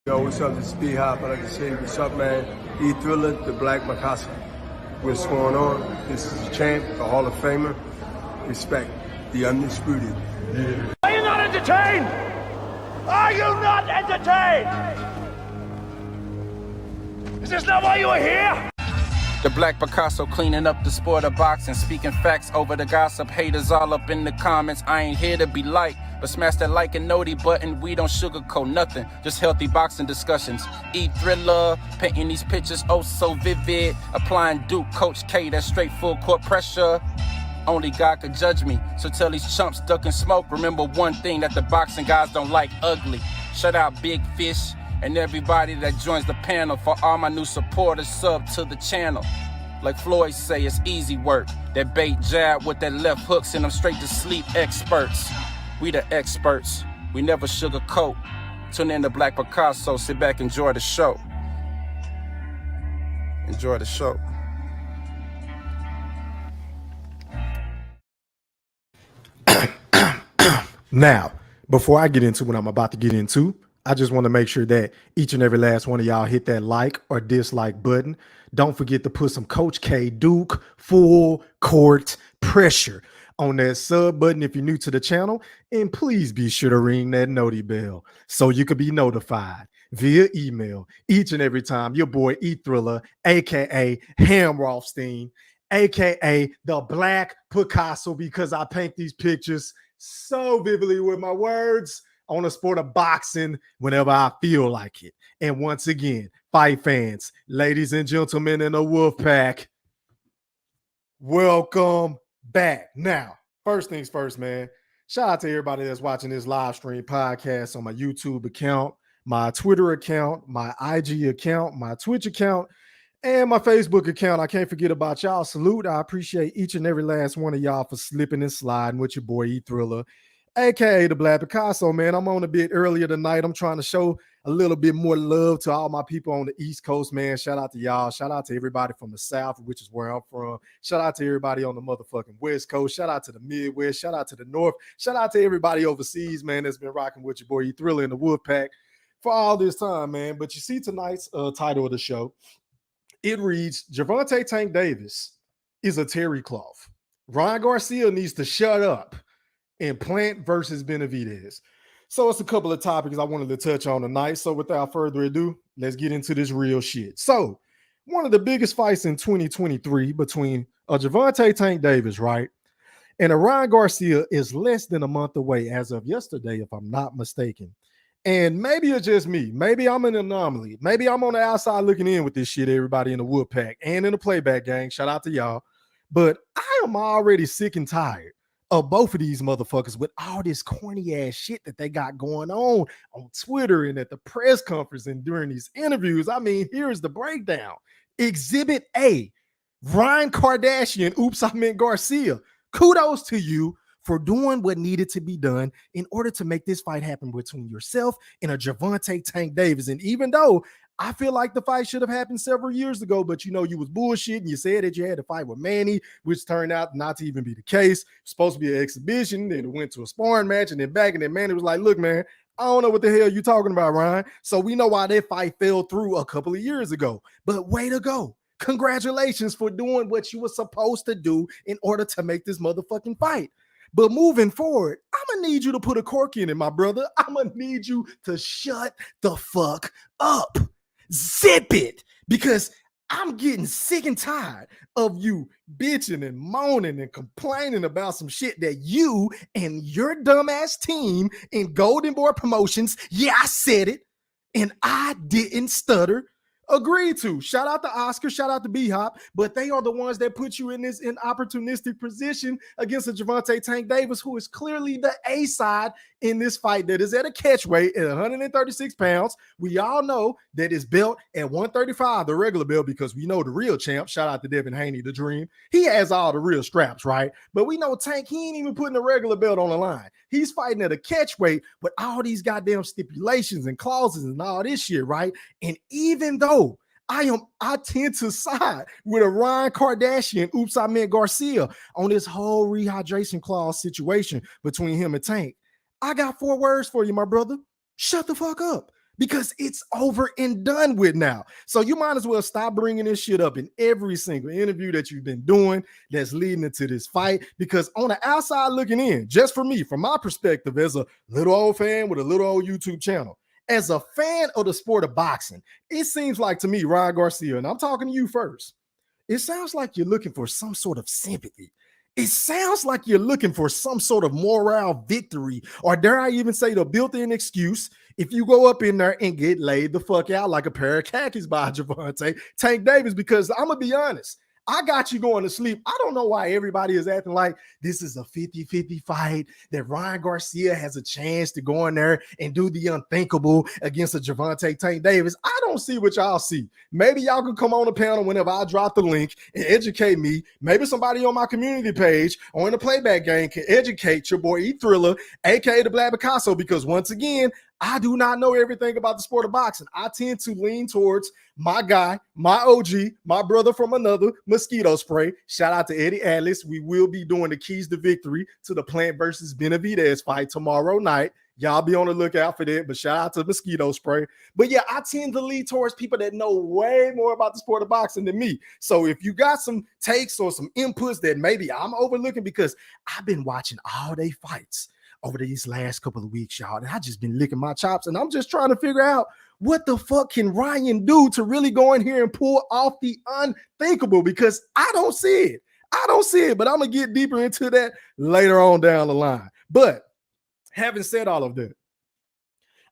Yo, what's up? This is B-Hop. I'd like to say what's up, man. E-Thriller, the Black Mikasa. What's going on? This is the champ, the Hall of Famer. Respect, the undisputed. Yeah. Are you not entertained? Are you not entertained? Is this not why you are here? The Black Picasso cleaning up the sport of boxing, speaking facts over the gossip. Haters all up in the comments. I ain't here to be liked, but smash that like and noti button. We don't sugarcoat nothing, just healthy boxing discussions. E-Thriller, painting these pictures oh so vivid. Applying Duke, Coach K, that straight full court pressure. Only God could judge me, so tell these chumps ducking smoke. Remember one thing that the boxing guys don't like, ugly. Shut out Big Fish and everybody that joins the panel. For all my new supporters, sub to the channel. Like Floyd say, it's easy work. That bait jab with that left hook send them straight to sleep. Experts, we the experts. We never sugarcoat. Tune in to Black Picasso. Sit back, enjoy the show. Enjoy the show. Now, before I get into what I'm about to get into, I just want to make sure that each and every last one of y'all hit that like or dislike button. Don't forget to put some Coach K Duke full court pressure on that sub button if you're new to the channel. And please be sure to ring that noti bell so you can be notified via email each and every time your boy E-Thriller, aka Hamrothstein, aka the Black Picasso, because I paint these pictures so vividly with my words on the sport of boxing whenever I feel like it. And once again, fight fans, ladies and gentlemen in the wolf pack, welcome back. Now, first things first, man, shout out to everybody that's watching this live stream podcast on my YouTube account, my Twitter account, my IG account, my Twitch account, and my Facebook account. I can't forget about y'all. Salute. I appreciate each and every last one of y'all for slipping and sliding with your boy E-Thriller, aka the Black Picasso, man. I'm on a bit earlier tonight. I'm trying to show a little bit more love to all my people on the East Coast, man. Shout out to y'all. Shout out to everybody from the South, which is where I'm from. Shout out to everybody on the motherfucking West Coast. Shout out to the Midwest. Shout out to the North. Shout out to everybody overseas, man, that's been rocking with your boy E-Thriller in the Wolfpack for all this time, man. But you see tonight's title of the show. It reads, Gervonta Tank Davis is a Tericloth. Ryan Garcia needs to shut up. And Plant versus Benevidez. So it's a couple of topics I wanted to touch on tonight. So without further ado, let's get into this real shit. So one of the biggest fights in 2023 between Gervonta Tank Davis, right, and Ryan Garcia is less than a month away as of yesterday, if I'm not mistaken. And maybe it's just me. Maybe I'm an anomaly. Maybe I'm on the outside looking in with this shit, everybody in the Woodpack and in the playback gang. Shout out to y'all. But I am already sick and tired of both of these motherfuckers with all this corny ass shit that they got going on Twitter and at the press conference and during these interviews. I mean, here's the breakdown. Exhibit A, Ryan Kardashian, oops, I meant Garcia. Kudos to you for doing what needed to be done in order to make this fight happen between yourself and a Gervonta Tank Davis. And even though I feel like the fight should have happened several years ago, but you know, you was bullshitting. You said that you had to fight with Manny, which turned out not to even be the case. It's supposed to be an exhibition. Then it went to a sparring match and then back. And then Manny was like, look, man, I don't know what the hell you talking about, Ryan. So we know why that fight fell through a couple of years ago. But way to go. Congratulations for doing what you were supposed to do in order to make this motherfucking fight. But moving forward, I'm going to need you to put a cork in it, my brother. I'm going to need you to shut the fuck up. Zip it. Because I'm getting sick and tired of you bitching and moaning and complaining about some shit that you and your dumbass team in Golden Boy Promotions, yeah, I said it, and I didn't stutter, agreed to. Shout out to Oscar, shout out to B-Hop, but they are the ones that put you in this opportunistic position against a Gervonta Tank Davis, who is clearly the A side in this fight that is at a catch weight at 136 pounds. We all know that his belt at 135, the regular belt, because we know the real champ, shout out to Devin Haney, the dream. He has all the real straps, right? But we know Tank, he ain't even putting the regular belt on the line. He's fighting at a catch weight with all these goddamn stipulations and clauses and all this shit, right? And even though I tend to side with a Ryan Kardashian, oops, I meant Garcia, on this whole rehydration clause situation between him and Tank, I got 4 words for you, my brother. Shut the fuck up. because it's over and done with now. So you might as well stop bringing this shit up in every single interview that you've been doing that's leading into this fight, because on the outside looking in, just for me, from my perspective as a little old fan with a little old YouTube channel, as a fan of the sport of boxing, it seems like to me, Ryan Garcia, and I'm talking to you first, it sounds like you're looking for some sort of sympathy. It sounds like you're looking for some sort of moral victory, or dare I even say the built-in excuse if you go up in there and get laid the fuck out like a pair of khakis by Gervonta Tank Davis. Because I'm going to be honest, I got you going to sleep. I don't know why everybody is acting like this is a 50-50 fight, that Ryan Garcia has a chance to go in there and do the unthinkable against a Gervonta Tank Davis. I don't see what y'all see. Maybe y'all can come on the panel whenever I drop the link and educate me. Maybe somebody on my community page or in the playback game can educate your boy E Thriller, aka the Black Picasso, because once again, I do not know everything about the sport of boxing. I tend to lean towards my guy, my OG, my brother from another, mosquito spray. Shout out to Eddie Atlas. We will be doing the keys to victory to the Plant versus Benevidez fight tomorrow night. Y'all be on the lookout for that, but shout out to mosquito spray. But yeah, I tend to lean towards people that know way more about the sport of boxing than me. So if you got some takes or some inputs that maybe I'm overlooking, because I've been watching all day fights over these last couple of weeks, y'all, and I just been licking my chops, and I'm just trying to figure out what the fuck can Ryan do to really go in here and pull off the unthinkable, because I don't see it. I don't see it, but I'm going to get deeper into that later on down the line. But having said all of that,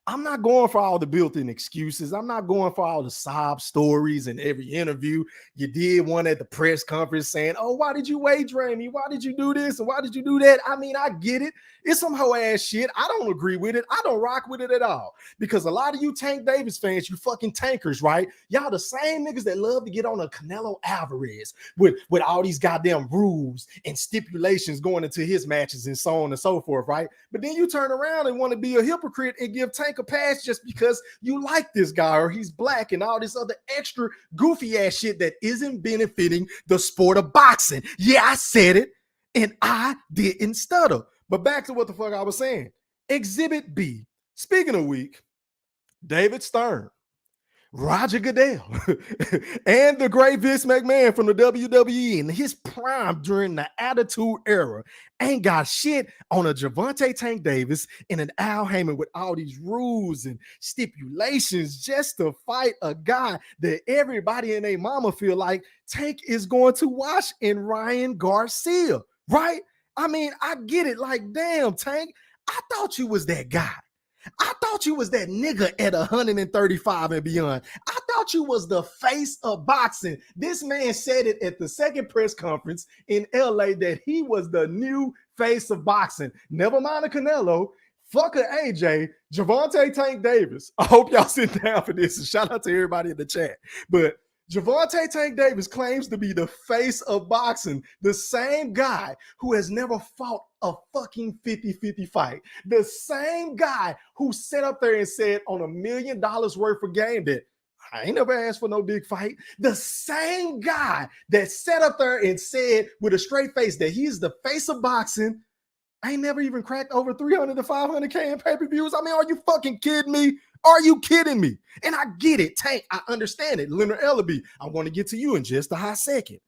I'm not going for all the built-in excuses. I'm not going for all the sob stories in every interview. You did one at the press conference saying, oh, why did you wait, Ramey? Why did you do this? And why did you do that? I mean, I get it. It's some hoe ass shit. I don't agree with it. I don't rock with it at all. Because a lot of you Tank Davis fans, you fucking tankers, right? Y'all the same niggas that love to get on a Canelo Alvarez with all these goddamn rules and stipulations going into his matches and so on and so forth, right? But then you turn around and want to be a hypocrite and give Tank a pass just because you like this guy or he's black and all this other extra goofy ass shit that isn't benefiting the sport of boxing. Yeah, I said it and I didn't stutter. But back to what the fuck I was saying. Exhibit B. Speaking of weak, David Stern, Roger Goodell, and the great Vince McMahon from the WWE in his prime during the Attitude Era ain't got shit on a Gervonta Tank Davis and an Al Heyman with all these rules and stipulations just to fight a guy that everybody and their mama feel like Tank is going to watch in Ryan Garcia, right? I mean, I get it. Like, damn, Tank, I thought you was that guy. I thought you was that nigga at 135 and beyond. I thought you was the face of boxing. This man said it at the second press conference in LA that he was the new face of boxing. Never mind the Canelo. Fuck a AJ. Gervonta Tank Davis. I hope y'all sit down for this, and shout out to everybody in the chat. But Gervonta Tank Davis claims to be the face of boxing, the same guy who has never fought a fucking 50-50 fight, the same guy who sat up there and said on $1 million worth of game that I ain't never asked for no big fight, the same guy that sat up there and said with a straight face that he's the face of boxing, I ain't never even cracked over 300 to 500K in pay-per-views. I mean, are you fucking kidding me? Are you kidding me? And I get it, Tank. I understand it. Leonard Ellaby, I'm going to get to you in just a hot second.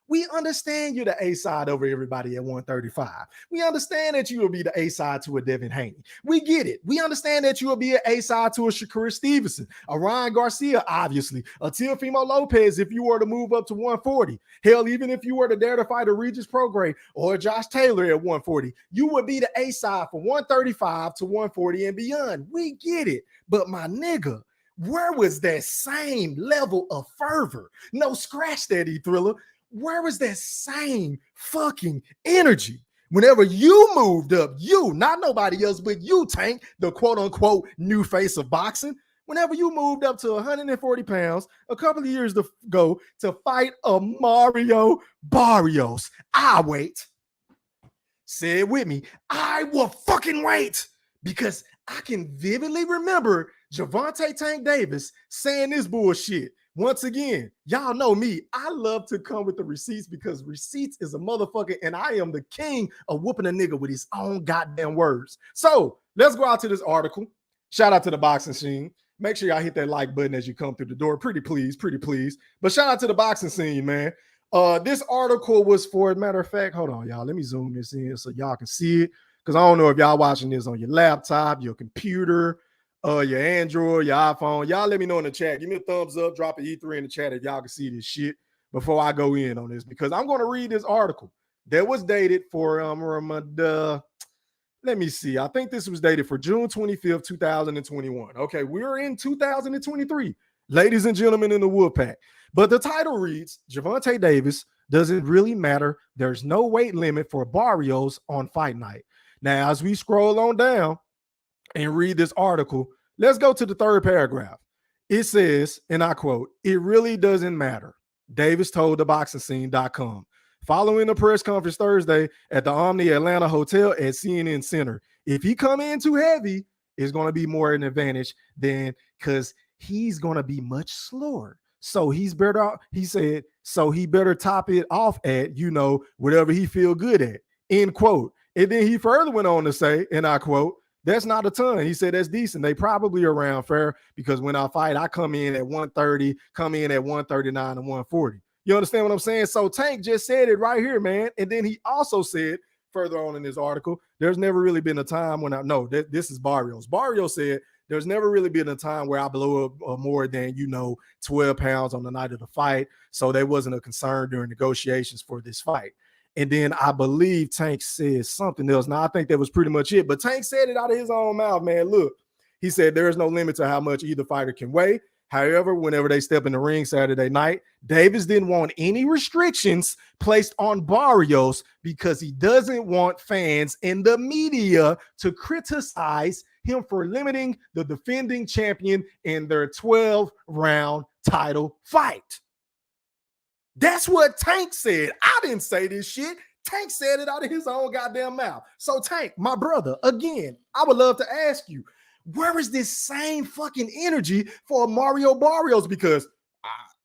We understand you're the A-side over everybody at 135. We understand that you will be the A-side to a Devin Haney. We get it. We understand that you will be an A-side to a Shakur Stevenson, a Ryan Garcia, obviously, a Teofimo Lopez if you were to move up to 140. Hell, even if you were to dare to fight a Regis Prograis or a Josh Taylor at 140, you would be the A-side from 135 to 140 and beyond. We get it. But my nigga, where was that same level of fervor? No, scratch that, E-Thriller. Where was that same fucking energy whenever you moved up? You, not nobody else, but you, Tank, the quote-unquote new face of boxing. Whenever you moved up to 140 pounds a couple of years ago to fight a Mario Barrios, I wait. Say it with me. I will fucking wait, because I can vividly remember Gervonta Tank Davis saying this bullshit. Once again, y'all know me. I love to come with the receipts because receipts is a motherfucker, and I am the king of whooping a nigga with his own goddamn words. So let's go out to this article. Shout out to the boxing scene. Make sure y'all hit that like button as you come through the door. Pretty please. But shout out to the boxing scene, man. This article was for, matter of fact, hold on, y'all. Let me zoom this in so y'all can see it. Because I don't know if y'all watching this on your laptop, your computer, your Android, your iPhone. Y'all let me know in the chat. Give me a thumbs up, drop an E3 in the chat if y'all can see this shit before I go in on this. Because I'm going to read this article that was dated for, let me see. I think this was dated for June 25th, 2021. Okay, we're in 2023, ladies and gentlemen in the Wolfpack. But the title reads, Gervonta Davis, does it really matter? There's no weight limit for Barrios on fight night. Now, as we scroll on down and read this article, let's go to the third paragraph. It says, and I quote, "It really doesn't matter," Davis told theboxingscene.com. Following the press conference Thursday at the Omni Atlanta Hotel at CNN Center. If he come in too heavy, it's going to be more an advantage than because he's going to be much slower. So he's better, he said, so he better top it off at, whatever he feel good at, end quote. And then he further went on to say, and I quote, "That's not a ton." He said, "That's decent. They probably around fair because when I fight, I come in at 130, come in at 139 and 140. You understand what I'm saying? So Tank just said it right here, man. And then he also said further on in this article, there's never really been a time when this is Barrios. Barrios said, there's never really been a time where I blow up more than, 12 pounds on the night of the fight. So there wasn't a concern during negotiations for this fight. And then I believe Tank said something else. Now, I think that was pretty much it. But Tank said it out of his own mouth, man. Look, he said there is no limit to how much either fighter can weigh. However, whenever they step in the ring Saturday night, Davis didn't want any restrictions placed on Barrios because he doesn't want fans and the media to criticize him for limiting the defending champion in their 12-round title fight. That's what Tank said. I didn't say this shit. Tank said it out of his own goddamn mouth. So Tank, my brother, again, I would love to ask you, where is this same fucking energy for Mario Barrios? Because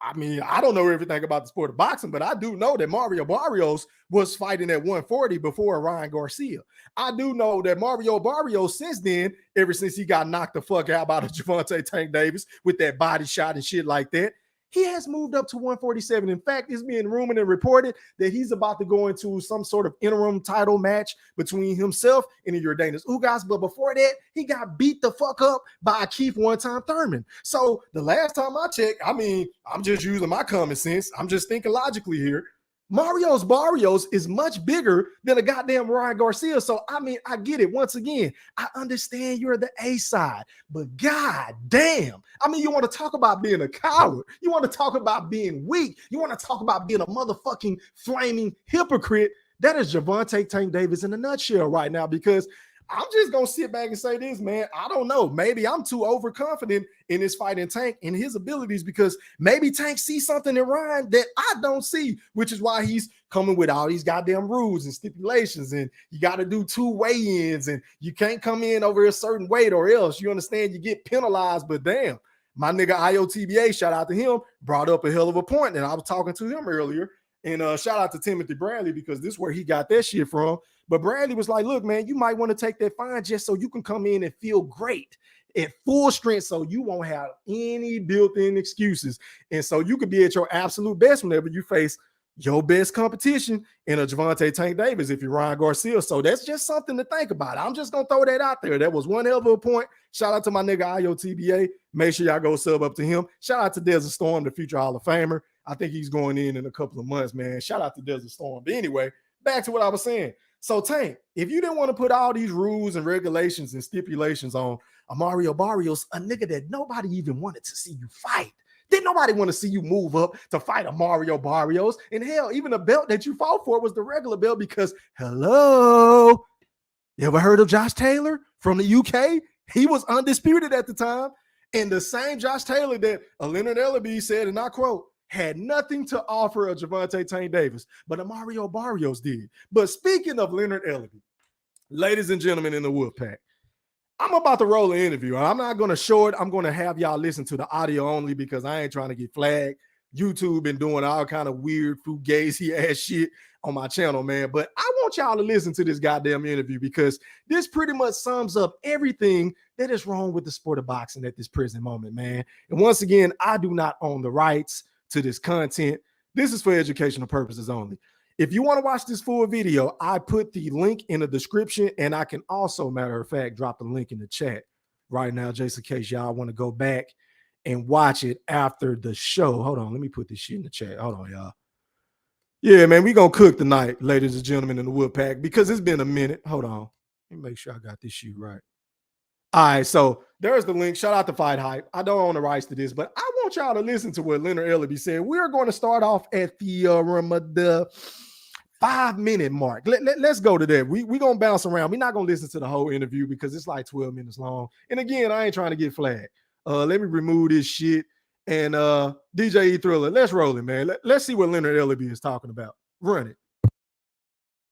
I don't know everything about the sport of boxing, but I do know that Mario Barrios was fighting at 140 before Ryan Garcia. I do know that Mario Barrios since then, ever since he got knocked the fuck out by the Gervonta Tank Davis with that body shot and shit like that, he has moved up to 147. In fact, it's being rumored and reported that he's about to go into some sort of interim title match between himself and Yordenis Ugas. But before that, he got beat the fuck up by Keith one-time Thurman. So the last time I checked, I'm just using my common sense. I'm just thinking logically here. Mario Barrios is much bigger than a goddamn Ryan Garcia. So, I get it. Once again, I understand you're the A side, but god damn. You want to talk about being a coward. You want to talk about being weak. You want to talk about being a motherfucking flaming hypocrite. That is Gervonta Tank Davis in a nutshell right now, because I'm just going to sit back and say this, man. I don't know. Maybe I'm too overconfident in this fighting Tank and his abilities, because maybe Tank sees something in Ryan that I don't see, which is why he's coming with all these goddamn rules and stipulations. And you got to do 2 weigh-ins and you can't come in over a certain weight or else, you understand, you get penalized. But damn, my nigga IOTBA, shout out to him, brought up a hell of a point. And I was talking to him earlier. And shout out to Timothy Bradley, because this is where he got that shit from. But Bradley was like, look, man, you might want to take that fine just so you can come in and feel great at full strength, so you won't have any built-in excuses. And so you could be at your absolute best whenever you face your best competition in a Gervonta Tank Davis if you're Ryan Garcia. So that's just something to think about. I'm just going to throw that out there. That was one hell of a point. Shout out to my nigga IOTBA. Make sure y'all go sub up to him. Shout out to Desert Storm, the future Hall of Famer. I think he's going in a couple of months, man. Shout out to Desert Storm. But anyway, back to what I was saying. So, Tank, if you didn't want to put all these rules and regulations and stipulations on Mario Barrios, a nigga that nobody even wanted to see you fight, didn't nobody want to see you move up to fight a Mario Barrios. And hell, even the belt that you fought for was the regular belt, because, hello, you ever heard of Josh Taylor from the UK? He was undisputed at the time. And the same Josh Taylor that Leonard Ellaby said, and I quote, had nothing to offer a Gervonta Tank Davis, but a Mario Barrios did. But speaking of Leonard Ellaby, ladies and gentlemen in the Wolfpack, I'm about to roll an interview. I'm not going to show it. I'm going to have y'all listen to the audio only, because I ain't trying to get flagged. YouTube been doing all kind of weird fugazi ass shit. on my channel, man. But I want y'all to listen to this goddamn interview because this pretty much sums up everything that is wrong with the sport of boxing at this present moment, man. And once again, I do not own the rights to this content. This is for educational purposes only. If you want to watch this full video, I put the link in the description, and I can also, matter of fact, drop the link in the chat right now, just in case y'all want to go back and watch it after the show. Hold on, let me put this shit in the chat. Hold on, y'all. Yeah, man, we gonna cook tonight, ladies and gentlemen in the wood pack, because it's been a minute. Hold on, let me make sure I got this shit right. All right, so there's the link. Shout out to Fight Hype. I don't own the rights to this, but I want y'all to listen to what Leonard Ellaby said. We're going to start off at the 5-minute mark. Let's go to that. We're going to bounce around. We're not going to listen to the whole interview because it's like 12 minutes long. And again, I ain't trying to get flagged. Let me remove this shit. And DJ E Thriller, let's roll it, man. Let's see what Leonard Ellaby is talking about. Run it.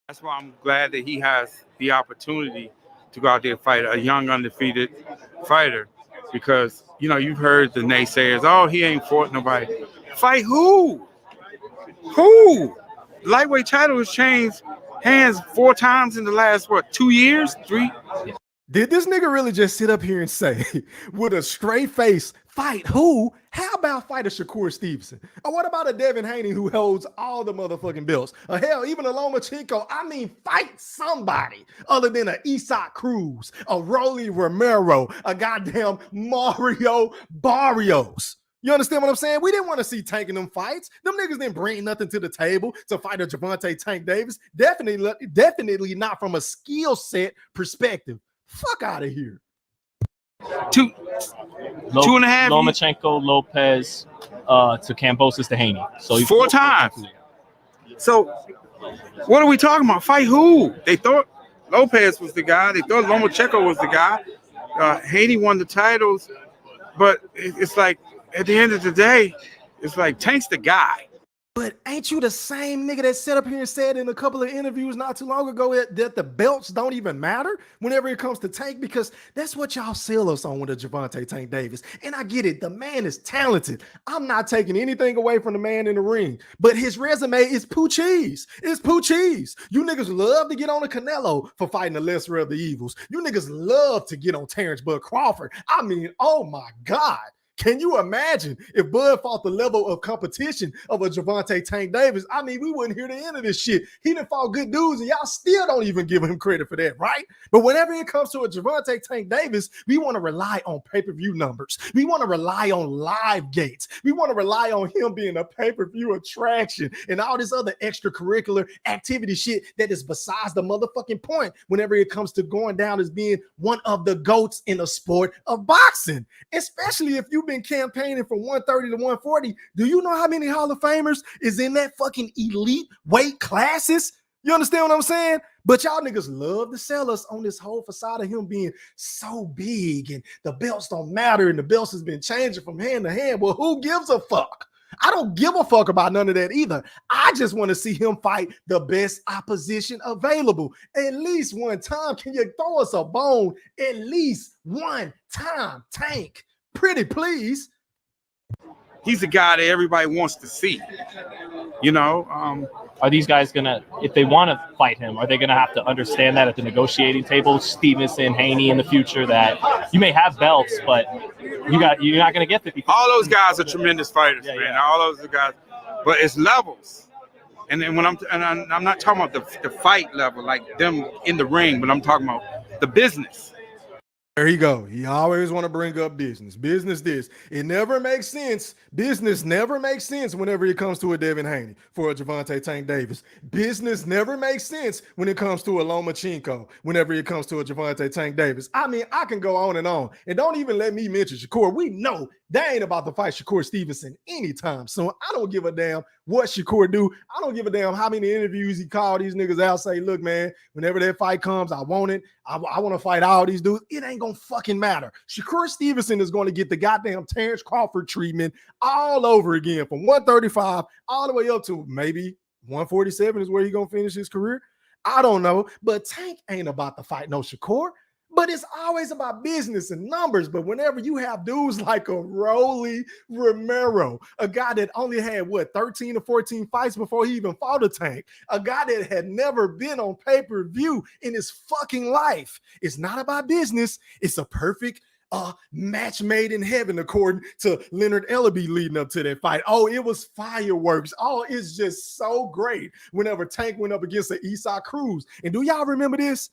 That's why I'm glad that he has the opportunity to go out there and fight a young, undefeated fighter. Because, you know, you've heard the naysayers, oh, he ain't fought nobody. Fight who? Who? Lightweight title has changed hands 4 times in the last, 2 years? 3? Did this nigga really just sit up here and say, with a straight face, fight who? How about fight a Shakur Stevenson? Or what about a Devin Haney who holds all the motherfucking belts? Or hell, even a Lomachenko. I mean, fight somebody other than a Isaac Cruz, a Rolly Romero, a goddamn Mario Barrios. You understand what I'm saying? We didn't want to see Tank in them fights. Them niggas didn't bring nothing to the table to fight a Gervonta Tank Davis. Definitely not from a skill set perspective. Fuck out of here. 2.5 Lomachenko, Lopez, to Kambosos to Haney. So 4 times. So what are we talking about? Fight who? They thought Lopez was the guy. They thought Lomachenko was the guy. Haney won the titles. But it's like, at the end of the day, it's like Tank's the guy. But ain't you the same nigga that sat up here and said in a couple of interviews not too long ago that the belts don't even matter whenever it comes to Tank? Because that's what y'all sell us on with a Gervonta Tank Davis. And I get it. The man is talented. I'm not taking anything away from the man in the ring. But his resume is poo cheese. It's poo cheese. You niggas love to get on a Canelo for fighting the lesser of the evils. You niggas love to get on Terrence Bud Crawford. I mean, oh my God. Can you imagine if Bud fought the level of competition of a Gervonta Tank Davis? I mean, we wouldn't hear the end of this shit. He done fought good dudes, and y'all still don't even give him credit for that, right? But whenever it comes to a Gervonta Tank Davis, we want to rely on pay-per-view numbers. We want to rely on live gates. We want to rely on him being a pay-per-view attraction and all this other extracurricular activity shit that is besides the motherfucking point whenever it comes to going down as being one of the GOATs in the sport of boxing, especially if you been campaigning from 130 to 140. Do you know how many Hall of Famers is in that fucking elite weight classes? You understand what I'm saying? But y'all niggas love to sell us on this whole facade of him being so big and the belts don't matter and the belts has been changing from hand to hand. Well, who gives a fuck? I don't give a fuck about none of that either. I just want to see him fight the best opposition available. At least one time. Can you throw us a bone at least one time, Tank? Pretty please. He's the guy that everybody wants to see. You know, are these guys gonna, if they want to fight him, are they gonna have to understand that at the negotiating table, Stevenson, Haney in the future, that you may have belts, but you're not gonna get 50. All those guys are tremendous fighters, man. Yeah. All those guys, but it's levels. And then when I'm not talking about the fight level, like them in the ring, but I'm talking about the business. There you go. He always want to bring up business. Business this. It never makes sense. Business never makes sense whenever it comes to a Devin Haney for a Gervonta Tank Davis. Business never makes sense when it comes to a Lomachenko, whenever it comes to a Gervonta Tank Davis. I mean, I can go on. And don't even let me mention Shakur. We know they ain't about to fight Shakur Stevenson anytime soon. I don't give a damn what Shakur do. I don't give a damn how many interviews he called these niggas out, say, look, man, whenever that fight comes, I want it. I want to fight all these dudes. It ain't gonna fucking matter. Shakur Stevenson is going to get the goddamn Terrence Crawford treatment all over again from 135 all the way up to maybe 147 is where he gonna finish his career. I don't know, but Tank ain't about to fight no Shakur. But it's always about business and numbers. But whenever you have dudes like a Rolly Romero, a guy that only had 13 or 14 fights before he even fought a Tank, a guy that had never been on pay-per-view in his fucking life. It's not about business. It's a perfect match made in heaven, according to Leonard Ellaby leading up to that fight. Oh, it was fireworks. Oh, it's just so great whenever Tank went up against the Isaac Cruz. And do y'all remember this?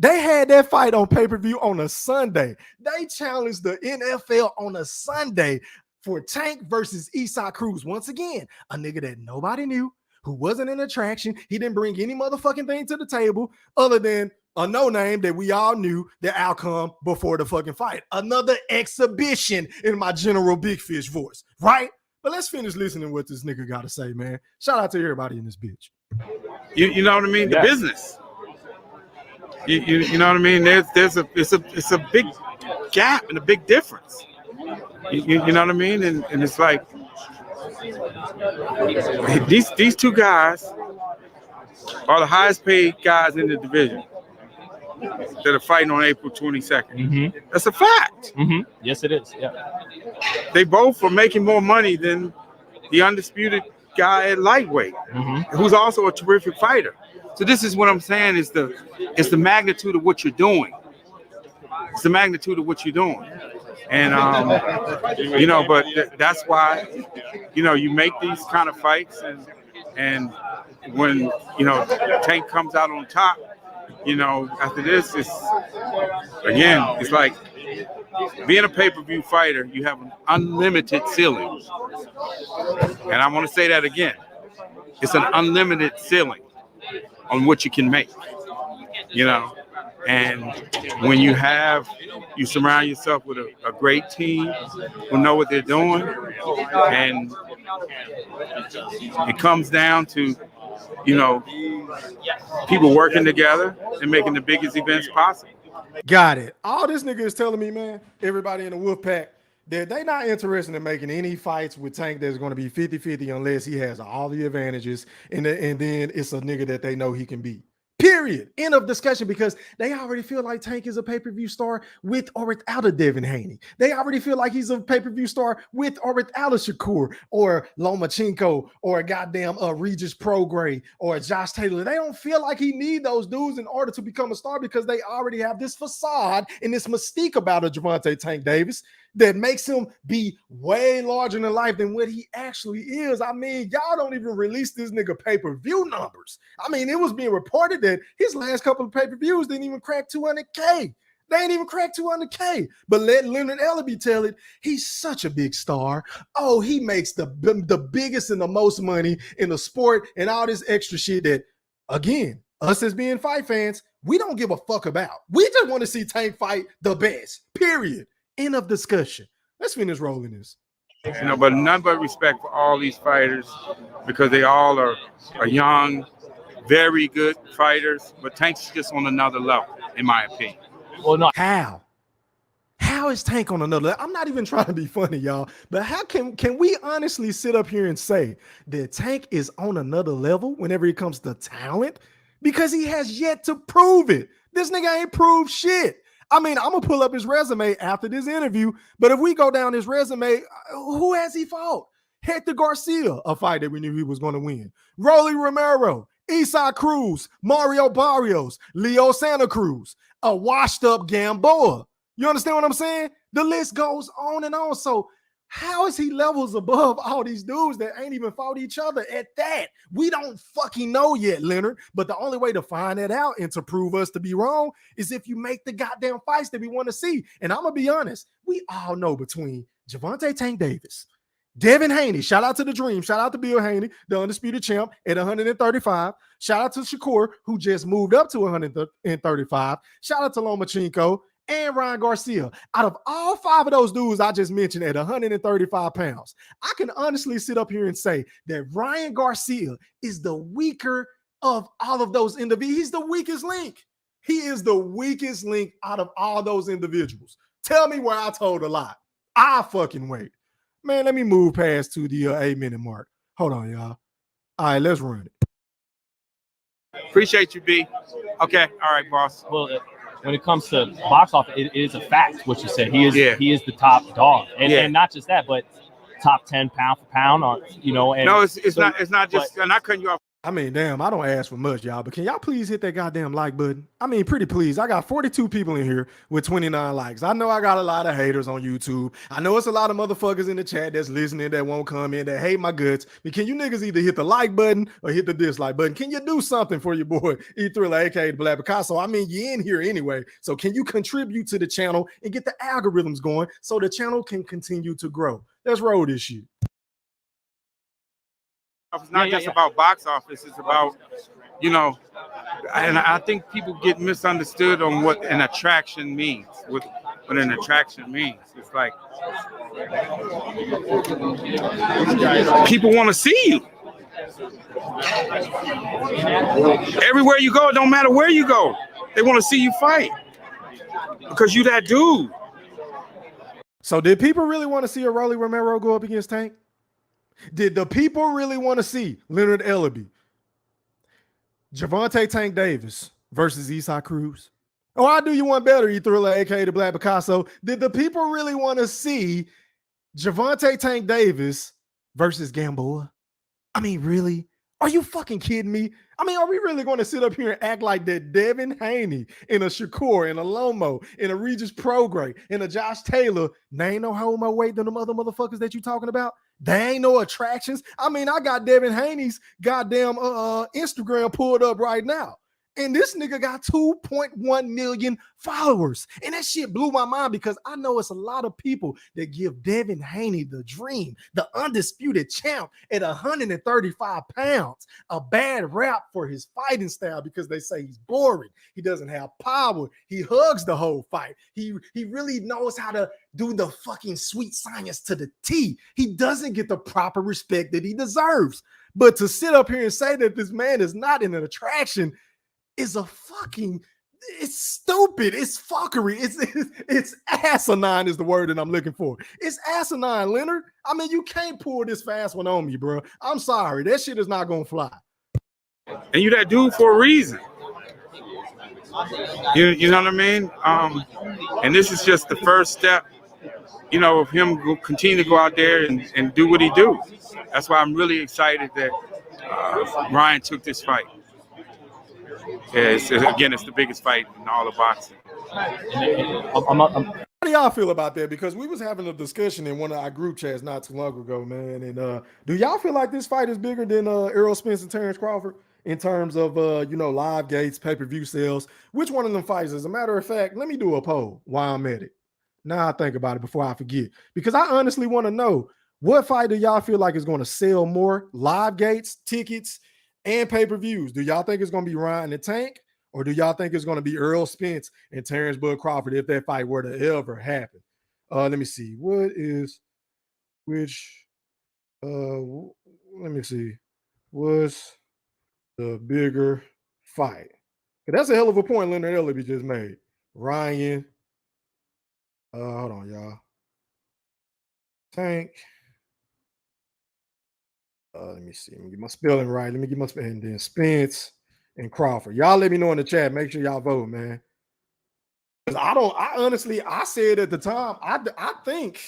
They had that fight on pay-per-view on a Sunday. They challenged the NFL on a Sunday for Tank versus Isaac Cruz. Once again, a nigga that nobody knew, who wasn't an attraction. He didn't bring any motherfucking thing to the table other than a no-name that we all knew the outcome before the fucking fight. Another exhibition in my General Big Fish voice, right? But let's finish listening to what this nigga got to say, man. Shout out to everybody in this bitch. You know what I mean? Yeah. The business. You know what I mean? It's a big gap and a big difference. You know what I mean? And it's like these two guys are the highest paid guys in the division that are fighting on April 22nd. Mm-hmm. That's a fact. Mm-hmm. Yes, it is. Yeah. They both are making more money than the undisputed guy at lightweight, who's also a terrific fighter. So this is what I'm saying is the magnitude of what you're doing. It's the magnitude of what you're doing. And, but that's why, you make these kind of fights and when, Tank comes out on top, after this, it's like being a pay-per-view fighter, you have an unlimited ceiling. And I want to say that again. It's an unlimited ceiling on what you can make, and when you surround yourself with a great team who know what they're doing, and it comes down to, people working together and making the biggest events possible. Got it. All this nigga is telling me, man, everybody in the wolf pack, that they not interested in making any fights with Tank that's going to be 50-50 unless he has all the advantages, and then it's a nigga that they know he can beat. Period. End of discussion, because they already feel like Tank is a pay-per-view star with or without a Devin Haney. They already feel like he's a pay-per-view star with or without a Shakur or Lomachenko or a goddamn Regis Prograis or a Josh Taylor. They don't feel like he need those dudes in order to become a star, because they already have this facade and this mystique about a Gervonta Tank Davis that makes him be way larger than life than what he actually is. I mean, y'all don't even release this nigga pay-per-view numbers. I mean, it was being reported that his last couple of pay-per-views didn't even crack 200K. They ain't even cracked 200K. But let Leonard Ellaby tell it, he's such a big star. Oh, he makes the biggest and the most money in the sport and all this extra shit that, again, us as being fight fans, we don't give a fuck about. We just want to see Tank fight the best, period. End of discussion. Let's finish rolling this. But none but respect for all these fighters, because they all are young, very good fighters. But Tank's just on another level, in my opinion. Well, no. How is Tank on another level? I'm not even trying to be funny, y'all, but how can we honestly sit up here and say that Tank is on another level whenever it comes to talent? Because he has yet to prove it. This nigga ain't proved shit. I mean, I'm going to pull up his resume after this interview, but if we go down his resume, who has he fought? Hector Garcia, a fight that we knew he was going to win. Rolly Romero, Isaac Cruz, Mario Barrios, Leo Santa Cruz, a washed-up Gamboa. You understand what I'm saying? The list goes on and on. So how is he levels above all these dudes that ain't even fought each other at that? We don't fucking know yet, Leonard. But the only way to find that out and to prove us to be wrong is if you make the goddamn fights that we want to see. And I'm going to be honest, we all know between Gervonta Tank Davis, Devin Haney, shout out to the Dream, shout out to Bill Haney, the undisputed champ at 135. Shout out to Shakur, who just moved up to 135. Shout out to Lomachenko and Ryan Garcia. Out of all five of those dudes I just mentioned at 135 pounds, I can honestly sit up here and say that Ryan Garcia is the weaker of all of those individuals. He's the weakest link. He is the weakest link out of all those individuals. Tell me where I told a lie. I fucking wait. Man, let me move past to the 8-minute mark. Hold on, y'all. All right, let's run it. Appreciate you, B. Okay. All right, boss. Well, when it comes to box office, it is a fact what you said. He is the top dog, and not just that, but top 10 pound for pound on, you know. And no, it's not just. And I cutting you off. I mean, damn, I don't ask for much, y'all, but can y'all please hit that goddamn like button? I mean, pretty please. I got 42 people in here with 29 likes. I know I got a lot of haters on YouTube. I know it's a lot of motherfuckers in the chat that's listening that won't come in, that hate my guts. But can you niggas either hit the like button or hit the dislike button? Can you do something for your boy, E-Thriller, aka the Black Picasso? I mean, you're in here anyway. So can you contribute to the channel and get the algorithms going so the channel can continue to grow? Let's roll this shit. It's not just about box office. It's about, you know, and I think people get misunderstood on what an attraction means. What an attraction means. It's like people want to see you. Everywhere you go, it don't matter where you go. They want to see you fight because you that dude. So did people really want to see a Rolly Romero go up against Tank? Did the people really want to see Leonard Ellaby, Gervonta Tank Davis versus Esai Cruz? Oh, I do you one better, E-Thriller, aka the Black Picasso. Did the people really want to see Gervonta Tank Davis versus Gamboa? I mean, really? Are you fucking kidding me? I mean, are we really going to sit up here and act like that Devin Haney and a Shakur and a Lomo and a Regis Prograis and a Josh Taylor, they ain't no homo weight than them other motherfuckers that you talking about? They ain't no attractions. I mean, I got Devin Haney's goddamn Instagram pulled up right now. And this nigga got 2.1 million followers. And that shit blew my mind because I know it's a lot of people that give Devin Haney the dream, the undisputed champ at 135 pounds, a bad rap for his fighting style because they say he's boring. He doesn't have power. He hugs the whole fight. He really knows how to do the fucking sweet science to the T. He doesn't get the proper respect that he deserves. But to sit up here and say that this man is not an attraction is it's stupid. It's fuckery. It's asinine is the word that I'm looking for. It's asinine, Leonard. I mean, you can't pull this fast one on me, bro. I'm sorry. That shit is not going to fly. And you that dude for a reason. You know what I mean? And this is just the first step, you know, of him continue to go out there and do what he do. That's why I'm really excited that Ryan took this fight. Yeah, it's the biggest fight in all of boxing. How do y'all feel about that? Because we was having a discussion in one of our group chats not too long ago, man. And do y'all feel like this fight is bigger than Errol Spence and Terrence Crawford in terms of live gates, pay-per-view sales? Which one of them fights? As a matter of fact, let me do a poll while I'm at it. Now I think about it before I forget, because I honestly want to know, what fight do y'all feel like is going to sell more live gates, tickets, and pay-per-views? Do y'all think it's going to be Ryan and Tank, or do y'all think it's going to be Errol Spence and Terrence Bud Crawford if that fight were to ever happen? Let me see. Let me see. What's the bigger fight? That's a hell of a point Leonard Ellaby just made. Ryan. Hold on, y'all. Tank. Let me see. Let me get my spelling right. Let me get my spelling. And then Spence and Crawford. Y'all let me know in the chat. Make sure y'all vote, man. Because I said at the time, I think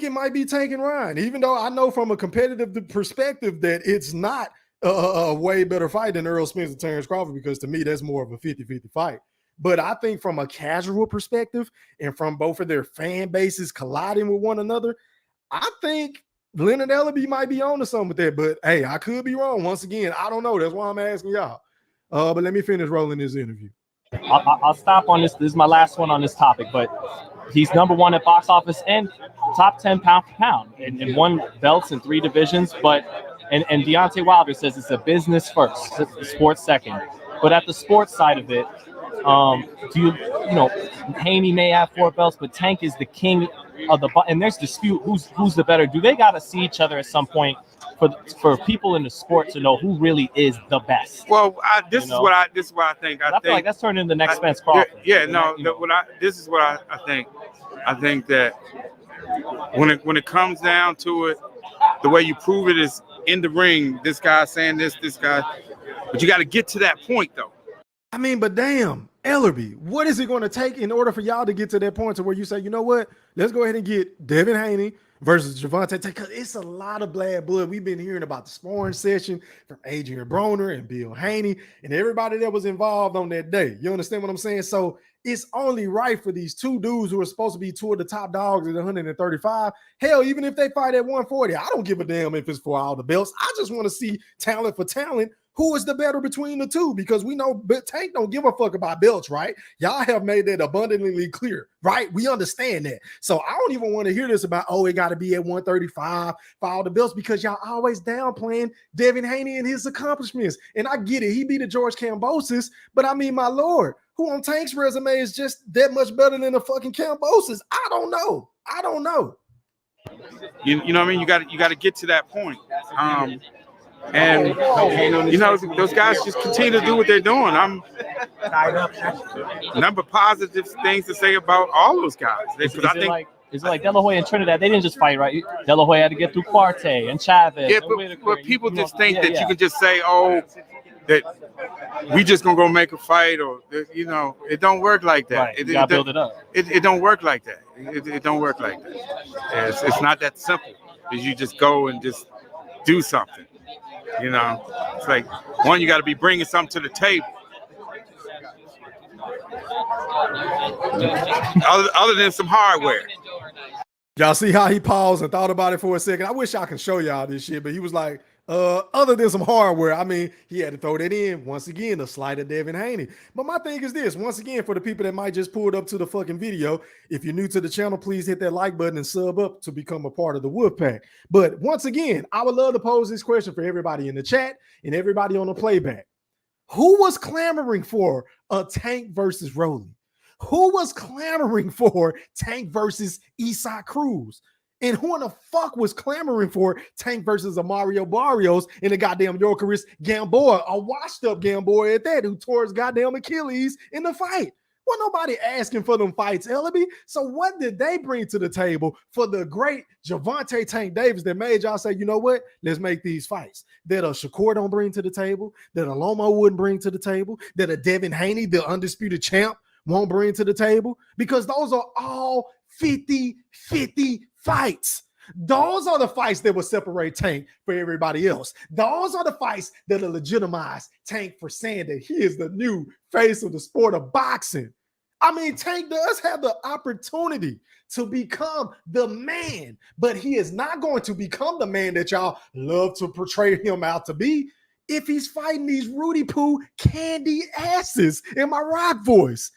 it might be Tank and Ryan, even though I know from a competitive perspective that it's not a way better fight than Errol Spence and Terrence Crawford, because to me, that's more of a 50-50 fight. But I think from a casual perspective and from both of their fan bases colliding with one another, I think Leonard Ellaby might be on to something with that. But hey, I could be wrong. Once again, I don't know. That's why I'm asking y'all. But let me finish rolling this interview. I'll stop on this. This is my last one on this topic, but he's number one at box office and top 10 pound for pound and won belts in 3 divisions. And Deontay Wilder says it's a business first, sports second. But at the sports side of it, Haney may have 4 belts, but Tank is the king of the, and there's dispute who's the better. Do they got to see each other at some point for people in the sport to know who really is the best? Well, this is what I think. I feel like that's turning into the next Spence Crawford. This is what I think. I think that when it comes down to it, the way you prove it is in the ring. This guy saying this guy, but you got to get to that point though. I mean, but damn, Ellerby, what is it going to take in order for y'all to get to that point to where you say, you know what, let's go ahead and get Devin Haney versus Gervonta? Because it's a lot of bad blood. We've been hearing about the sparring session from Adrian Broner and Bill Haney and everybody that was involved on that day. You understand what I'm saying? So it's only right for these two dudes who are supposed to be two of the top dogs at 135. Hell, even if they fight at 140, I don't give a damn if it's for all the belts. I just want to see talent for talent. Who is the better between the two? Because we know Tank don't give a fuck about belts, right? Y'all have made that abundantly clear, right? We understand that. So I don't even want to hear this about, oh, it got to be at 135 for all the belts, because y'all always downplaying Devin Haney and his accomplishments. And I get it. He beat a George Kambosos, but I mean, my Lord, who on Tank's resume is just that much better than the fucking Kambosos? I don't know. You know what I mean? You got to get to that point. And you know, those guys just continue to do what they're doing. I'm number positive things to say about all those guys. Is it like De La Hoya and Trinidad? They didn't just fight, right? De La Hoya had to get through Quartey and Chavez. Yeah, but people just think that you can just say, oh, that we just gonna go make a fight, or you know, it don't work like that. Right. You gotta build it up. It don't work like that. It don't work like that. It's not that simple. You just go and just do something. You know, it's like, one, you got to be bringing something to the table. Other than some hardware. Y'all see how he paused and thought about it for a second? I wish I could show y'all this shit, but he was like, other than some hardware. I mean, he had to throw that in. Once again, the slight of Devin Haney. But my thing is this, once again, for the people that might just pull it up to the fucking video, if you're new to the channel, please hit that like button and sub up to become a part of the Wolfpack. But once again, I would love to pose this question for everybody in the chat and everybody on the playback. Who was clamoring for a Tank versus Rolly? Who was clamoring for Tank versus Isaac Cruz? And who in the fuck was clamoring for Tank versus Mario Barrios in the goddamn Yokeris Gamboa, a washed up Gamboa at that, who tore his goddamn Achilles in the fight? Well, nobody asking for them fights, Ellaby. So what did they bring to the table for the great Gervonta Tank Davis that made y'all say, you know what, let's make these fights? That a Shakur don't bring to the table, that a Lomo wouldn't bring to the table, that a Devin Haney, the undisputed champ, won't bring to the table? Because those are all 50-50 fights. Those are the fights that will separate Tank for everybody else. Those are the fights that will legitimize Tank for saying that he is the new face of the sport of boxing. I mean, Tank does have the opportunity to become the man, but he is not going to become the man that y'all love to portray him out to be if he's fighting these Rudy Poo candy asses in my rock voice.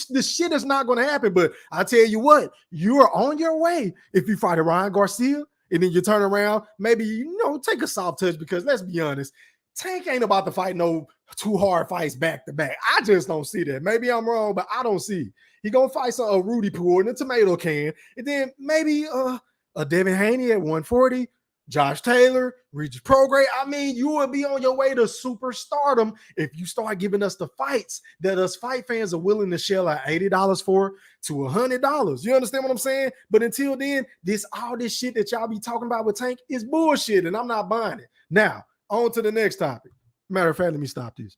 The shit is not going to happen. But I tell you what, you are on your way if you fight a Ryan Garcia and then you turn around, maybe, you know, take a soft touch, because let's be honest, Tank ain't about to fight no two hard fights back to back. I just don't see that. Maybe I'm wrong, but I don't see. He gonna fight some Rudy Poo in a tomato can, and then maybe a Devin Haney at 140. Josh Taylor, Regis Prograis. I mean, you will be on your way to superstardom if you start giving us the fights that us fight fans are willing to shell out $80 for to $100. You understand what I'm saying? But until then, all this shit that y'all be talking about with Tank is bullshit, and I'm not buying it. Now, on to the next topic. Matter of fact, let me stop this.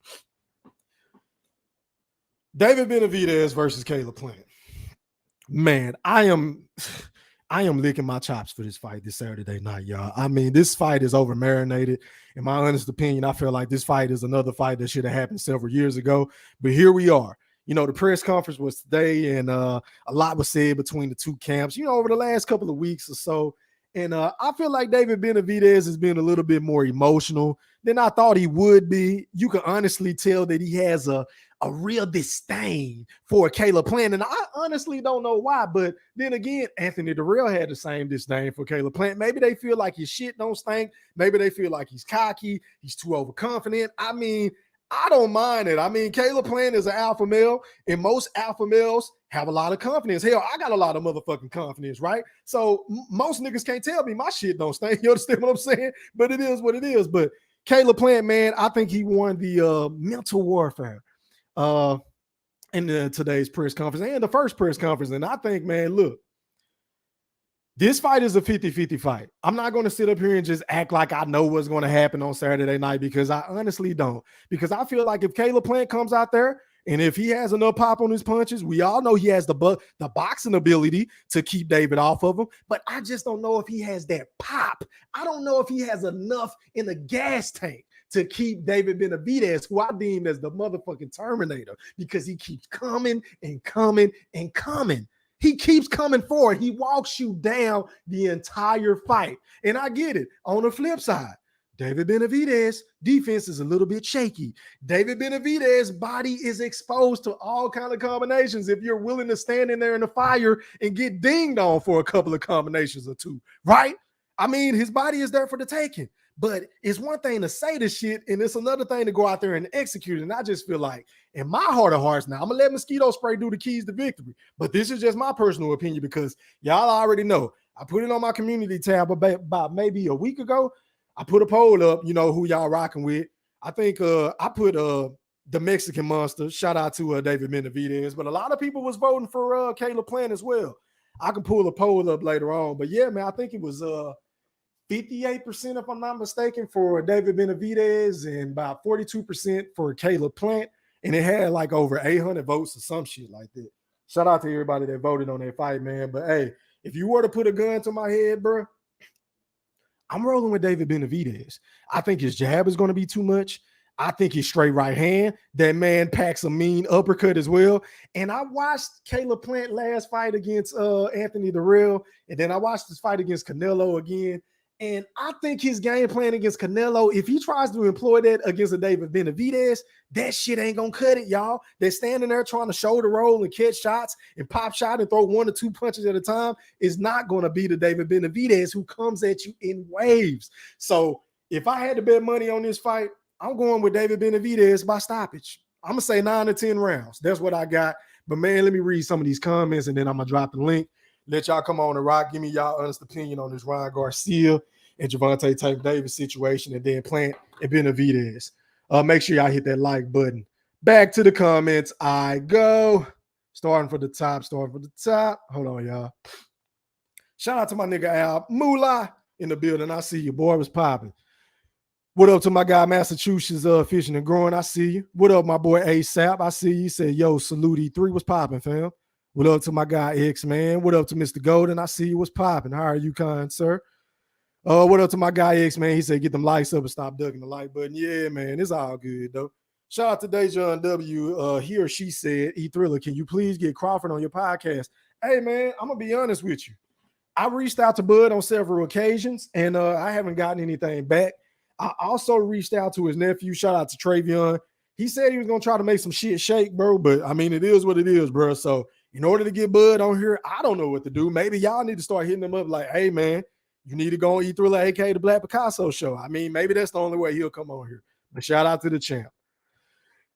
David Benevidez versus Caleb Plant. Man, I am licking my chops for this fight this Saturday night, y'all. I mean, this fight is over marinated. In my honest opinion, I feel like this fight is another fight that should have happened several years ago. But here we are. You know, the press conference was today, and a lot was said between the two camps, you know, over the last couple of weeks or so. And I feel like David Benevidez has been a little bit more emotional than I thought he would be. You can honestly tell that he has a real disdain for Caleb Plant. And I honestly don't know why. But then again, Anthony Durrell had the same disdain for Caleb Plant. Maybe they feel like his shit don't stink. Maybe they feel like he's cocky. He's too overconfident. I mean, I don't mind it. I mean, Caleb Plant is an alpha male, and most alpha males have a lot of confidence. Hell, I got a lot of motherfucking confidence, right? So most niggas can't tell me my shit don't stink. You understand what I'm saying? But it is what it is. But Caleb Plant, man, I think he won the mental warfare in today's press conference and the first press conference. And I think, man, look, this fight is a 50-50 fight. I'm not going to sit up here and just act like I know what's going to happen on Saturday night, because I honestly don't. Because I feel like if Caleb Plant comes out there And if he has enough pop on his punches, we all know he has the boxing ability to keep David off of him. But I just don't know if he has that pop. I don't know if he has enough in the gas tank to keep David Benevidez, who I deem as the motherfucking Terminator, because he keeps coming and coming and coming. He keeps coming forward. He walks you down the entire fight. And I get it. On the flip side, David Benevidez defense is a little bit shaky. David Benevidez body is exposed to all kind of combinations if you're willing to stand in there in the fire and get dinged on for a couple of combinations or two, right? I mean, his body is there for the taking. But it's one thing to say this shit, and it's another thing to go out there and execute it. And I just feel like, in my heart of hearts now, I'm going to let mosquito spray do the keys to victory. But this is just my personal opinion because y'all already know. I put it on my community tab about maybe a week ago. I put a poll up, you know, who y'all rocking with. I think I put the Mexican monster. Shout out to David Benevidez. But a lot of people was voting for Caleb Plant as well. I can pull a poll up later on. But yeah, man, I think it was 58%, if I'm not mistaken, for David Benevidez and about 42% for Caleb Plant. And it had like over 800 votes or some shit like that. Shout out to everybody that voted on that fight, man. But hey, if you were to put a gun to my head, bro, I'm rolling with David Benevidez. I think his jab is going to be too much. I think his straight right hand, that man packs a mean uppercut as well. And I watched Caleb Plant last fight against Anthony Durrell, and then I watched his fight against Canelo again. And I think his game plan against Canelo, if he tries to employ that against a David Benevidez, that shit ain't gonna cut it, y'all. They're standing there trying to shoulder roll and catch shots and pop shot and throw 1 or 2 punches at a time. Is not gonna be the David Benevidez who comes at you in waves. So if I had to bet money on this fight, I'm going with David Benevidez by stoppage. I'm gonna say 9 to 10 rounds. That's what I got. But man, let me read some of these comments and then I'm gonna drop the link. Let y'all come on and rock. Give me y'all honest opinion on this Ryan Garcia and Gervonta Tank Davis situation, and then Plant and Benevidez. Make sure y'all hit that like button. Back to the comments I go. Starting from the top. Hold on, y'all. Shout out to my nigga Al Moolah in the building. I see you, boy. Was popping. What up to my guy Massachusetts Fishing and Growing? I see you. What up, my boy ASAP? I see you. He said, yo, salute E3. Was popping, fam? What up to my guy X, man? What up to Mr. Golden? I see you. What's popping? How are you, kind sir? What up to my guy X, man? He said, get them likes up and stop ducking the like button. Yeah, man, it's all good, though. Shout out to Dejan W. He or she said, E-Thriller, can you please get Crawford on your podcast? Hey, man, I'm going to be honest with you. I reached out to Bud on several occasions, and I haven't gotten anything back. I also reached out to his nephew. Shout out to Travion. He said he was going to try to make some shit shake, bro, but, I mean, it is what it is, bro. So, in order to get Bud on here, I don't know what to do. Maybe y'all need to start hitting him up like, hey, man, you need to go on E-Thriller, a.k.a. the Black Picasso Show. I mean, maybe that's the only way he'll come on here. But shout out to the champ.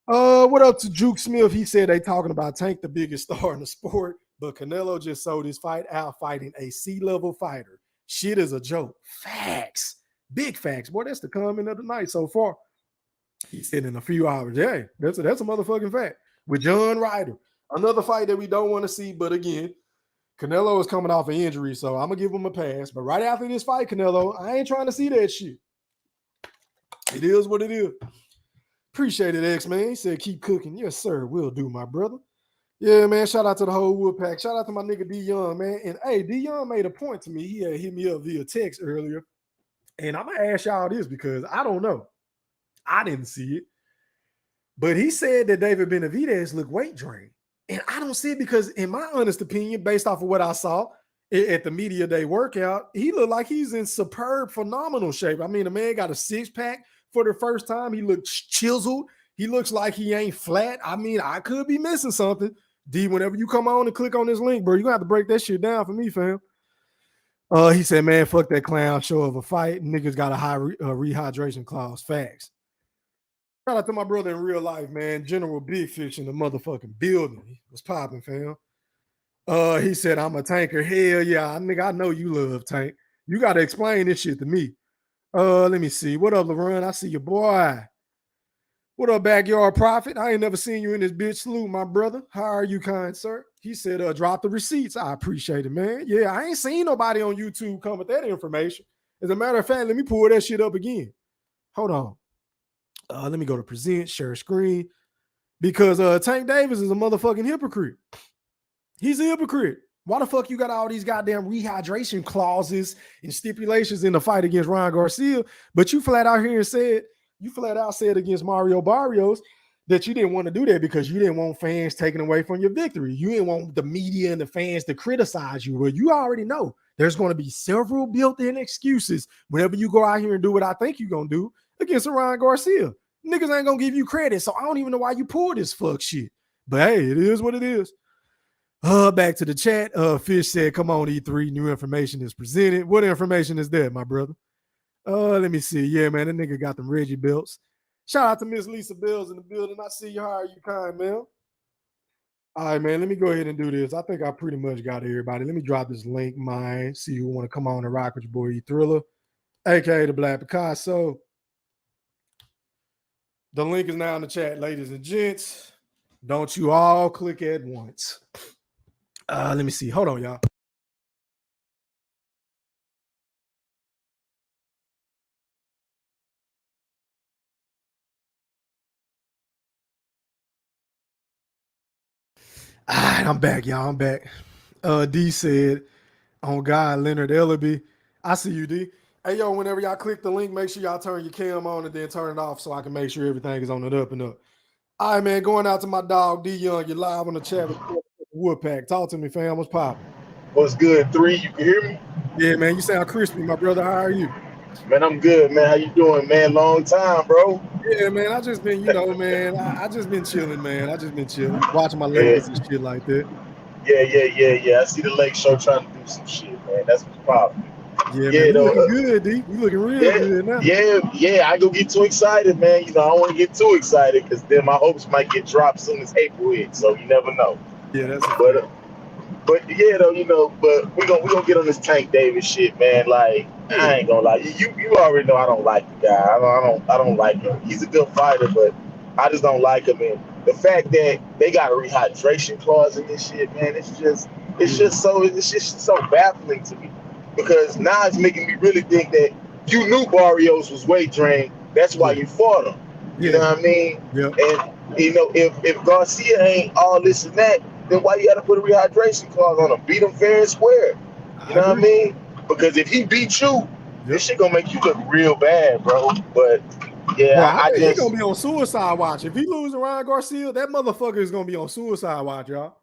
What up to Juke Smith? He said they talking about Tank, the biggest star in the sport, but Canelo just sold his fight out fighting a C-level fighter. Shit is a joke. Facts. Big facts. Boy, that's the comment of the night so far. He said in a few hours. Yeah, that's a motherfucking fact. With John Ryder. Another fight that we don't want to see, but again, Canelo is coming off an injury, so I'm going to give him a pass. But right after this fight, Canelo, I ain't trying to see that shit. It is what it is. Appreciate it, X, man. He said, keep cooking. Yes, sir. Will do, my brother. Yeah, man. Shout out to the whole Woodpack. Shout out to my nigga D Young, man. And hey, D Young made a point to me. He had hit me up via text earlier. And I'm going to ask y'all this because I don't know. I didn't see it. But he said that David Benevidez looked weight drained. And I don't see it because, in my honest opinion, based off of what I saw at the media day workout, he looked like he's in superb, phenomenal shape. I mean, the man got a six-pack for the first time. He looks chiseled. He looks like he ain't flat. I mean, I could be missing something. D, whenever you come on and click on this link, bro, you're going to have to break that shit down for me, fam. He said, man, fuck that clown show of a fight. Niggas got a high rehydration clause. Facts. Shout out to my brother in real life, man. General Big Fish in the motherfucking building. He was popping, fam. He said, I'm a tanker. Hell yeah, nigga, I know you love Tank. You got to explain this shit to me. Let me see. What up, LaRon? I see your boy. What up, Backyard Prophet? I ain't never seen you in this bitch. Salute, my brother. How are you, kind sir? He said, drop the receipts. I appreciate it, man. Yeah, I ain't seen nobody on YouTube come with that information. As a matter of fact, let me pull that shit up again. Hold on. Let me go to present, share screen. Because Tank Davis is a motherfucking hypocrite. He's a hypocrite. Why the fuck you got all these goddamn rehydration clauses and stipulations in the fight against Ryan Garcia, but you flat out said against Mario Barrios that you didn't want to do that because you didn't want fans taken away from your victory. You didn't want the media and the fans to criticize you. Well, you already know there's going to be several built-in excuses whenever you go out here and do what I think you're going to do against Ryan Garcia. Niggas ain't going to give you credit, so I don't even know why you pulled this fuck shit. But hey, it is what it is. Back to the chat. Fish said, come on, E3, new information is presented. What information is that, my brother? Let me see. Yeah, man, that nigga got them Reggie belts. Shout out to Miss Lisa Bills in the building. I see you. How are you, kind, man? All right, man, let me go ahead and do this. I think I pretty much got everybody. Let me drop this link, mine. See who want to come on and rock with your boy E-Thriller, a.k.a. the Black Picasso. The link is now in the chat, ladies and gents. Don't you all click at once. Let me see. Hold on, y'all. All right, I'm back, y'all. I'm back. D said, on God, Leonard Ellaby. I see you, D. Hey, yo, whenever y'all click the link, make sure y'all turn your cam on and then turn it off so I can make sure everything is on the up and up. All right, man, going out to my dog, D Young. You're live on the chat with Woodpack. Talk to me, fam. What's poppin'? What's good, 3? You can hear me? Yeah, man, you sound crispy, my brother. How are you? Man, I'm good, man. How you doing, man? Long time, bro. Yeah, man, I just been, man, I just been chilling, man. I just been chilling, watching my Lakers and shit like that. Yeah. I see the Lake Show trying to do some shit, man. That's what's poppin'. Yeah, man, you looking good, D. You looking real good now. Yeah. I go get too excited, man. I don't want to get too excited because then my hopes might get dropped soon as April hits. So you never know. Yeah, that's. But yeah, though, but we gonna get on this Tank Davis shit, man. Like, I ain't gonna lie, you already know I don't like the guy. I don't like him. He's a good fighter, but I just don't like him. And the fact that they got a rehydration clause in this shit, man, it's just so baffling to me. Because now it's making me really think that you knew Barrios was weight drained. That's why you fought him. You know what I mean? Yeah. And if Garcia ain't all this and that, then why you got to put a rehydration clause on him? Beat him fair and square. You know what I mean? Because if he beats you, this shit gonna make you look real bad, bro. But yeah, bro, I think he's gonna be on suicide watch. If he loses Ryan Garcia, that motherfucker is gonna be on suicide watch, y'all.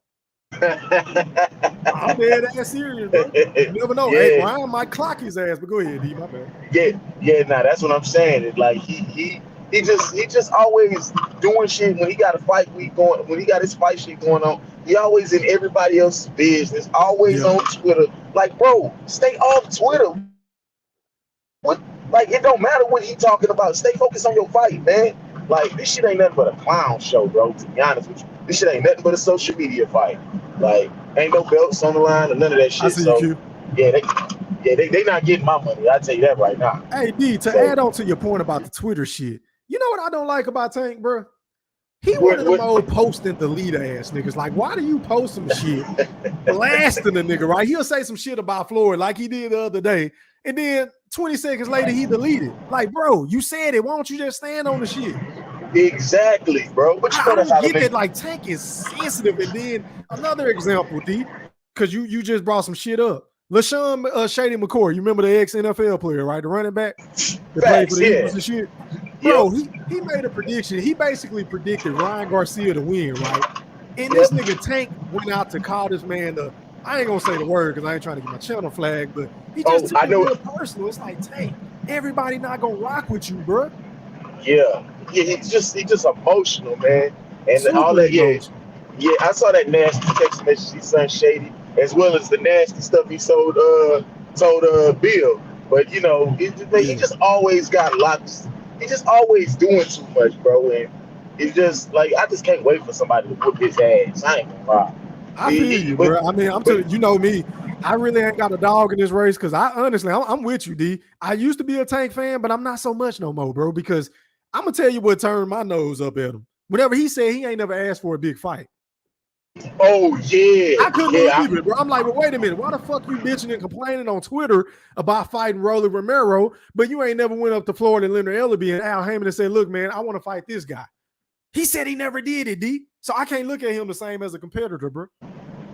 I'm dead ass serious, bro. You never know. Hey, Ryan might clock his ass, but go ahead, D. My bad. Yeah. Nah, that's what I'm saying. It's like he just always doing shit when he got a fight week going. When he got his fight shit going on, he always in everybody else's business. Always on Twitter. Like, bro, stay off Twitter. What? Like, it don't matter what he talking about. Stay focused on your fight, man. Like, this shit ain't nothing but a clown show, bro. To be honest with you, this shit ain't nothing but a social media fight. Like, ain't no belts on the line or none of that shit. So, they not getting my money. I tell you that right now. Hey, D, add on to your point about the Twitter shit. You know what I don't like about Tank, bro? He one of them old posting the leader ass niggas. Like, why do you post some shit blasting the nigga, right? He'll say some shit about Floyd like he did the other day, and then 20 seconds later he deleted. Like, bro, you said it. Why don't you just stand on the shit? Exactly, bro. But you know that's how get that. Like, Tank is sensitive. And then another example, D, because you just brought some shit up. LaShawn Shady McCoy, you remember the ex-NFL player, right? The running back that played for the Eagles and shit. Bro, he made a prediction. He basically predicted Ryan Garcia to win, right? And this nigga Tank went out to call this man I ain't gonna say the word because I ain't trying to get my channel flagged, but he just took it real personal. It's like, Tank, everybody not gonna rock with you, bro. Yeah, he's just emotional, man, and super all that. Yeah, I saw that nasty text message he sent Shady, as well as the nasty stuff he told Bill. But he just always got lots. He just always doing too much, bro. And it's just like, I just can't wait for somebody to whoop his ass. I ain't gonna lie. I feel you, bro. I mean, you know me. I really ain't got a dog in this race because I'm with you, D. I used to be a Tank fan, but I'm not so much no more, bro. Because I'm gonna tell you what turned my nose up at him. Whenever he said he ain't never asked for a big fight. Oh yeah, I couldn't believe it, bro. I'm like, well, wait a minute. Why the fuck you bitching and complaining on Twitter about fighting Rolly Romero, but you ain't never went up to Florida and Leonard Ellaby and Al Hammond and said, look, man, I want to fight this guy. He said he never did it, D. So I can't look at him the same as a competitor, bro.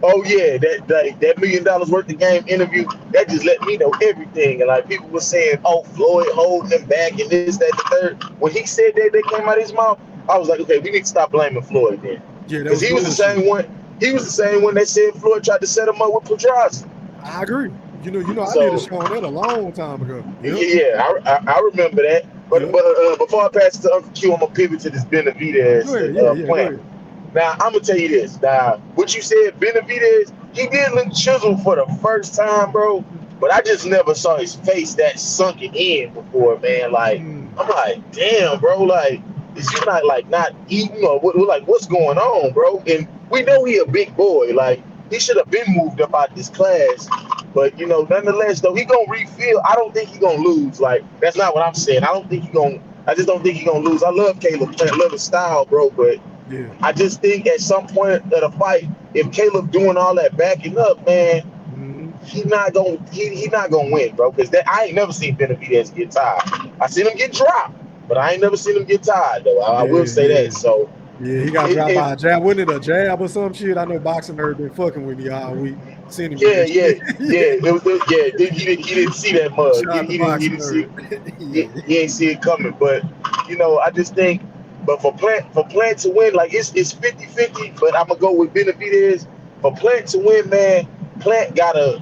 Oh yeah, that $1 million worth of game interview, that just let me know everything. And like people were saying, oh, Floyd holding him back and this, that, the third. When he said that came out of his mouth, I was like, okay, we need to stop blaming Floyd then. Yeah, because he was the same one. He was the same one that said Floyd tried to set him up with Pedraza. I agree. You know, I did a show on that a long time ago. Yep. Yeah, I remember that. But before I pass it to Uncle Q, I'm gonna pivot to this Benevidez plan. Now I'm gonna tell you this. Now, what you said, Benevidez, he did look chiseled for the first time, bro. But I just never saw his face that sunken in before, man. Like I'm like, damn, bro. Like, is he not eating or what? Like, what's going on, bro? And we know he a big boy. Like, he should have been moved up out this class. But you know, nonetheless, though, he gonna refill. I don't think he gonna lose. Like, that's not what I'm saying. I just don't think he gonna lose. I love Caleb Plant, love his style, bro. But yeah, I just think at some point of the fight, if Caleb doing all that backing up, man, he not gonna win, bro. Because I ain't never seen Benevidez get tired. I seen him get dropped, but I ain't never seen him get tired, though. I will say that. So. Yeah, he got dropped by a jab. Wasn't it a jab or some shit? I know Boxing Nerd been fucking with me all week. Seen him. Yeah. He didn't see that mug. He ain't see it coming. But you know, I just think, but for Plant to win, like it's 50-50. But I'm gonna go with Benevidez. For Plant to win, man, Plant gotta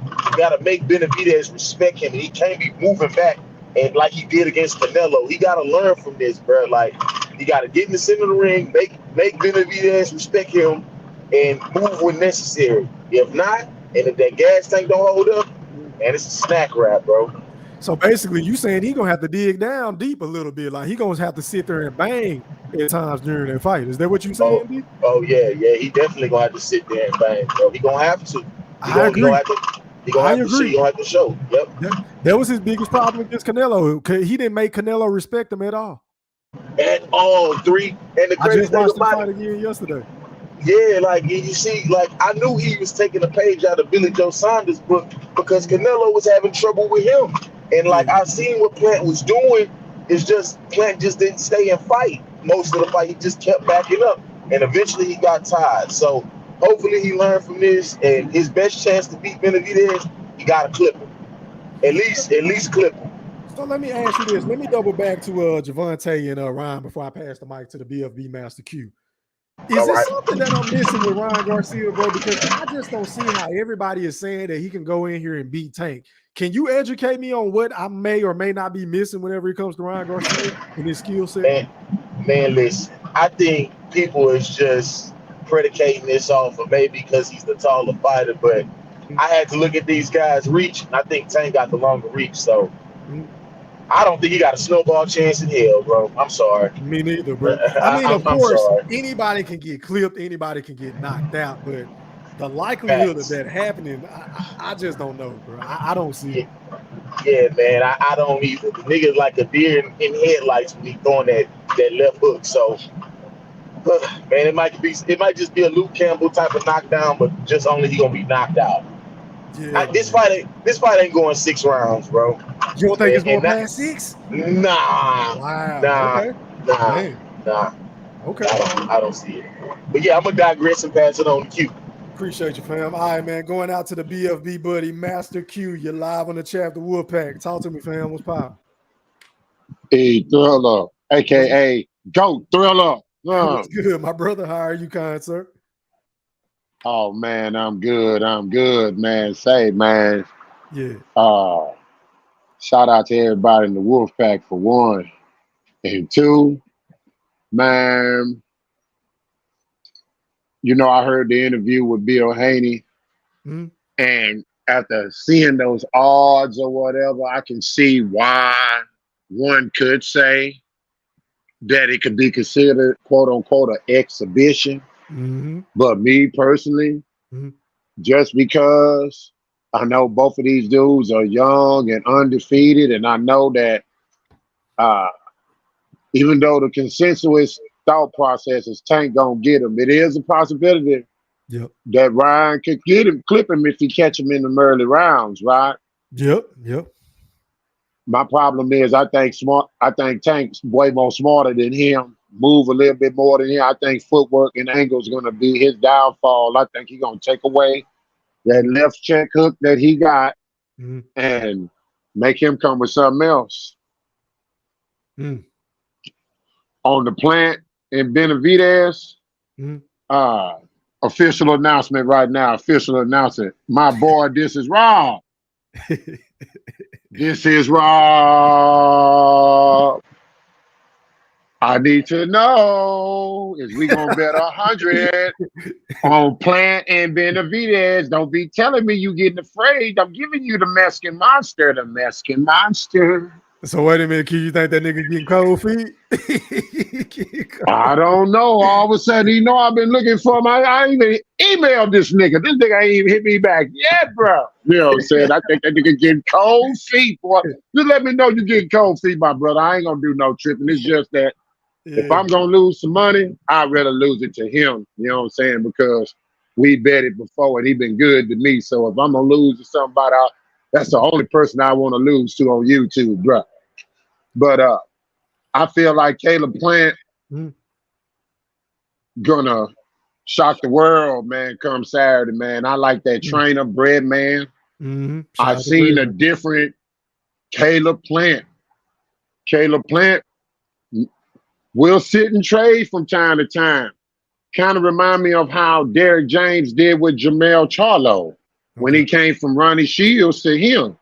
make Benevidez respect him, and he can't be moving back and like he did against Canelo. He gotta learn from this, bro. Like, he gotta get in the center of the ring, make Benevidez respect him, and move when necessary. If not, and if that gas tank don't hold up, man, it's a snack wrap, bro. So basically, you saying he gonna have to dig down deep a little bit, like he gonna have to sit there and bang at times during that fight. Is that what you saying, D? Oh yeah, he definitely gonna have to sit there and bang, bro. He gonna have to. I agree. He gonna have to show. Yep. That was his biggest problem against Canelo. He didn't make Canelo respect him at all. At all, three. And the crazy thing about it, again yesterday. Yeah, like you see, like I knew he was taking a page out of Billy Joe Saunders' book because Canelo was having trouble with him. And like I seen what Plant was doing, it's just Plant just didn't stay and fight most of the fight. He just kept backing up, and eventually he got tired. So hopefully he learned from this, and his best chance to beat Benevidez, he got to clip him. At least clip him. So let me ask you this. Let me double back to Gervonta and Ryan before I pass the mic to the BFB Master Q. Is this something that I'm missing with Ryan Garcia, bro? Because I just don't see how everybody is saying that he can go in here and beat Tank. Can you educate me on what I may or may not be missing whenever it comes to Ryan Garcia and his skill set? Man, listen. I think people is just predicating this off of maybe because he's the taller fighter, but I had to look at these guys' reach, and I think Tank got the longer reach. So I don't think he got a snowball chance in hell, bro. I'm sorry. Me neither, bro. I mean, of course, anybody can get clipped, anybody can get knocked out, but the likelihood of that happening, I just don't know, bro. I don't see it. Yeah, man, I don't either. The nigga's like a deer in headlights when he's throwing that left hook. So, man, it might just be a Luke Campbell type of knockdown, but just only he gonna be knocked out. Yeah. This fight ain't going 6 rounds, bro. You don't think it's going past 6? Nah. Wow. Nah. Okay. I don't see it. But yeah, I'm gonna digress and pass it on to Q. Appreciate you, fam. All right, man. Going out to the BFB buddy, Master Q. You're live on the chat, the Wolfpack. Talk to me, fam. What's poppin'? Hey, Thriller, aka Goat Thriller. What's good, my brother? How are you, kind sir? Oh man, I'm good, man. Say, man. Yeah. Shout out to everybody in the Wolfpack for 1. And 2, man. You know, I heard the interview with Bill Haney, and after seeing those odds or whatever, I can see why one could say that it could be considered, quote unquote, an exhibition. But me personally, just because I know both of these dudes are young and undefeated, and I know that even though the consensus thought process is Tank gonna get him, it is a possibility that Ryan could get him, clip him if he catch him in the early rounds, right? Yep. My problem is I think Tank's way more smarter than him, move a little bit more than him. I think footwork and angle is going to be his downfall. I think he's going to take away that left check hook that he got and make him come with something else. On the plant in Benevidez, official announcement right now. Official announcement. My boy, this is Rob. This is Rob. I need to know, is we gonna bet 100 on Plant and Benevidez? Don't be telling me you getting afraid. I'm giving you the Mexican monster, the Mexican monster. So wait a minute, Q, you think that nigga getting cold feet? I don't know. All of a sudden, I've been looking for him. I even emailed this nigga. This nigga ain't even hit me back yet, bro. You know what I'm saying? I think that nigga getting cold feet, boy. Just let me know you getting cold feet, my brother. I ain't gonna do no tripping. It's just that if I'm gonna lose some money, I'd rather lose it to him. You know what I'm saying? Because we bet it before and he been good to me. So if I'm gonna lose to somebody, that's the only person I want to lose to on YouTube, bro. But I feel like Caleb Plant gonna shock the world, man, come Saturday, man. I like that trainer, bread man. I've seen a different Caleb Plant. Caleb Plant will sit and trade from time to time. Kind of remind me of how Derrick James did with Jamel Charlo when he came from Ronnie Shields to him.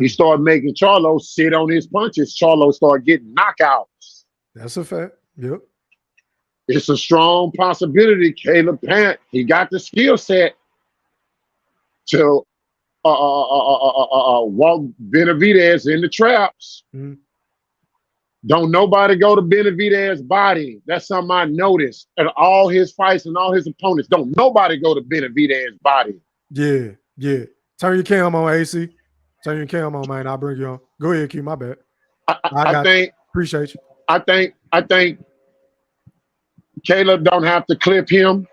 He started making Charlo sit on his punches. Charlo started getting knockouts. That's a fact. Yep. It's a strong possibility. Caleb Plant, he got the skill set to walk Benevidez in the traps. Don't nobody go to Benevidez's body. That's something I noticed at all his fights and all his opponents. Don't nobody go to Benevidez's body. Yeah, yeah. Turn your cam on, AC. Turn your cam on, man. I'll bring you on. Go ahead, Q. My bad. I think. Appreciate you. I think Caleb don't have to clip him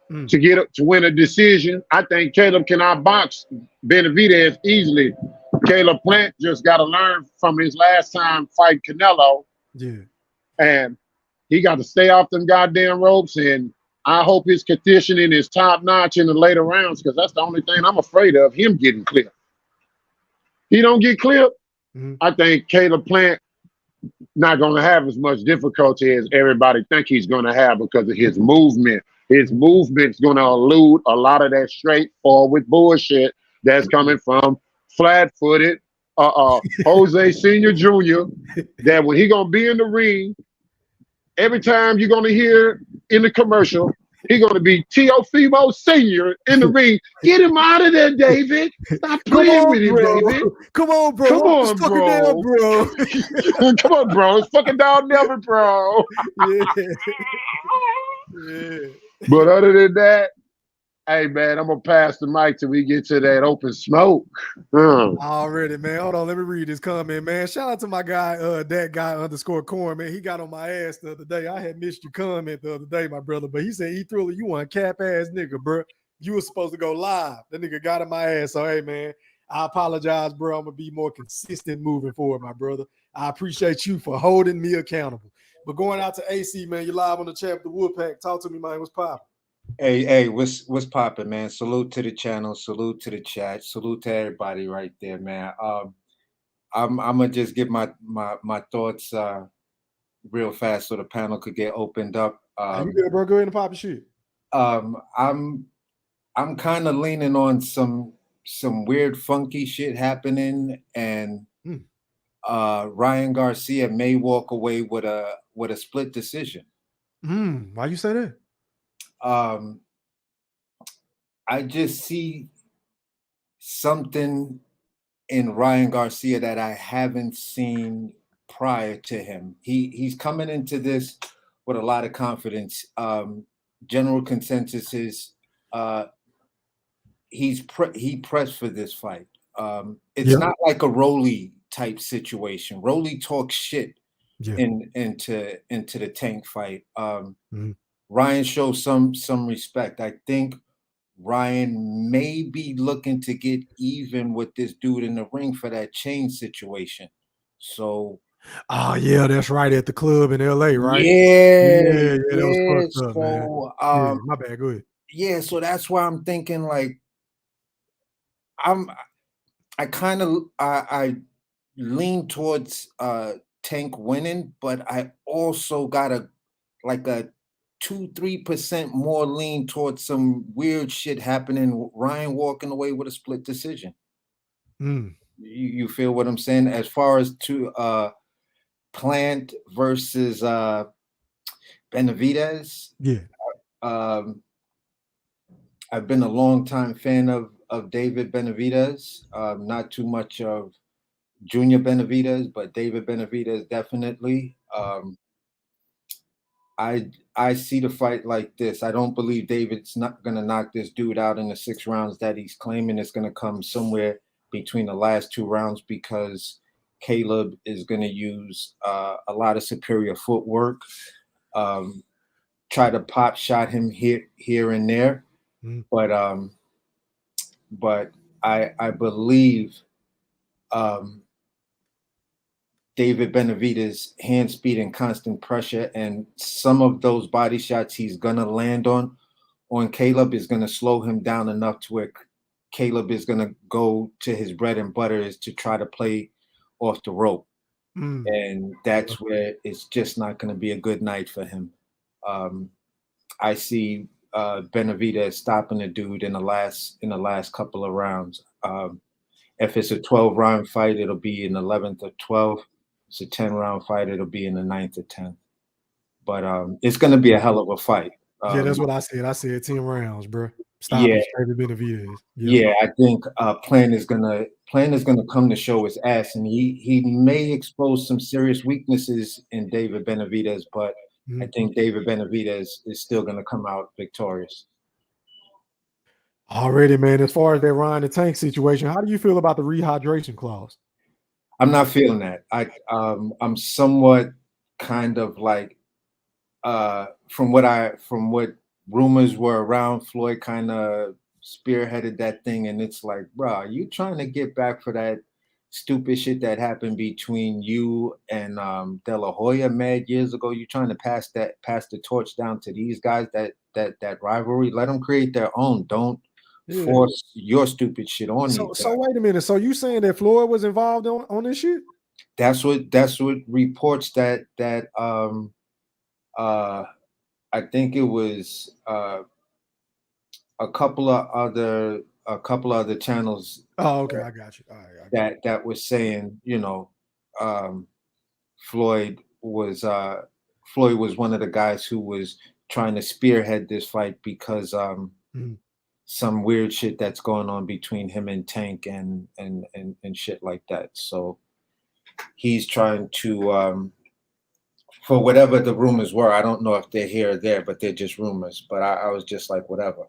to win a decision. I think Caleb can outbox Benevidez easily. Caleb Plant just got to learn from his last time fight Canelo. Yeah. And he got to stay off them goddamn ropes. And I hope his conditioning is top notch in the later rounds because that's the only thing I'm afraid of, him getting clipped. He don't get clipped, I think Caleb Plant not going to have as much difficulty as everybody think he's going to have because of his movement. His movement's going to elude a lot of that straightforward bullshit that's coming from flat-footed Jose Senior Jr. That when he going to be in the ring, every time you're going to hear in the commercial, he's going to be Teofimo Sr. in the ring. Get him out of there, David. Stop playing with him, David. Come on, bro. Come on, bro. Down, bro. Come on, bro. It's fucking down never, bro. Yeah. But other than that, hey, man, I'm going to pass the mic till we get to that open smoke. Already, man. Hold on. Let me read this comment, man. Shout out to my guy, that guy _corn, man. He got on my ass the other day. I had missed your comment the other day, my brother. But he said, Thriller, you want a cap-ass nigga, bro. You were supposed to go live. That nigga got on my ass. So, hey, man, I apologize, bro. I'm going to be more consistent moving forward, my brother. I appreciate you for holding me accountable. But going out to AC, man, you live on the chat with the Woodpack. Talk to me, man. What's poppin'? Hey, what's poppin', man? Salute to the channel, salute to the chat, salute to everybody right there, man. I'm gonna just give my thoughts real fast so the panel could get opened up. You good, bro? Go ahead and pop your shit. I'm kind of leaning on some weird funky shit happening, and Ryan Garcia may walk away with a split decision. Why you say that? I just see something in Ryan Garcia that I haven't seen prior to him. He's coming into this with a lot of confidence. General consensus is he pressed for this fight. It's not like a Rolly type situation. Rolly talks shit into the Tank fight. Ryan shows some respect. I think Ryan may be looking to get even with this dude in the ring for that chain situation. So Oh yeah, that's right, at the club in LA, right? Yeah, Yeah, that was yeah. fucked up, man. So Yeah, my bad. Go ahead. yeah, so that's why I'm thinking like I kind of I lean towards Tank winning, but I also got a 2-3% more lean towards some weird shit happening. Ryan walking away with a split decision. Mm. You feel what I'm saying? As far as to Plant versus Benevidez. Yeah. I've been a long time fan of David Benevidez. Not too much of Junior Benevidez, but David Benevidez definitely. I see the fight like this. I don't believe David's not gonna knock this dude out in the 6 rounds that he's claiming. It's gonna come somewhere between the last 2 rounds because Caleb is gonna use a lot of superior footwork. Try to pop shot him here and there, but I believe David Benavidez' hand speed and constant pressure, and some of those body shots he's gonna land on Caleb is gonna slow him down enough to where Caleb is gonna go to his bread and butter is to try to play off the rope, and that's where it's just not gonna be a good night for him. I see Benavidez stopping the dude in the last couple of rounds. If it's a 12-round fight, it'll be in the 11th or 12th. It's a 10-round fight, it'll be in the 9th or 10th. But it's going to be a hell of a fight. Yeah, that's what I said. I said 10 rounds, bro. Yeah, David Benavidez. Yeah, I think Plan is gonna come to show his ass, and he may expose some serious weaknesses in David Benavidez, but I think David Benavidez is still gonna come out victorious. Already, man. As far as that Ryan the Tank situation, how do you feel about the rehydration clause? I'm not feeling that. I'm somewhat kind of like from what rumors were around, Floyd kind of spearheaded that thing, and it's like, bro, you trying to get back for that stupid shit that happened between you and De La Hoya mad years ago? You trying to pass the torch down to these guys, that rivalry? Let them create their own. Don't force your stupid shit on me. So wait a minute. So you saying that Floyd was involved on this shit? That's what reports that I think it was a couple of other channels. Oh, okay, I got you. All right, that was saying, Floyd was one of the guys who was trying to spearhead this fight because some weird shit that's going on between him and Tank and shit like that. So he's trying to for whatever the rumors were. I don't know if they're here or there, but they're just rumors. But I was just like, whatever.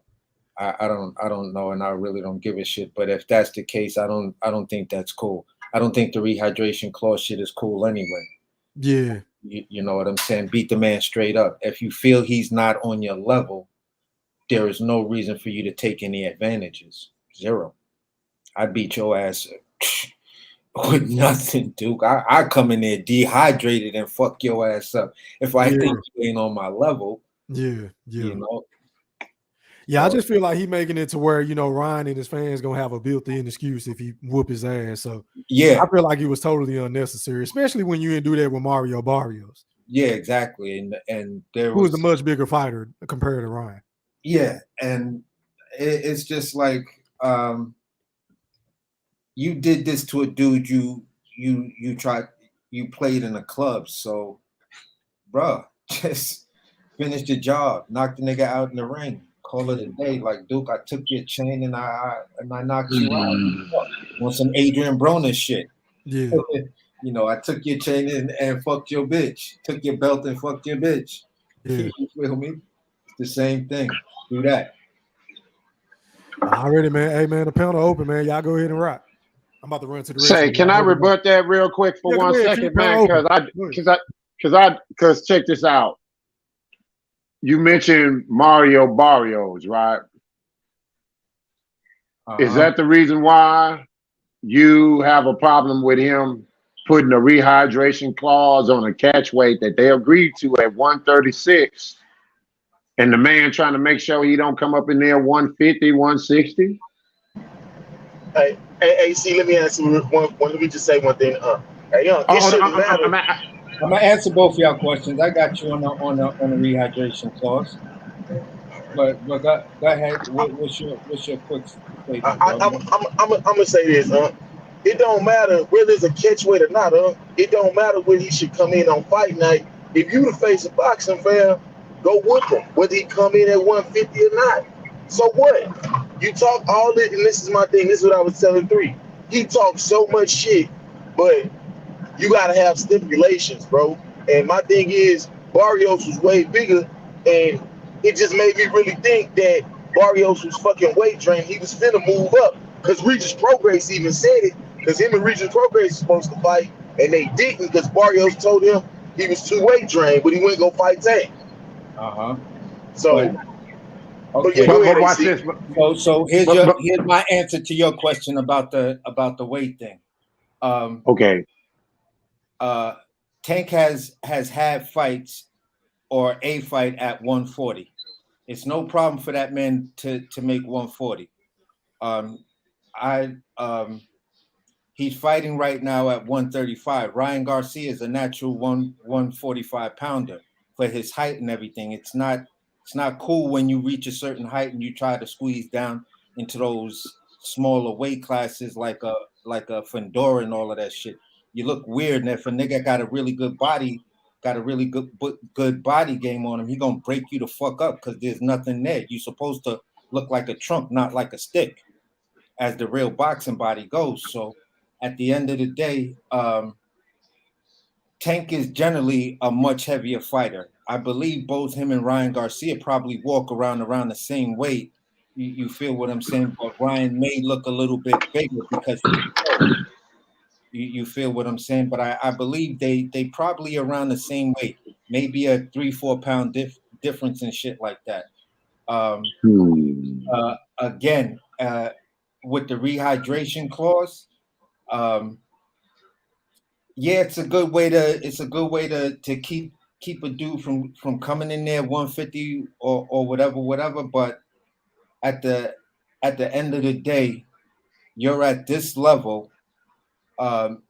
I don't know, and I really don't give a shit. But if that's the case, I don't think that's cool. I don't think the rehydration clause shit is cool anyway. Yeah. You know what I'm saying? Beat the man straight up. If you feel he's not on your level, there is no reason for you to take any advantages. Zero. I beat your ass with nothing, Duke. I come in there dehydrated and fuck your ass up if I think you ain't on my level. Yeah. You know? Yeah, I just feel like he making it to where, Ryan and his fans gonna have a built-in excuse if he whoop his ass. So yeah, I feel like it was totally unnecessary, especially when you didn't do that with Mario Barrios. Yeah, exactly. And there was a much bigger fighter compared to Ryan. Yeah, and it's just like you did this to a dude you played in a club, so bro, just finish the job, knock the nigga out in the ring, call it a day. Like, Duke, I took your chain and I knocked you out. Want some Adrian Broner shit. Yeah. I took your chain and fucked your bitch. Took your belt and fucked your bitch. Yeah. You feel me? It's the same thing. Do that. Already, man. Hey, man, the panel open, man. Y'all go ahead and rock. I'm about to run to the Say, can I rebut that real quick for 1 second, man? Because check this out. You mentioned Mario Barrios, right? Is that the reason why you have a problem with him putting a rehydration clause on a catch weight that they agreed to at 136, and the man trying to make sure he don't come up in there 150, 160? Hey, see, let me ask you one. Let me just say one thing. Hey, young, it shouldn't matter. I'm gonna answer both of y'all questions. I got you on the rehydration clause. But go ahead. What's your quick statement? I'm gonna say this. It don't matter whether it's a catch weight or not. It don't matter whether he should come in on fight night. If you the face of boxing fan, go with him. Whether he come in at 150 or not. So what? You talk all this, and this is my thing. This is what I was telling 3. He talks so much shit, but you gotta have stipulations, bro. And my thing is, Barrios was way bigger, and it just made me really think that Barrios was fucking weight drained. He was finna move up, because Regis Prograis even said it, because him and Regis Prograis was supposed to fight, and they didn't, because Barrios told him he was too weight drained, but he wouldn't go fight Tank. So. Okay. Go ahead, watch this. So here's my answer to your question about the weight thing. Okay. Tank has had fights or a fight at 140. It's no problem for that man to make 140. He's fighting right now at 135. Ryan Garcia is a natural 145 pounder for his height and everything. It's not cool when you reach a certain height and you try to squeeze down into those smaller weight classes like a Fedora and all of that shit. You look weird, and if a nigga got a really good body, got a really good body game on him, he gonna break you the fuck up because there's nothing there. You're supposed to look like a trunk, not like a stick, as the real boxing body goes. So at the end of the day, Tank is generally a much heavier fighter. I believe both him and Ryan Garcia probably walk around the same weight. You feel what I'm saying? But Ryan may look a little bit bigger because you feel what I'm saying? But I believe they probably around the same weight, maybe a 3-4 pound difference and shit like that. Again, with the rehydration clause, yeah, it's a good way to keep a dude from coming in there 150 or whatever. But at the end of the day, you're at this level. The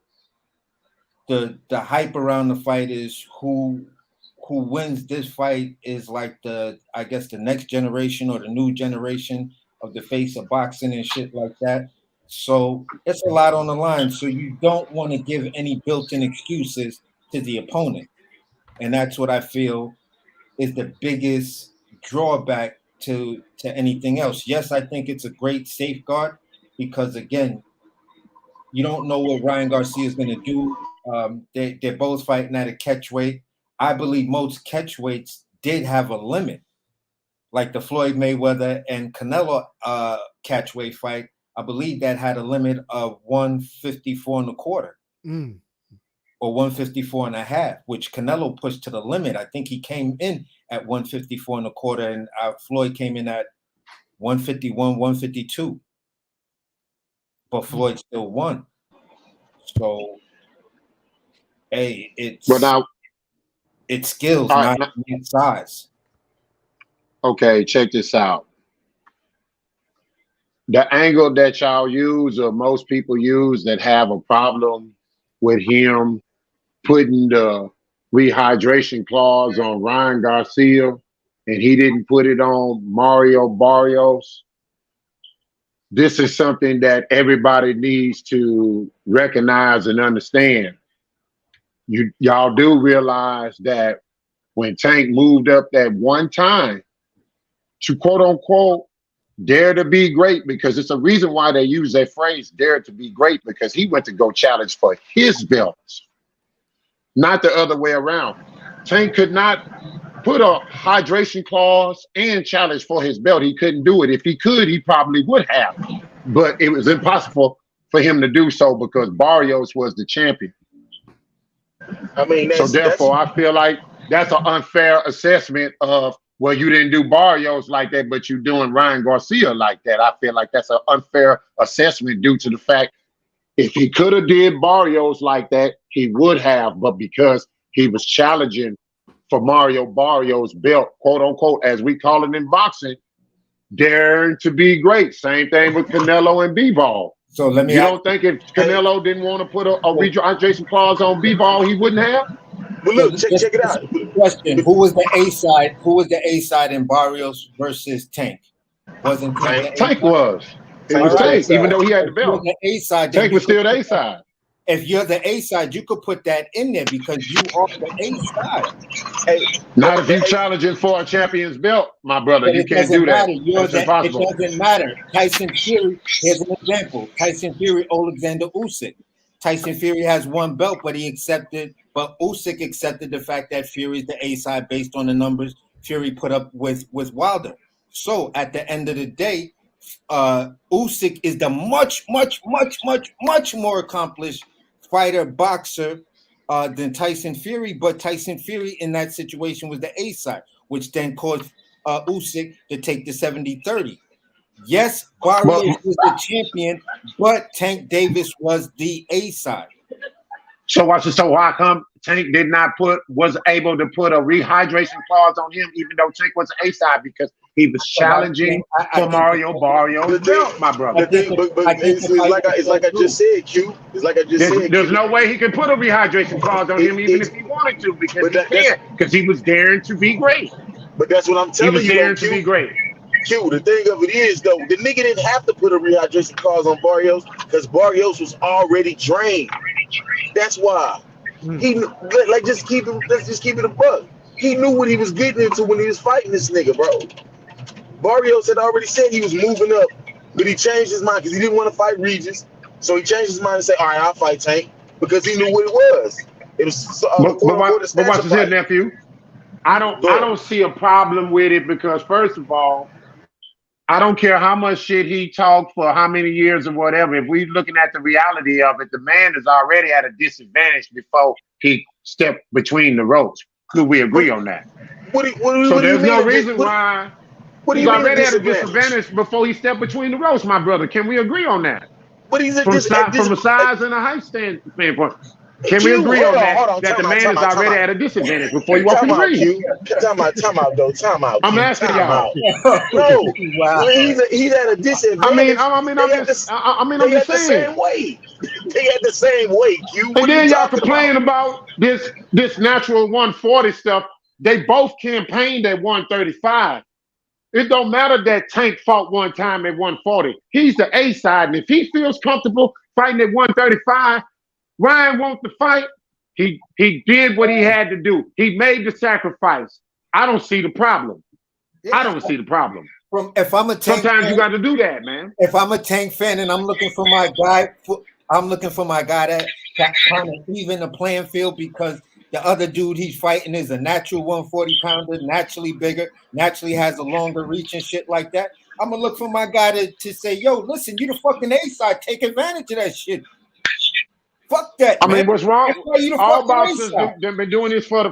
hype around the fight is who wins this fight is like the next generation or the new generation of the face of boxing and shit like that. So it's a lot on the line. So you don't want to give any built-in excuses to the opponent. And that's what I feel is the biggest drawback to anything else. Yes, I think it's a great safeguard because, again, you don't know what Ryan Garcia is going to do. They're both fighting at a catch weight. I believe most catch weights did have a limit, like the Floyd Mayweather and Canelo catch weight fight. I believe that had a limit of 154 and a quarter. Or 154 and a half, which Canelo pushed to the limit. I think he came in at 154 and a quarter, and Floyd came in at 151, 152. But Floyd still won. So, hey, it's skills, not size. Okay, check this out. The angle that y'all use, or most people use that have a problem with him putting the rehydration clause on Ryan Garcia and he didn't put it on Mario Barrios. This is something that everybody needs to recognize and understand. Y'all do realize that when Tank moved up that one time to quote unquote dare to be great, because it's a reason why they use that phrase dare to be great, because he went to go challenge for his belts. Not the other way around. Tank could not put a hydration clause and challenge for his belt. He couldn't do it. If he could, he probably would have. But it was impossible for him to do so because Barrios was the champion. I mean, so therefore, I feel like that's an unfair assessment of, well, you didn't do Barrios like that, but you're doing Ryan Garcia like that. I feel like that's an unfair assessment due to the fact If he could have did Barrios like that, he would have. But because he was challenging for Mario Barrios' belt, quote unquote, as we call it in boxing, daring to be great. Same thing with Canelo and B-Ball. So let me. You don't think if Canelo didn't want to put a registration clause on B-Ball, he wouldn't have? But look, check it out. Question: Who was the A side? Who was the A side in Barrios versus Tank? Wasn't Tank? Tank was. It was Tank, even though he had the belt. The A side. Tank was still the A side. If you're the A side, you could put that in there because you are the A side. Hey, not if you're challenging for a champion's belt, my brother. You can't do that. It's impossible. It doesn't matter. Tyson Fury, here's an example. Tyson Fury, Alexander Usyk. Tyson Fury has one belt, but Usyk accepted the fact that Fury's the A side based on the numbers Fury put up with Wilder. So at the end of the day, Usyk is the much more accomplished fighter, boxer than Tyson Fury, but Tyson Fury in that situation was the A side, which then caused Usyk to take the 70-30. Yes, Barrios was the champion, but Tank Davis was the A side. So watch it. So how come Tank was able to put a rehydration clause on him, even though Tank was an A side, because he was challenging for Mario Barrios' belt, my brother. It's like I just said, Q. It's like I just said. There's no way he could put a rehydration clause on him, even if he wanted to, because he can't, because he was daring to be great. But that's what I'm telling you. He was daring to be great. Q, the thing of it is, though, the nigga didn't have to put a rehydration clause on Barrios because Barrios was already drained. That's why. Let's just keep it a buck. He knew what he was getting into when he was fighting this nigga, bro. Barrios had already said he was moving up, but he changed his mind because he didn't want to fight Regis. So he changed his mind and said, all right, I'll fight Tank, because he knew what it was. It was but watch this here, nephew. I don't see a problem with it because, first of all, I don't care how much shit he talked for how many years or whatever. If we're looking at the reality of it, the man is already at a disadvantage before he stepped between the ropes. Could we agree on that? So there's no reason why he's already at a disadvantage before he stepped between the ropes, my brother. Can we agree on that? But he's from a size and a height standpoint. Can we agree on that? That the man is already at a disadvantage before he walks in the ring. Time out. I'm asking y'all. No, he's at a disadvantage. I'm just saying. The same weight. They had the same weight. And then y'all complain about this natural 140 stuff. They both campaigned at 135. It don't matter that Tank fought one time at 140. He's the A side, and if he feels comfortable fighting at 135. Ryan wants to fight. He did what he had to do. He made the sacrifice. I don't see the problem. Yeah. I don't see the problem. If I'm a Tank sometimes fan, you got to do that, man. If I'm a Tank fan and I'm looking for my guy, that kind of even the playing field, because the other dude he's fighting is a natural 140 pounder, naturally bigger, naturally has a longer reach and shit like that. I'm gonna look for my guy to say, yo, listen, you the fucking A side, take advantage of that shit. Fuck that. I mean, what's wrong? All boxers have been doing this for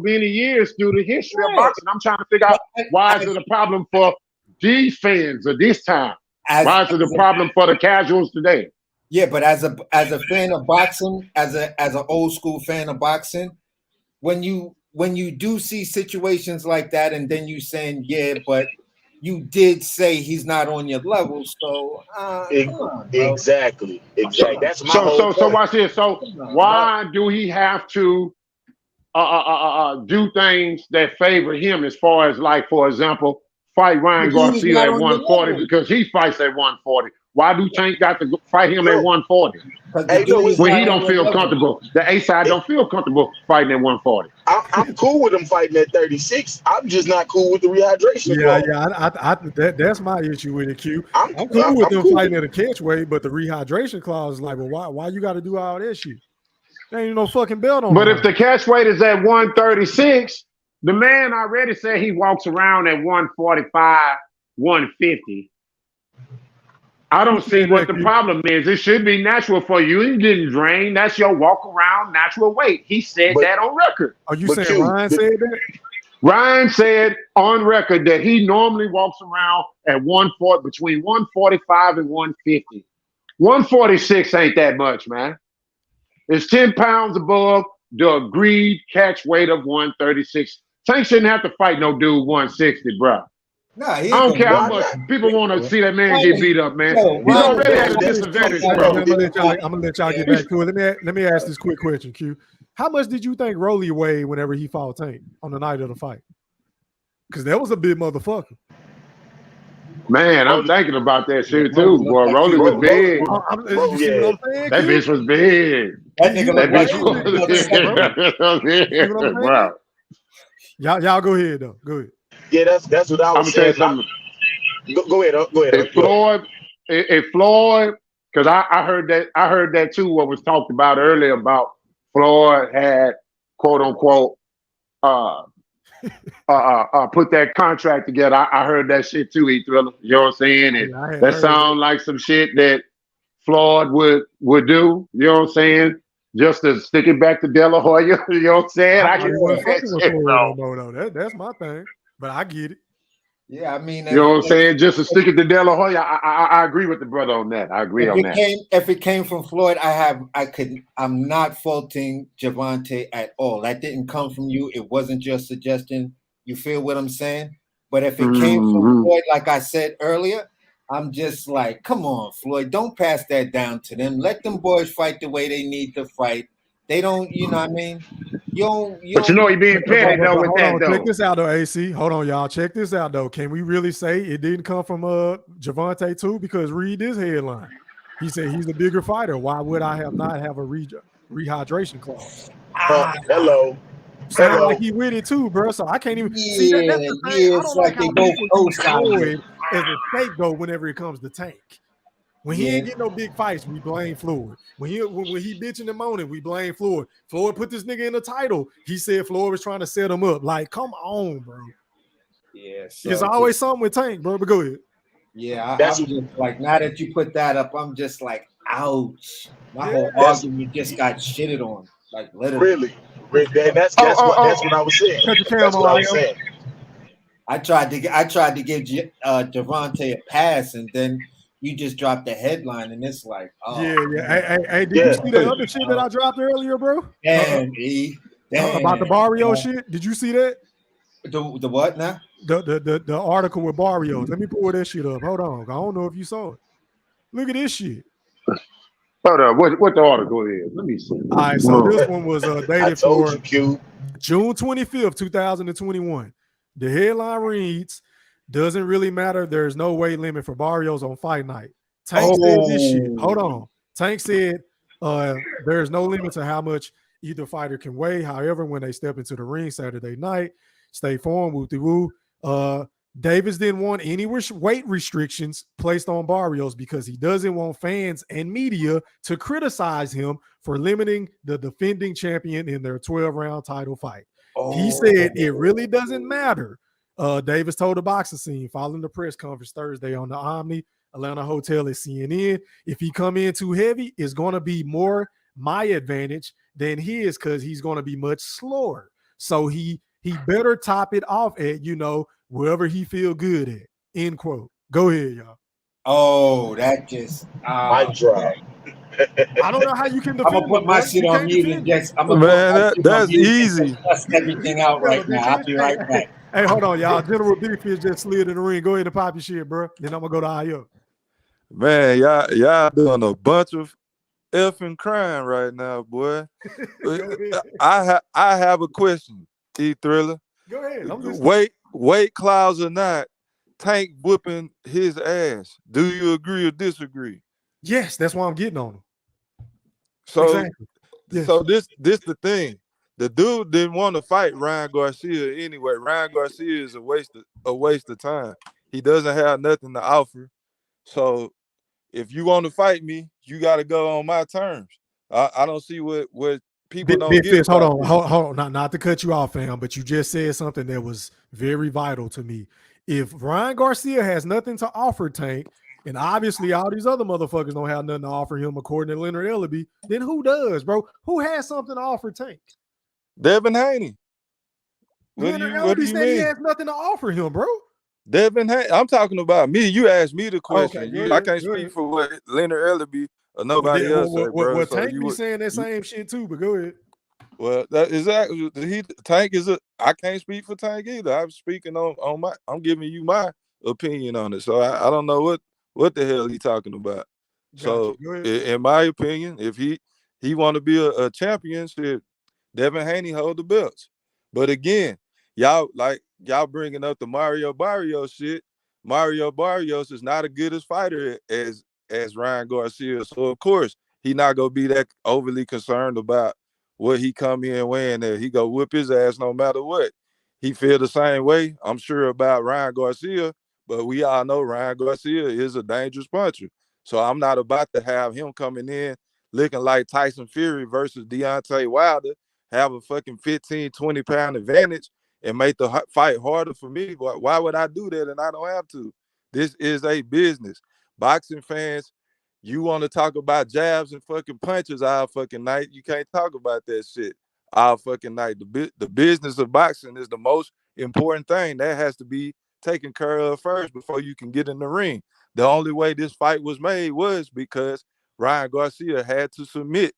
many years through the history of boxing. I'm trying to figure out why is it a problem for these fans of this time? Why is it a problem for the casuals today? Yeah, but as a fan of boxing, as an old school fan of boxing, when you do see situations like that, and then you saying, yeah, but you did say he's not on your level, so exactly. That's my whole point. So watch this. So why do he have to do things that favor him, as far as, like, for example, fight Ryan Garcia at 140 because he fights at 140? Why do Tank got to fight him at 140? When he don't feel comfortable, the A side don't feel comfortable fighting at 140. I'm cool with him fighting at 36. I'm just not cool with the rehydration. That's my issue with it, Q. I'm cool with them fighting at a catch weight, but the rehydration clause is like, well, why you got to do all that shit? There ain't no fucking belt on. But if the catch weight is at 136, the man already said he walks around at 145, 150. I don't see what the problem is. It should be natural for you. You didn't drain. That's your walk around natural weight. He said that on record. Are you saying Ryan said that? Ryan said on record that he normally walks around at 140, between 145 and 150. 146 ain't that much, man. It's 10 pounds above the agreed catch weight of 136. Tank shouldn't have to fight no dude 160, bro. Nah, I don't care how much people want to see that man get beat up, man. He's already at a disadvantage, bro. I'm gonna let y'all get back to it. Let me ask this quick question, Q. How much did you think Rolly weighed whenever he fought Tank on the night of the fight? Because that was a big motherfucker. Man, I'm thinking about that shit too, boy. Rolly was big. That bitch was big. That bitch was big. Wow. Y'all go ahead though. Go ahead. Yeah, that's what I was saying. Go ahead. If Floyd, because I heard that too. What was talked about earlier about Floyd had quote unquote put that contract together. I heard that shit too, E-Thriller. You know what I'm saying? And that sounds like some shit that Floyd would do. You know what I'm saying? Just to stick it back to De La Hoya. You know what I'm saying? I can see that shit. That's my thing. But I get it. Yeah, I mean, you know what I'm saying? Just to stick it to De La Hoya, I agree with the brother on that. I agree on that. If it came from Floyd, I'm not faulting Gervonta at all. That didn't come from you. It wasn't your suggestion. You feel what I'm saying? But if it came from Floyd, like I said earlier, I'm just like, come on, Floyd, don't pass that down to them. Let them boys fight the way they need to fight. They don't, you know what I mean? But you know he being petty though with that though. Check this out though, AC. Hold on, y'all. Check this out though. Can we really say it didn't come from Gervonta too? Because read this headline. He said he's the bigger fighter. Why would I not have a rehydration clause? Hello. Sound like he with it too, bro. So I can't even see that. That's the thing. I don't like how people Floyd as a scapegoat whenever it comes to Tank. When he ain't getting no big fights, we blame Floyd. When he bitching and moaning, we blame Floyd. Floyd put this nigga in the title. He said Floyd was trying to set him up. Like, come on, bro. Yeah, so there's always something with Tank, bro. But go ahead. Yeah, I'm just like, now that you put that up, I'm just like, ouch. My whole argument just got shitted on. Like, literally. Really? That's what I was saying. That's what I was saying. I tried to give Gervonta a pass, and then you just dropped the headline, and it's like, oh. Yeah. Hey, did you see that other shit that I dropped earlier, bro? Damn, about the Barrio shit. Did you see that? The what now? The article with Barrios. Let me pull that shit up. Hold on. I don't know if you saw it. Look at this shit. Hold on. What the article is? Let me see. All right, so this one was dated for June 25th, 2021. The headline reads, "Doesn't really matter. There's no weight limit for Barrios on fight night." Tank said this shit. Hold on. Tank said there's no limit to how much either fighter can weigh. However, when they step into the ring Saturday night, stay form, woo-de-woo. Davis didn't want any weight restrictions placed on Barrios because he doesn't want fans and media to criticize him for limiting the defending champion in their 12-round title fight. He said it really doesn't matter. Davis told the boxing scene following the press conference Thursday on the Omni Atlanta Hotel at CNN, if he come in too heavy, it's going to be more my advantage than his because he's going to be much slower. So he better top it off at, wherever he feel good at, end quote. Go ahead, y'all. Oh, that just I drop. I don't know how you can defend. I'm gonna put my shit on mute and just that's easy. Bust everything out right now. I'll be right back. Hey, hold on, y'all. General Big Fish just slid in the ring. Go ahead and pop your shit, bro. Then I'm gonna go to IO. Man, y'all doing a bunch of effing crime right now, boy. I have a question, E-Thriller. Go ahead. Weight clause or not, Tank whooping his ass. Do you agree or disagree? Yes, that's why I'm getting on him. So, exactly. Yes. So this the thing. The dude didn't want to fight Ryan Garcia anyway. Ryan Garcia is a waste of time. He doesn't have nothing to offer. So if you want to fight me, you got to go on my terms. I don't see what people don't get. Hold on. Not to cut you off, fam, but you just said something that was very vital to me. If Ryan Garcia has nothing to offer Tank, and obviously all these other motherfuckers don't have nothing to offer him, according to Leonard Ellaby, then who does, bro? Who has something to offer Tank? Devin Haney. Leonard Ellaby said he has nothing to offer him, bro. Devin, I'm talking about me. You asked me the question. Okay, go I ahead. can't Go speak ahead. for what Leonard Ellerby or nobody Well, else say, bro. So Tank you be would. saying that same shit too, but go ahead. Well, that exactly. Tank is a. I can't speak for Tank either. I'm speaking on my. I'm giving you my opinion on it. So I don't know what the hell he talking about. Gotcha. So Go ahead. in my opinion, if he want to be a championship, Devin Haney hold the belts. But again, y'all bringing up the Mario Barrios shit. Mario Barrios is not as good as fighter as Ryan Garcia. So of course he not gonna be that overly concerned about what he come in weighing there. He go whip his ass no matter what. He feel the same way, I'm sure, about Ryan Garcia, but we all know Ryan Garcia is a dangerous puncher. So I'm not about to have him coming in looking like Tyson Fury versus Deontay Wilder, have a fucking 15, 20-pound advantage and make the fight harder for me. Why would I do that and I don't have to? This is a business. Boxing fans, you want to talk about jabs and fucking punches all fucking night. You can't talk about that shit all fucking night. The business of boxing is the most important thing. That has to be taken care of first before you can get in the ring. The only way this fight was made was because Ryan Garcia had to submit.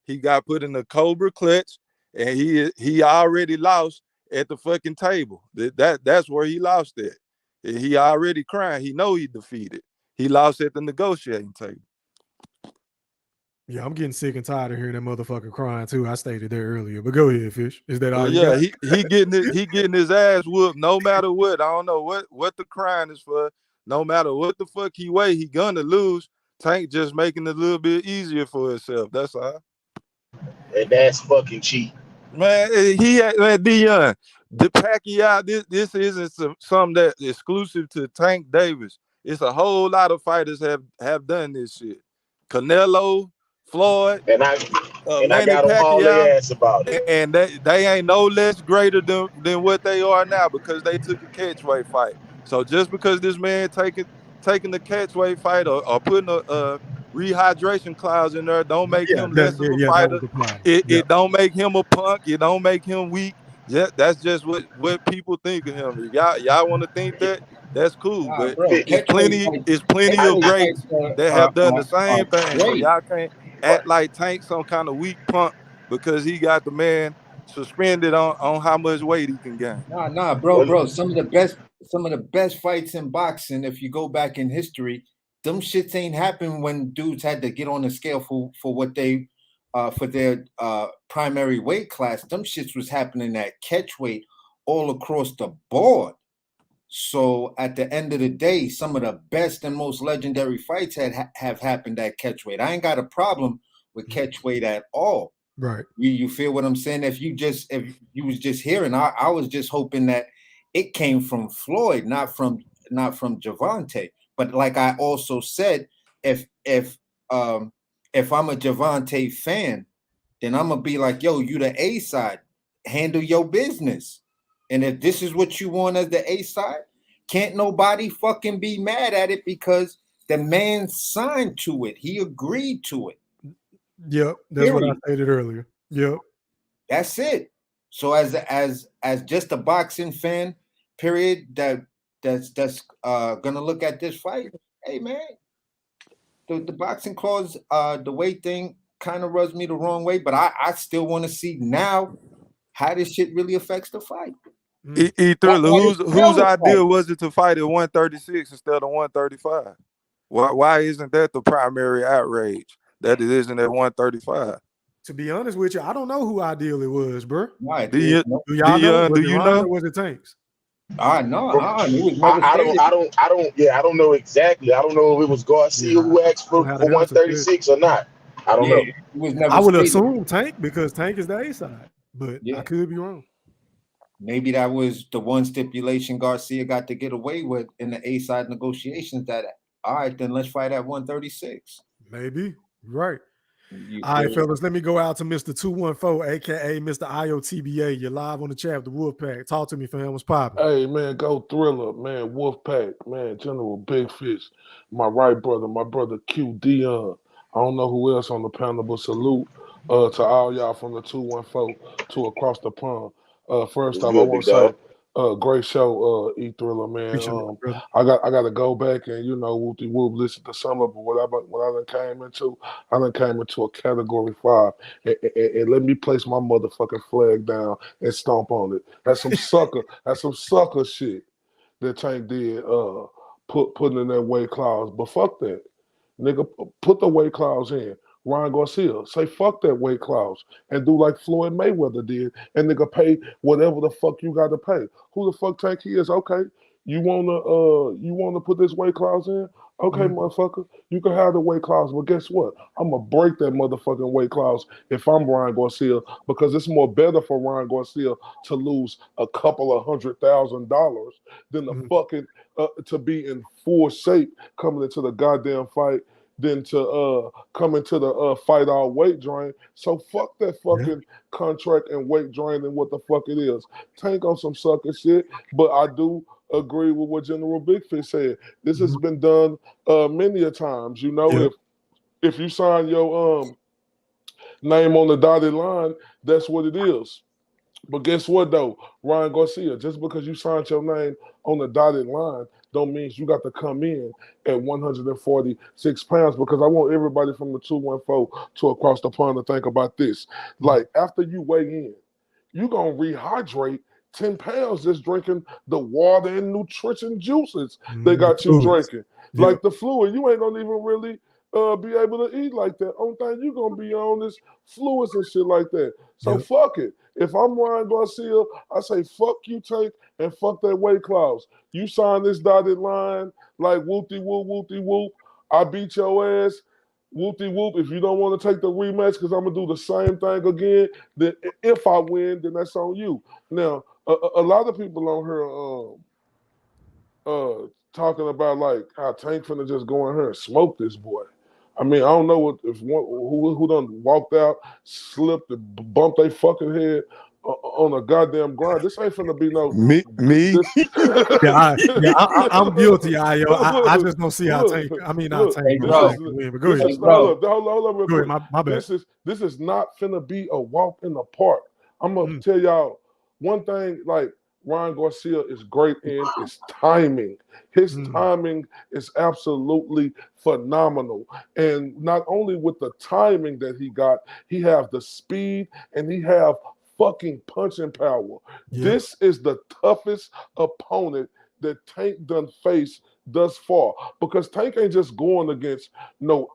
He got put in the Cobra clutch, and he already lost at the fucking table. That's where he lost at. He already crying. He know he defeated. He lost at the negotiating table. Yeah, I'm getting sick and tired of hearing that motherfucker crying too. I stated there earlier, but go ahead, Fish. Is that all you got? he getting his ass whooped no matter what. I don't know what the crying is for. No matter what the fuck he weigh, he gonna lose. Tank just making it a little bit easier for himself. That's all. And that's fucking cheap. Man, Dion, the Pacquiao, this isn't something that exclusive to Tank Davis. It's a whole lot of fighters have done this shit. Canelo, Floyd, And I Manny got them all their Pacquiao, ass about it. and they ain't no less greater than what they are now because they took a catchweight fight. So just because this man taking the catchweight fight or putting a rehydration clause in there don't make him less of a that fighter. was the plan. It don't make him a punk. It don't make him weak. That's just what people think of him. If y'all want to think that, that's cool. Nah, But bro, it's plenty of catchweight greats fights that have done the are same thing. So great. y'all can't act like Tank some kind of weak punk because he got the man suspended on how much weight he can gain. Nah, bro. Some of the best fights in boxing, if you go back in history, them shits ain't happen when dudes had to get on the scale for what they for their primary weight class. Them shits was happening at catchweight all across the board. So at the end of the day, some of the best and most legendary fights have happened at catchweight. I ain't got a problem with catchweight at all. Right. You feel what I'm saying? If you was just hearing, I was just hoping that it came from Floyd, not from Gervonta. But like I also said, if I'm a Gervonta fan, then I'm gonna be like, yo, you the A side, handle your business. And if this is what you want as the A side, can't nobody fucking be mad at it because the man signed to it. He agreed to it. Yep, that's what I stated earlier. Yep, that's it. So as just a boxing fan, period, that's gonna look at this fight. Hey man, the boxing clause, the weight thing kind of rubs me the wrong way, but I still want to see now how this shit really affects the fight. Thriller, whose idea was it to fight at 136 instead of 135? Why isn't that the primary outrage that it isn't at 135? To be honest with you, I don't know who ideal it was, bro. Right. Do y'all know? Do you know? Or was it Tanks? I know. I don't know exactly. I don't know if it was Garcia who asked for 136 or not. I don't know. I would assume Tank because Tank is the A side, but I could be wrong. Maybe that was the one stipulation Garcia got to get away with in the A side negotiations. That all right, then let's fight at 136. Maybe right. All right, fellas, let me go out to Mr. 214, aka Mr. IOTBA. You're live on the chat with the Wolfpack. Talk to me, fam. What's popping? Hey, man, go Thriller, man. Wolfpack, man. General Big Fish. My right brother, my brother Q Dion. I don't know who else on the panel, but salute to all y'all from the 214 to across the pond. First off, I want to say Great show, E Thriller, man. I got to go back and whoop whoop listen to some of it. What I done came into, a category 5, and let me place my motherfucking flag down and stomp on it. That's some sucker shit that Tank did. Putting in that weight clause, but fuck that, nigga. Put the weight clause in. Ryan Garcia, say fuck that weight clause and do like Floyd Mayweather did, and nigga pay whatever the fuck you got to pay. Who the fuck Tank he is? Okay, you wanna put this weight clause in? Okay, motherfucker, you can have the weight clause, but guess what? I'm gonna break that motherfucking weight clause if I'm Ryan Garcia, because it's more better for Ryan Garcia to lose a couple of $100,000 than the fucking to be in full shape coming into the goddamn fight than to come into the fight all weight drain. So fuck that fucking contract and weight drain and what the fuck it is. Tank on some sucker shit, but I do agree with what General Big Fish said. This has been done many a times. If you sign your name on the dotted line, that's what it is. But guess what though, Ryan Garcia, just because you signed your name on the dotted line don't mean you got to come in at 146 pounds, because I want everybody from the 214 to across the pond to think about this. Like, after you weigh in, you're going to rehydrate 10 pounds just drinking the water and nutrition juices they got you drinking. Like the fluid, you ain't going to even really be able to eat like that. Only thing you're going to be on is fluids and shit like that. So fuck it. If I'm Ryan Garcia, I say fuck you, Tank, and fuck that weight clause. You sign this dotted line like whoop-de-whoop. I beat your ass, whoop-de-whoop. If you don't want to take the rematch because I'm going to do the same thing again, then if I win, then that's on you. Now, a lot of people on here talking about like how Tank finna just go in here and smoke this boy. I mean, I don't know who done walked out, slipped, and bumped their fucking head on a goddamn grind. This ain't finna be no me. I'm guilty. I just don't see how Tank. I mean, not Tank. Hold on, real quick. My bad. This is not finna be a walk in the park. I'm gonna tell y'all one thing. Like, Ryan Garcia is great in is timing. His timing is absolutely phenomenal. And not only with the timing that he have the speed and he have fucking punching power. This is the toughest opponent that Tank done faced thus far, because Tank ain't just going against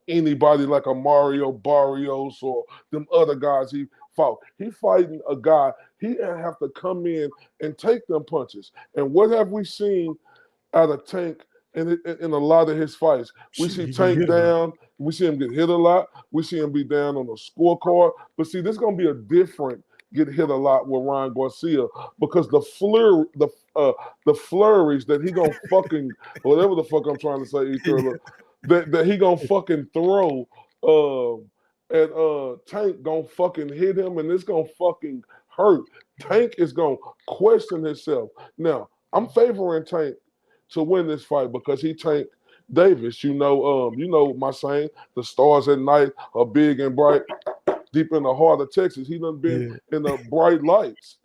anybody like a Mario Barrios or them other guys he fought. He fighting a guy, he have to come in and take them punches. And what have we seen out of Tank in a lot of his fights? We see Tank down, we see him get hit a lot, we see him be down on the scorecard. But see, this is gonna be a different get hit a lot with Ryan Garcia, because the flurries that he gonna fucking whatever the fuck I'm trying to say, that he gonna fucking throw and Tank gonna fucking hit him, and it's gonna fucking hurt. Tank is gonna question himself. Now, I'm favoring Tank to win this fight because he Tank Davis. You know my saying, the stars at night are big and bright. Deep in the heart of Texas, he done been in the bright lights.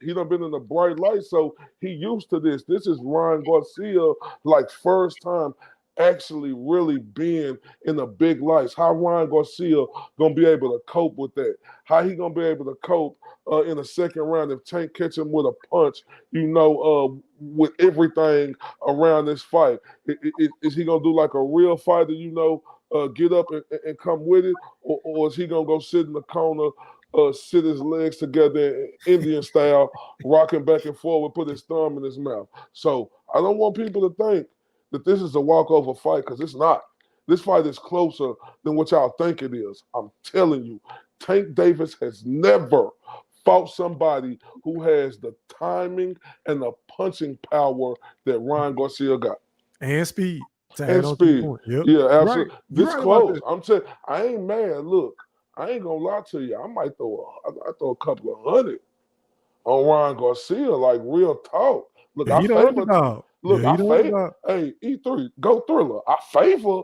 So he used to this. This is Ryan Garcia, like, first time actually really being in the big lights. How Ryan Garcia gonna be able to cope with that? How he gonna be able to cope in the second round if Tank catch him with a punch, with everything around this fight? Is he gonna do like a real fighter, get up and come with it, or is he gonna go sit in the corner, sit his legs together Indian style, rocking back and forward, put his thumb in his mouth? So I don't want people to think that this is a walkover fight, because it's not. This fight is closer than what y'all think it is. I'm telling you, Tank Davis has never fought somebody who has the timing and the punching power that Ryan Garcia got. And speed. And speed. Yeah, absolutely. Right. This close. I'm telling you, I ain't mad. Look, I ain't gonna lie to you. I might throw a couple of hundred on Ryan Garcia, like, real talk. Look, I favor. Look, I favor. Hey, E3, go Thriller. I favor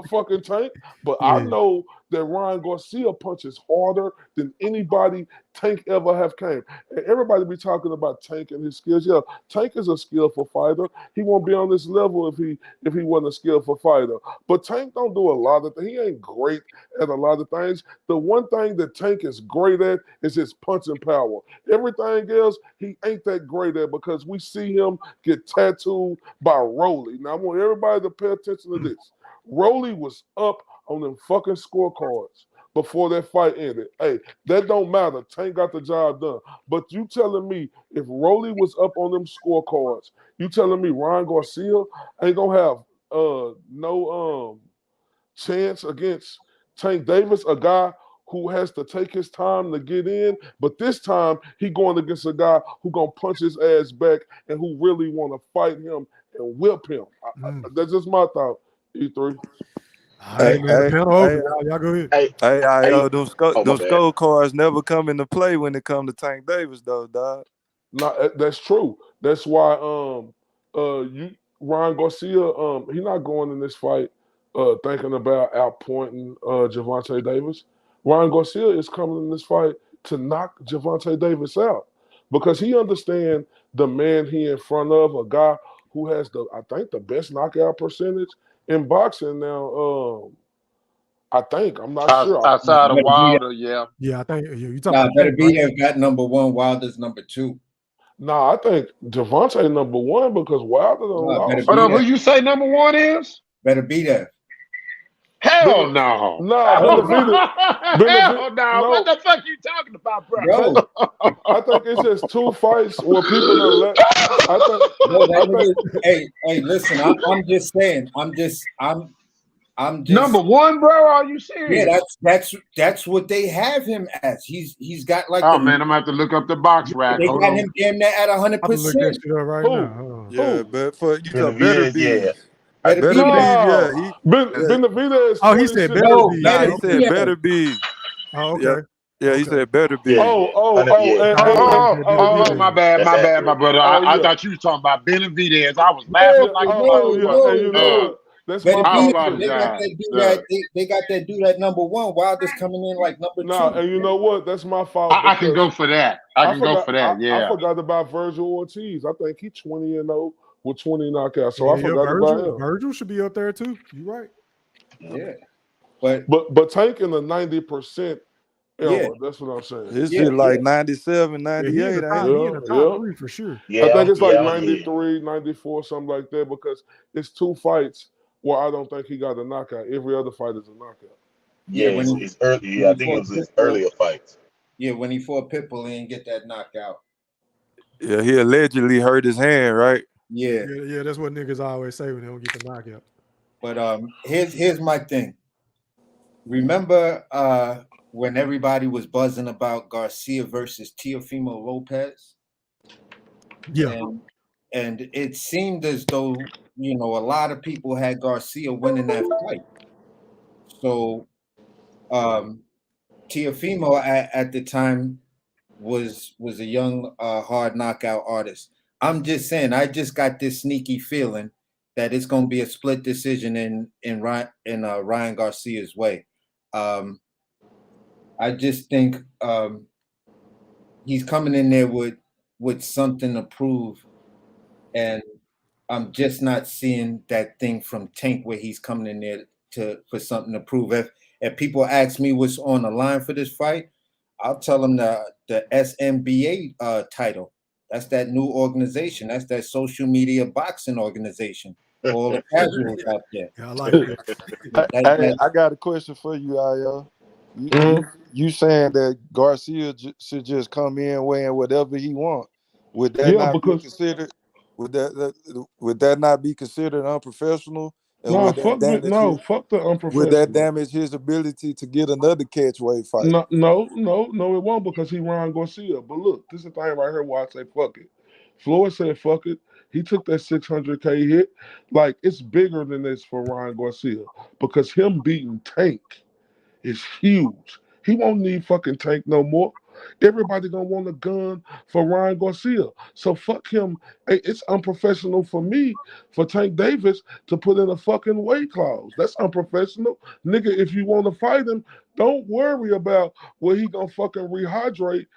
fucking Tank, but I know that Ryan Garcia punches harder than anybody Tank ever have came. And everybody be talking about Tank and his skills. Yeah, Tank is a skillful fighter. He won't be on this level if he wasn't a skillful fighter. But Tank don't do a lot of things. He ain't great at a lot of things. The one thing that Tank is great at is his punching power. Everything else, he ain't that great at because we see him get tattooed by Rolly. Now, I want everybody to pay attention to this. Rolly was up on them fucking scorecards before that fight ended. Hey, that don't matter. Tank got the job done. But you telling me if Rolly was up on them scorecards, you telling me Ryan Garcia ain't gonna have no chance against Tank Davis, a guy who has to take his time to get in, but this time he going against a guy who gonna punch his ass back and who really want to fight him and whip him. That's just my thought. E3. Hey, man, the panel open. Y'all go ahead. Them scorecards never come into play when it come to Tank Davis, though, dog. No, that's true. That's why Ryan Garcia, he not going in this fight thinking about outpointing Gervonta Davis. Ryan Garcia is coming in this fight to knock Gervonta Davis out because he understands the man he in front of, a guy who has I think the best knockout percentage in boxing now. I think, I'm not sure. Outside of Wilder, yeah. Yeah, I think you talking about Benevidez got number 1, Wilder's number 2. No, I think Gervonta number 1 because Wilder don't lost. Hold on, who you say number 1 is? Benevidez. Hell no. Benevidez. Hell no. What the fuck you talking about, bro? I think it's just 2 fights where people don't let. Hey, listen. I'm just saying. I'm just number 1, bro. Are you serious? Yeah, that's what they have him as. He's got like. Oh man, I'm gonna have to look up the box rack. They got him damn near at 100%. Right now. Yeah, but for you Benevidez, Better Benevidez. Oh, he said better be. He said better be. Oh, okay. Yeah, he said better be. Oh, my bad, my brother. I thought you was talking about Benevidez. I was laughing like that's they my got that dude at number 1. Wilder's coming in like number 2. And you know what? That's my fault. I can go for that. I forgot about Virgil Ortiz. I think he's 20-0 with 20 knockouts. So I forgot about him. Virgil should be up there too. You're right. Yeah. But Tank in the 90% era, that's what I'm saying. His shit like 97, 98. He in the top 3 for sure. I think it's like 93, 94, something like that, because it's 2 fights where I don't think he got a knockout. Every other fight is a knockout. Yeah, it's early. Yeah, I think it was his earlier fights. Yeah, when he fought Pitbull, he didn't get that knockout. Yeah, he allegedly hurt his hand, right? Yeah, that's what niggas always say when they don't get the knockout. But here's my thing. Remember when everybody was buzzing about Garcia versus Teofimo Lopez? Yeah. And it seemed as though, a lot of people had Garcia winning that fight. So Teofimo at the time was a young hard knockout artist. I'm just saying, I just got this sneaky feeling that it's going to be a split decision in Ryan Garcia's way. I just think he's coming in there with something to prove, and I'm just not seeing that thing from Tank where he's coming in there for something to prove. If people ask me what's on the line for this fight, I'll tell them the SMBA title. That's that new organization. That's that social media boxing organization. All the casuals out there. Yeah, I like it. I got a question for you, Ayo. You saying that Garcia should just come in weighing whatever he wants? Would that not be considered? Would that not be considered unprofessional? And fuck the unprofessional. Would that damage his ability to get another catchweight fight? No, it won't, because he Ryan Garcia. But look, this is the thing right here why I say fuck it. Floyd said fuck it. He took that 600K hit. Like, it's bigger than this for Ryan Garcia, because him beating Tank is huge. He won't need fucking Tank no more. everybody gonna want a gun for Ryan Garcia. So fuck him. Hey, it's unprofessional for me, for Tank Davis, to put in a fucking weight clause. That's unprofessional. Nigga, if you want to fight him, don't worry about where he gonna fucking rehydrate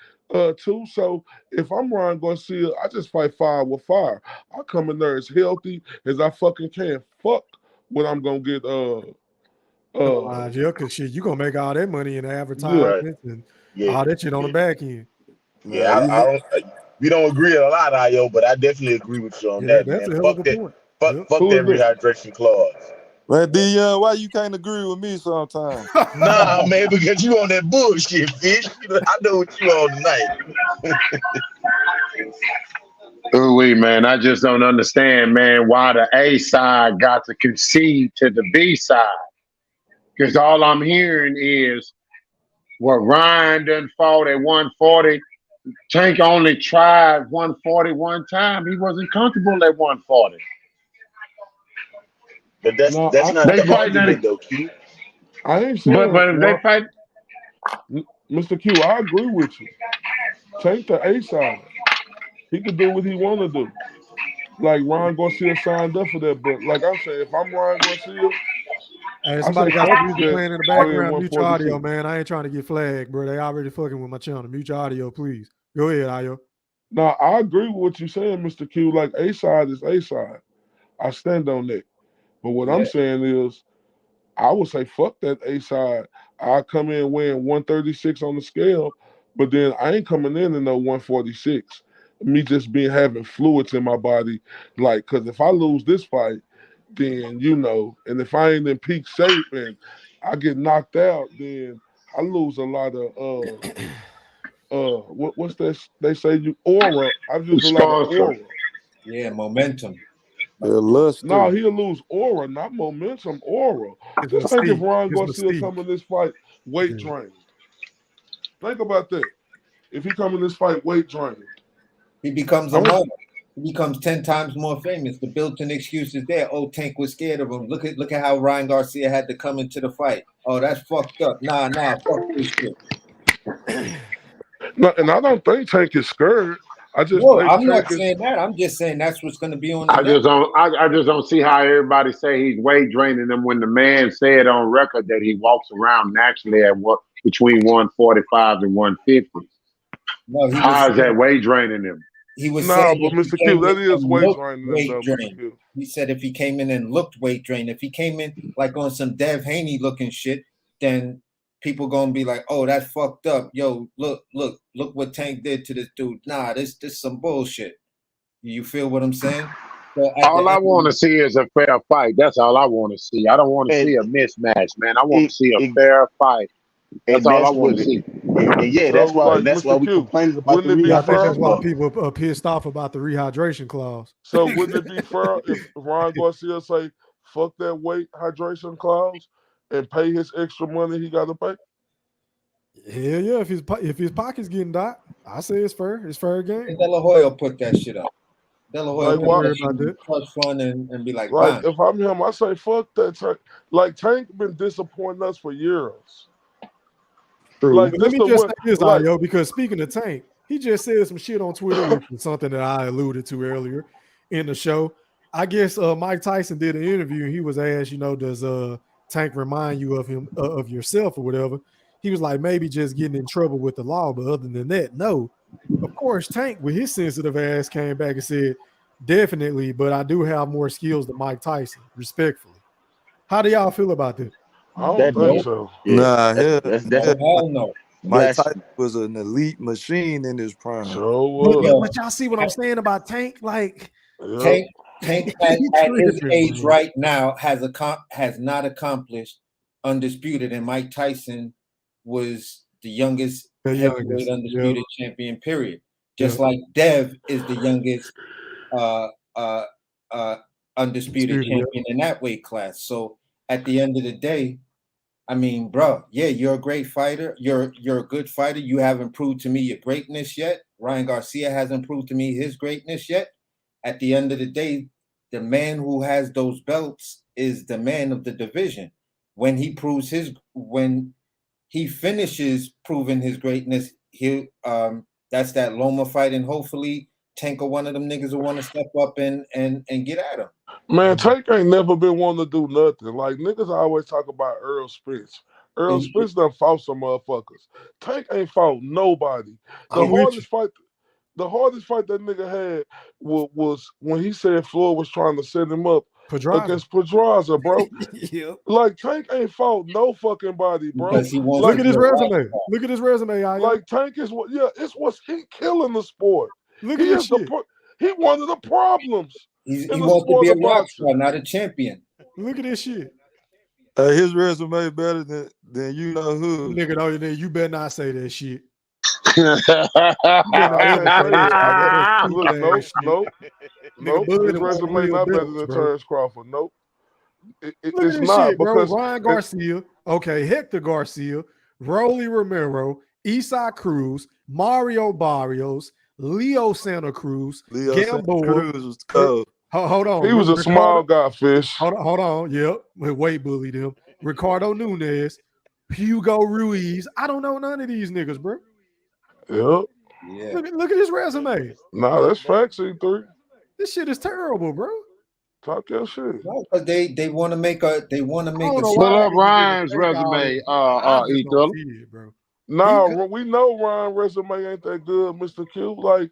too. So if I'm Ryan Garcia, I just fight fire with fire. I come in there as healthy as I fucking can. Fuck what I'm gonna get yeah, cause shit, you gonna make all that money in advertisements and all that shit on the back end. Yeah, I don't. We don't agree a lot, Io, but I definitely agree with you on that, that's man. a hell of a point. Fuck that rehydration clause. Man, D Young, why you can't agree with me sometimes? Nah, man, because you on that bullshit, fish. I know what you on tonight. Ooh, man, I just don't understand, man, why the A side got to concede to the B side. Because all I'm hearing is, well, Ryan done fought at 140. Tank only tried 140 one time. He wasn't comfortable at 140. But that's not the argument, though, Q. I ain't saying but if they fight, Mr. Q, I agree with you. Tank the A side. He could do what he want to do. Like Ryan Garcia signed up for that, but like I'm saying, if I'm Ryan Garcia, hey, somebody got the music playing in the background. Mute your audio, man. I ain't trying to get flagged, bro. They already fucking with my channel. Mute your audio, please. Go ahead, Ayo. Now I agree with what you're saying, Mr. Q. Like A side is A side. I stand on that. But what I'm saying is, I would say fuck that A side. I come in weighing 136 on the scale, but then I ain't coming in no 146. Me just having fluids in my body, like, cause if I lose this fight, then and if I ain't in peak shape and I get knocked out, then I lose a lot of what's that they say aura. I lose a lot of aura. Yeah, momentum. No, he'll lose aura, not momentum, aura. Just think if Ryan Garcia come in this fight weight drained. Think about that. If he come in this fight weight drained. He becomes a model. He becomes 10 times more famous. The built-in excuse is there. Oh, Tank was scared of him. Look at how Ryan Garcia had to come into the fight. Oh, that's fucked up. Nah, fuck this shit. No, and I don't think Tank is scared. I'm not saying that. I'm just saying that's what's going to be on the I just don't see how everybody say he's weight draining them when the man said on record that he walks around naturally at between 145 and 150. No, how is that weight draining him? He was saying, but Mr. Q, that is weight draining him, though, Mr. Q. He said if he came in and looked weight drained, if he came in like on some Dev Haney looking shit, then people gonna be like, "Oh, that's fucked up." Yo, look what Tank did to this dude. Nah, this some bullshit. You feel what I'm saying? So all I want to see is a fair fight. That's all I want to see. I don't want to see a mismatch, man. I want to see a fair fight. That's all I want to see. That's why we complain about the rehydration. I think that's why people are pissed off about the rehydration clause. So wouldn't it be fair if Ryan Garcia say, fuck that weight hydration clause and pay his extra money he got to pay? Hell yeah, if his pocket's getting dot, I say it's fair. It's fair game. And De La Hoya put that shit up. De La Hoya put that trust fund and be like, if I'm him, I say fuck that Tank. Like Tank been disappointing us for years. True. Like, let me just say this, Ayo, because speaking of Tank, he just said some shit on Twitter, which is something that I alluded to earlier in the show. I guess Mike Tyson did an interview and he was asked, does Tank remind you of him of yourself or whatever? He was like, maybe just getting in trouble with the law, but other than that, no. Of course, Tank with his sensitive ass came back and said, definitely, but I do have more skills than Mike Tyson, respectfully. How do y'all feel about that? I don't think so. Yeah. Hell no. Mike Tyson was an elite machine in his prime. But y'all see what I'm saying about Tank? Like Tank at his age right now has not accomplished undisputed, and Mike Tyson was the youngest heavyweight undisputed champion. Period. Just like Dev is the youngest undisputed champion in that weight class. So at the end of the day, I mean, bro, yeah, you're a great fighter. You're a good fighter. You haven't proved to me your greatness yet. Ryan Garcia hasn't proved to me his greatness yet. At the end of the day, the man who has those belts is the man of the division. When he finishes proving his greatness, that's that Loma fight, and hopefully Tank or one of them niggas will want to step up and get at him. Man, Tank ain't never been one to do nothing. Like niggas always talk about Earl Spence. Earl Spence done fought some motherfuckers. Tank ain't fought nobody. The hardest fight that nigga had was when he said Floyd was trying to set him up against Pedraza, bro. Yep. Like Tank ain't fought no fucking body, bro. Look at his resume. Look at his resume, y'all. Like Tank is it's what's he killing the sport. Look at this shit. He one of the problems. He wants to be a rock star, not a champion. Look at this shit. His resume better than you know who. Nigga, no, you better not say that shit. Nope. His resume not better than Terrence Crawford. Nope. It's not shit, bro. because Ryan Garcia, Hector Garcia, Rolly Romero, Isai Cruz, Mario Barrios, Leo Santa Cruz, Gamboa. Cruz was cold. Hold on. He was a small guy, Fish. Hold on. Yep. Weight bullied him. Ricardo Nunez, Hugo Ruiz. I don't know none of these niggas, bro. Yep. Yeah. Look at his resume. Nah, that's facts, E3. This shit is terrible, bro. Talk your shit. No, but they want to make a Pull up Ryan's resume, E3. Nah, we know Ryan's resume ain't that good, Mr. Q. Like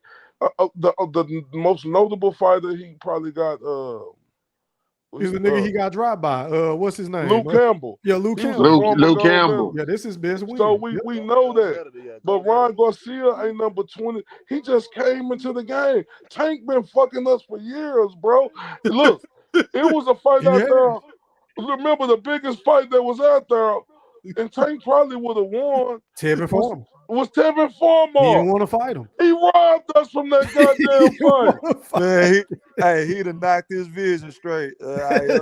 the most notable fighter he probably got He's the nigga he got dropped by. What's his name? Luke Campbell. Yeah, Luke Campbell. Luke Campbell. Yeah, this is best win. So we know that. But Ryan Garcia ain't number 20. He just came into the game. Tank been fucking us for years, bro. Look, it was a fight out there. Remember the biggest fight that was out there, and Tank probably would have won. Tevin Farmer. Was Tevin Farmer. He didn't want to fight him. He robbed us from that goddamn fight. Man, he'd have knocked his vision straight. But he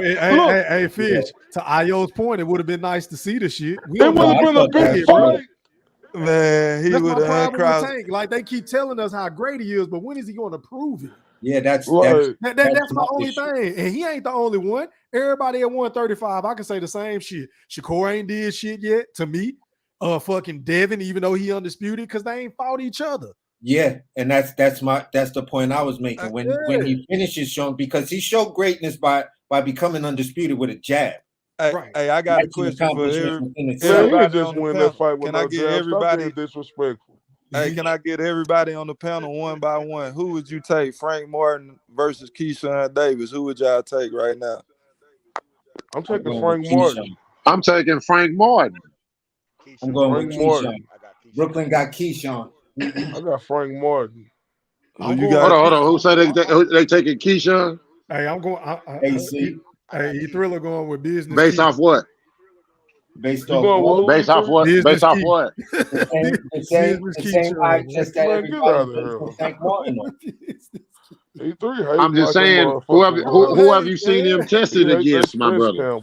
Hey, Fish. To Io's point, it would have been nice to see the shit. It would have been a big fight. Man, he would have uncrossed. Like they keep telling us how great he is, but when is he going to prove it? Yeah, that's my only thing. And he ain't the only one. Everybody at 135, I can say the same shit. Shakur ain't did shit yet to me. Fucking Devin, even though he undisputed, because they ain't fought each other. Yeah, and that's the point I was making. When he finishes showing, because he showed greatness by becoming undisputed with a jab. Hey, I got a question for everybody. Just win that fight with Can I get everybody disrespectful? Hey, can I get everybody on the panel one by one? Who would you take? Frank Martin versus Keyshawn Davis. Who would y'all take right now? I'm taking Frank Martin. I'm taking Frank Martin. I'm going with Keyshawn. Brooklyn got Keyshawn. I got Frank Martin. Hold on. Who said they taking Keyshawn? Hey, I'm going. Hey, Thriller going with business. Based off what? Based off what? Based off what? The same eye test that everybody Frank Martin on. I'm just saying, who have you seen him tested against, my brother?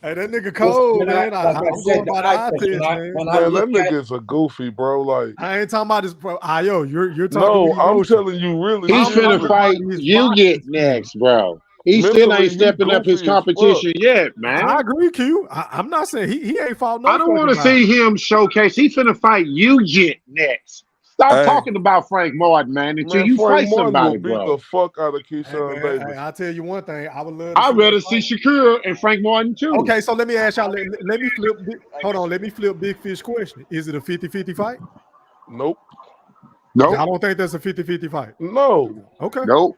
Hey, that nigga cold, man. I'm going by the eye test, man. That nigga's a goofy, bro. Like I ain't talking about this, bro. You're talking. No, I'm telling you, really. He's finna fight you get next, bro. He still ain't stepping up his competition yet, man. I agree, Q. I'm not saying he ain't fought no. I don't want to see him showcase. He's finna fight you get next. Stop talking about Frank Martin, man, until you fight somebody, bro. Beat the fuck out of Keyshawn Davis. I'll tell you one thing. I would love. I'd rather see Shakur and Frank Martin too. Okay, so let me ask y'all. Let me flip. Hold on. Let me flip Big Fish question. Is it a 50-50 fight? Nope. Nope. I don't think that's a 50-50 fight. No. Okay. Nope.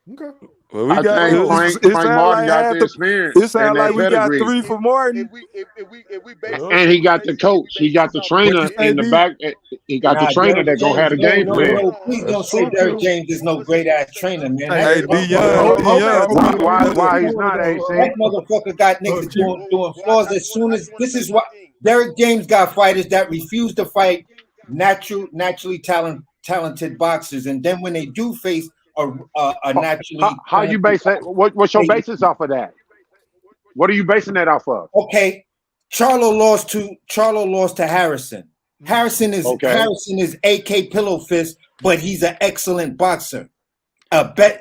Okay. Well, we got Frank Martin got the experience. It sounds like we got 3 for Martin. And he got the coach. He got the trainer in the back. He got the trainer that gonna have the game plan. Please don't say Derrick James is no great ass trainer, man. Hey, D-Young. Why he's not AC? That motherfucker got niggas doing flaws as soon as this is what Derrick James got fighters that refuse to fight naturally talented boxers, and then when they do face a naturally how you base that? What's your basis off of that? What are you basing that off of? Okay, Charlo lost to Harrison. Harrison is AK pillow fist, but he's an excellent boxer.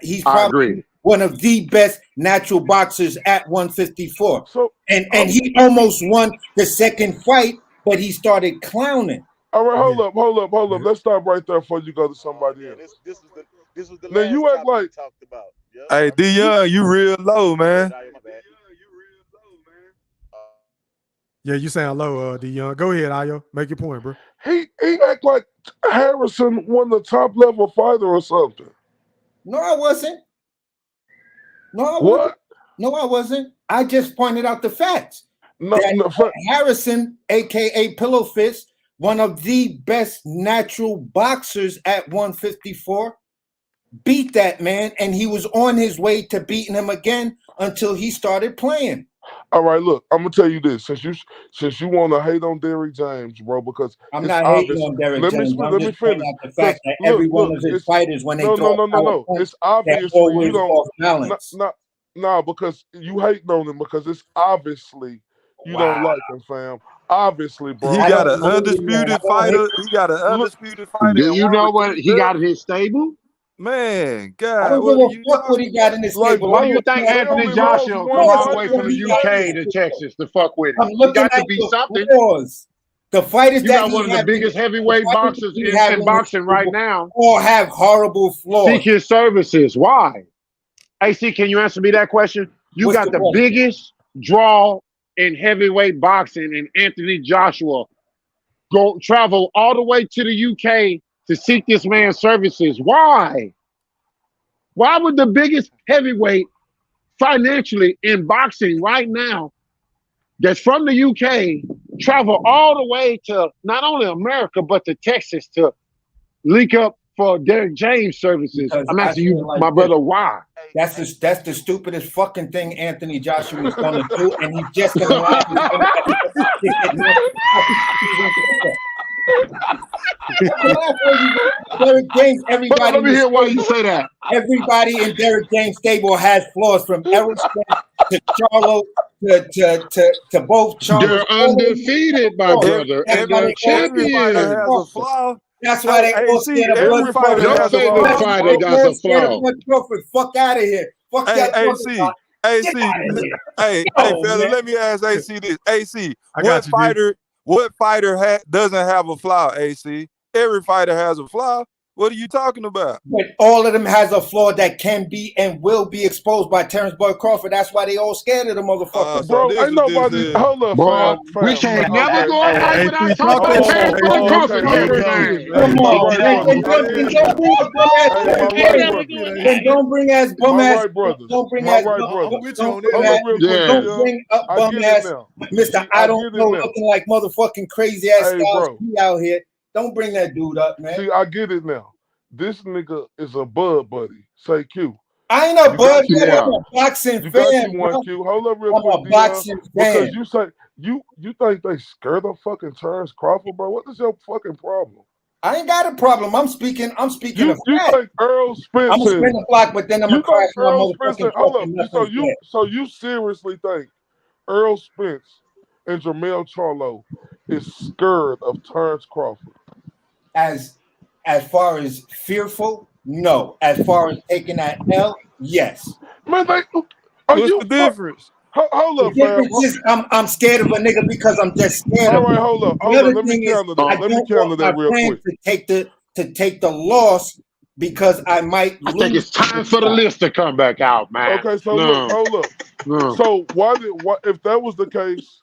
He's probably one of the best natural boxers at 154. And he almost won the second fight but he started clowning. All right, hold up. Let's stop right there before you go to somebody else. This was the Now last you act topic like we talked about. Yep. Hey, D Young, you real low, man. Yeah, you sound low, D Young. Go ahead, Ayo. Make your point, bro. He act like Harrison won the top level fighter or something. No, I wasn't. What? No, I wasn't. I just pointed out the facts. No, Harrison, aka Pillow Fist, one of the best natural boxers at 154, beat that man, and he was on his way to beating him again until he started playing. All right, look, I'm gonna tell you this. Since you want to hate on Derrick James, bro, because I'm it's not obvious. hating on Derrick Let James. me just finish. pointing out the fact that every one of his fighters, when they throw No. It's obviously always you don't. off balance. No, because you hating on him because it's obviously you don't like him, fam. Obviously, bro. He got an undisputed fighter. He got an undisputed fighter. Do you know what he got in his stable? Man, I God, don't what give are a you fuck what he got in his stable. Why do you think Anthony Joshua come all the way from the UK to Texas to fuck with him? He got to be something. The fighters you that got one of the biggest heavyweight boxers in boxing right now. All have horrible flaws. Seek his services. Why? AC, can you answer me that question? You got the biggest draw in heavyweight boxing, and Anthony Joshua travel all the way to the UK to seek this man's services. Why? Why would the biggest heavyweight financially in boxing right now that's from the UK travel all the way to not only America, but to Texas to link up for Derrick James services? I'm asking you, my brother, why? That's the stupidest fucking thing Anthony Joshua is going to do, and he's just going to Derrick James, everybody. Let me hear why you say that. Everybody in Derrick James' stable has flaws, from Errol Spence to Charlo to both Charlo. They're undefeated, my brother, and they're champions. That's why they all scared of every Blood fighter Crawford. has a flaw. Your favorite fighter got a flaw. Fuck out of here. Fuck that. AC, hey, fella, let me ask AC this. AC, what fighter doesn't have a flaw, AC? Every fighter has a flaw. What are you talking about? But all of them has a flaw that can be and will be exposed by Terrence Boyd Crawford. That's why they all scared of the motherfucker. Bro, ain't nobody. Hold up, bro. We can't never go out without talking about Terrence Boyd Crawford every day. Come on, and don't bring ass bum ass. Don't bring ass. Don't bring up bum ass, Mr. I don't know, looking like motherfucking crazy ass Styles P out here. Don't bring that dude up, man. See, I get it now. This nigga is a bud buddy. Say Q. I ain't a bud buddy. I'm a boxing fan. You one Q. Hold up real I'm quick, a boxing fan. Because you say you think they scared of fucking Terrence Crawford, bro? What is your fucking problem? I ain't got a problem. I'm speaking of facts. You think Earl Spence? I'm a spin the block, but then I'm gonna crash my motherfucking. Hold up. So you seriously think Earl Spence and Jermell Charlo is scared of Terrence Crawford? As far as fearful, no. As far as taking that L, yes. Man, what's the difference? Hold up, the difference is I'm scared of a nigga because I'm just scared of him. All right, hold up. Let me counter that real quick. To take the loss because I might lose. I think it's time for the list to come back out, man. Okay, so look, hold up. So why if that was the case,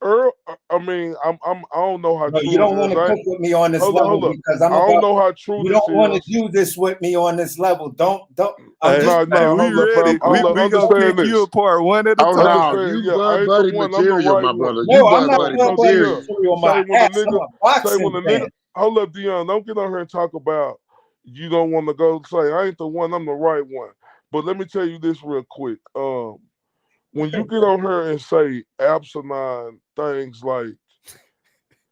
Earl, I mean, I don't know how. No, you don't want to cook with me on this level because I don't know how true you don't want to do this with me on this level. Don't. We ready. We gonna pick you apart one at a time. No, you bud buddy material, my brother. No, I'm not bud buddy material. My ass, I'm a boxing fan. Hold up, Dion. Don't get on here and talk about you don't want to go say I ain't the one. I'm the right one. But let me tell you this real quick. When you get on here and say asinine things like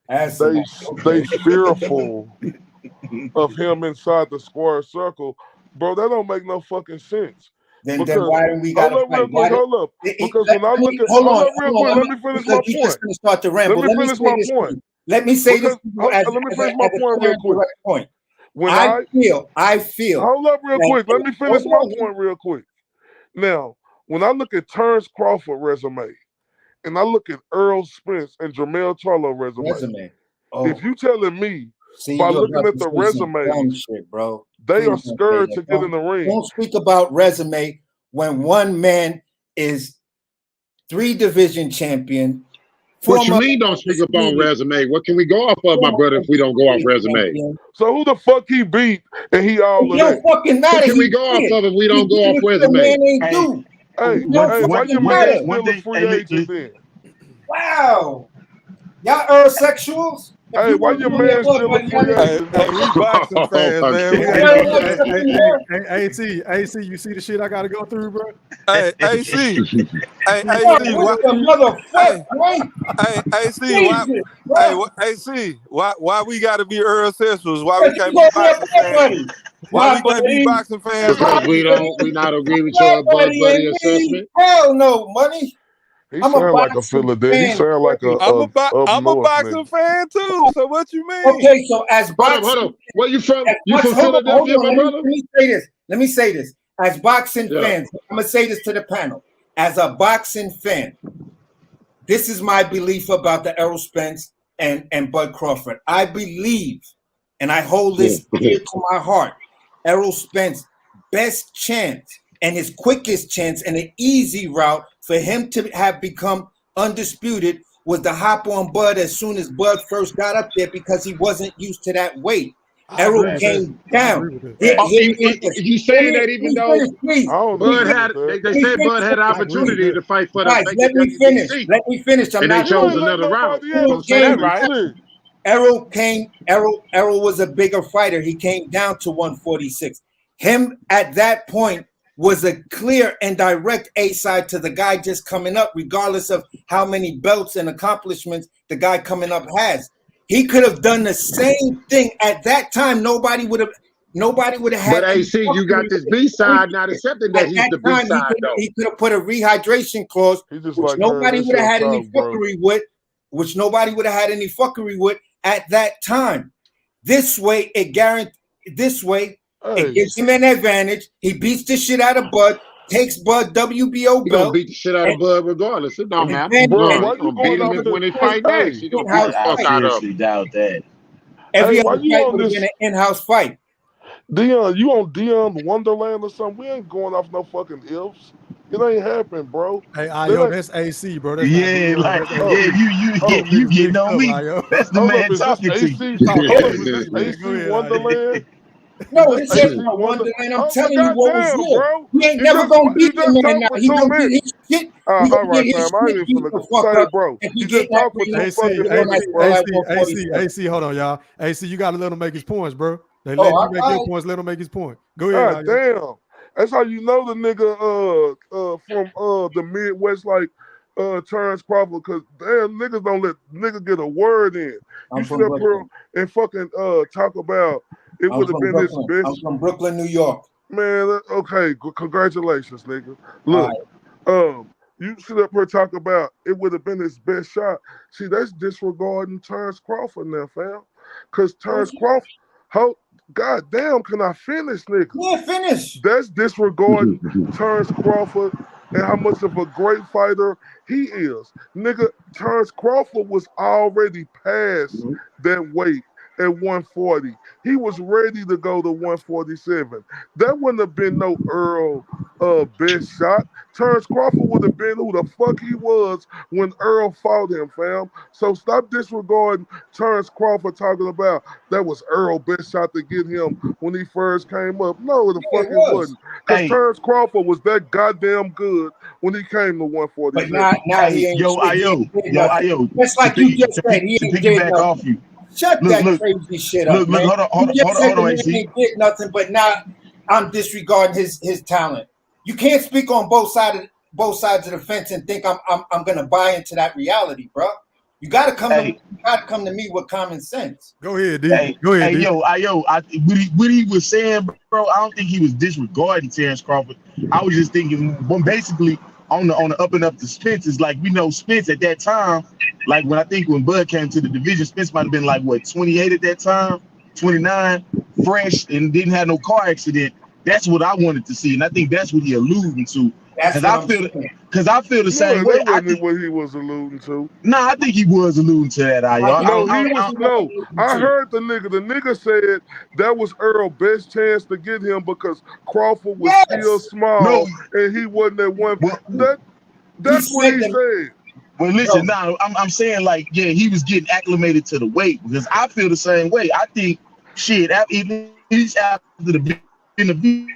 they fearful of him inside the square circle, bro, that don't make no fucking sense. Then why do we got to fight? Hold up. Because when I look at hold on real quick, let me finish my point. You're just gonna start to ramble. Let me finish my point. Let me say this. Let me finish my point real quick. I feel. Hold up real quick. Let me finish my point real quick. Now, when I look at Terrence Crawford's resume, and I look at Earl Spence and Jermell Charlo resume. Oh. If you telling me See, by you're looking about at to the say some dumb resumes, shit, bro. they are Please don't say scared that. to get in the ring. Don't speak about resume when one man is 3-division champion. What you mean don't speak up on resume? What can we go off of, my brother, if we don't go off resume? So who the fuck he beat and he all of that? Fucking matter. What can we go off of if we don't go off resume? Hey, why your man still a free agent then? Wow. Y'all Earl-sexuals? Hey, why your man still a free agent? Hey, we boxing fans, man. AC, you see the shit I gotta go through, bro? Hey, AC. Hey, AC. AC. Why we gotta be Earl-sexuals? Why we can't be boxing fans? Why we can't be boxing fans? Because we not agree with your buddy assessment. Hell no, money. He sound like a Philadelphia. He sound like I'm a boxing fan too. So what you mean? Okay, so as boxing, hold on. Where you from? You from Philadelphia, my brother? Let me say this. As boxing fans, I'm gonna say this to the panel. As a boxing fan, this is my belief about the Errol Spence and Bud Crawford. I believe, and I hold this dear to my heart, Errol Spence best chance and his quickest chance and an easy route for him to have become undisputed was to hop on Bud as soon as Bud first got up there because he wasn't used to that weight. Errol came down. You saying that even though Bud had, they said Bud had opportunity to fight for the Let me finish. Let me finish. And they chose another route. Errol was a bigger fighter. He came down to 146. Him at that point was a clear and direct A-side to the guy just coming up, regardless of how many belts and accomplishments the guy coming up has. He could have done the same thing at that time. Nobody would have had. But AC, you got this B-side, not accepting that he's the B-side, though. He could have put a rehydration clause, which nobody would have had any fuckery with. Which nobody would have had any fuckery with at that time. This way, it guarantees. This way. It gives him an advantage. He beats the shit out of Bud, takes Bud WBO belt. He gonna beat the shit out of Bud regardless. It don't matter. He's gonna beat him when they fight next. He gonna beat the fuck out of him. Doubt that. Every other fight would have been an in-house fight. Dion, you on Dion Wonderland or something? We ain't going off no fucking ifs. It ain't happening, bro. Hey, Ayo, that's AC, bro. That's you getting on me. That's the man talking to you. AC Wonderland. No, it's just not Wonderland. I'm telling you what was real. Bro. He ain't never gonna beat the man now. He gonna get his shit. All right, fam. I ain't even finna say, bro. You just talk for 2 fucking minutes, bro. AC, hold on, y'all. AC, you gotta let him make his points, bro. They let him make your points. Let him make his point. Go ahead. God damn. That's how you know the nigga from the Midwest like Terrence Crawford, because damn niggas don't let niggas get a word in. You sit up here and fucking talk about it would have been his best. I'm from Brooklyn, New York. Man, okay, congratulations, nigga. Look, you sit up here talk about it would have been his best shot. See, that's disregarding Terrence Crawford now, fam. Because Terrence Crawford, God damn, can I finish, nigga? Yeah, finish. That's disregarding Terrence Crawford and how much of a great fighter he is. Nigga, Terrence Crawford was already past that weight at 140. He was ready to go to 147. That wouldn't have been no Earl best shot. Terrence Crawford would have been who the fuck he was when Earl fought him, fam. So stop disregarding Terrence Crawford talking about that was Earl best shot to get him when he first came up. No, the fuck it wasn't. Because Terrence Crawford was that goddamn good when he came to 147. But now he ain't. Ayo. Just like you just said, he ain't did nothing. Off you. Shut that crazy shit up, man. Hold on, AC. He ain't did nothing, but now I'm disregarding his talent. You can't speak on both sides of the fence and think I'm gonna buy into that reality, bro. You gotta come to me with common sense. Go ahead, D. Go ahead, D. What he was saying, bro, I don't think he was disregarding Terrence Crawford. I was just thinking, basically on the up and up to Spence is like, we know Spence at that time, like when Bud came to the division, Spence might have been like 28 at that time, 29, fresh, and didn't have no car accident. That's what I wanted to see, and I think that's what he alluding to. Because Because I feel the same way. That wasn't what he was alluding to. Nah, I think he was alluding to that. I heard the nigga. The nigga said that was Earl's best chance to get him because Crawford was still small and he wasn't at one. That's what he said. Well, listen, now I'm saying like, yeah, he was getting acclimated to the weight because I feel the same way. I think shit, at least after the Benevidez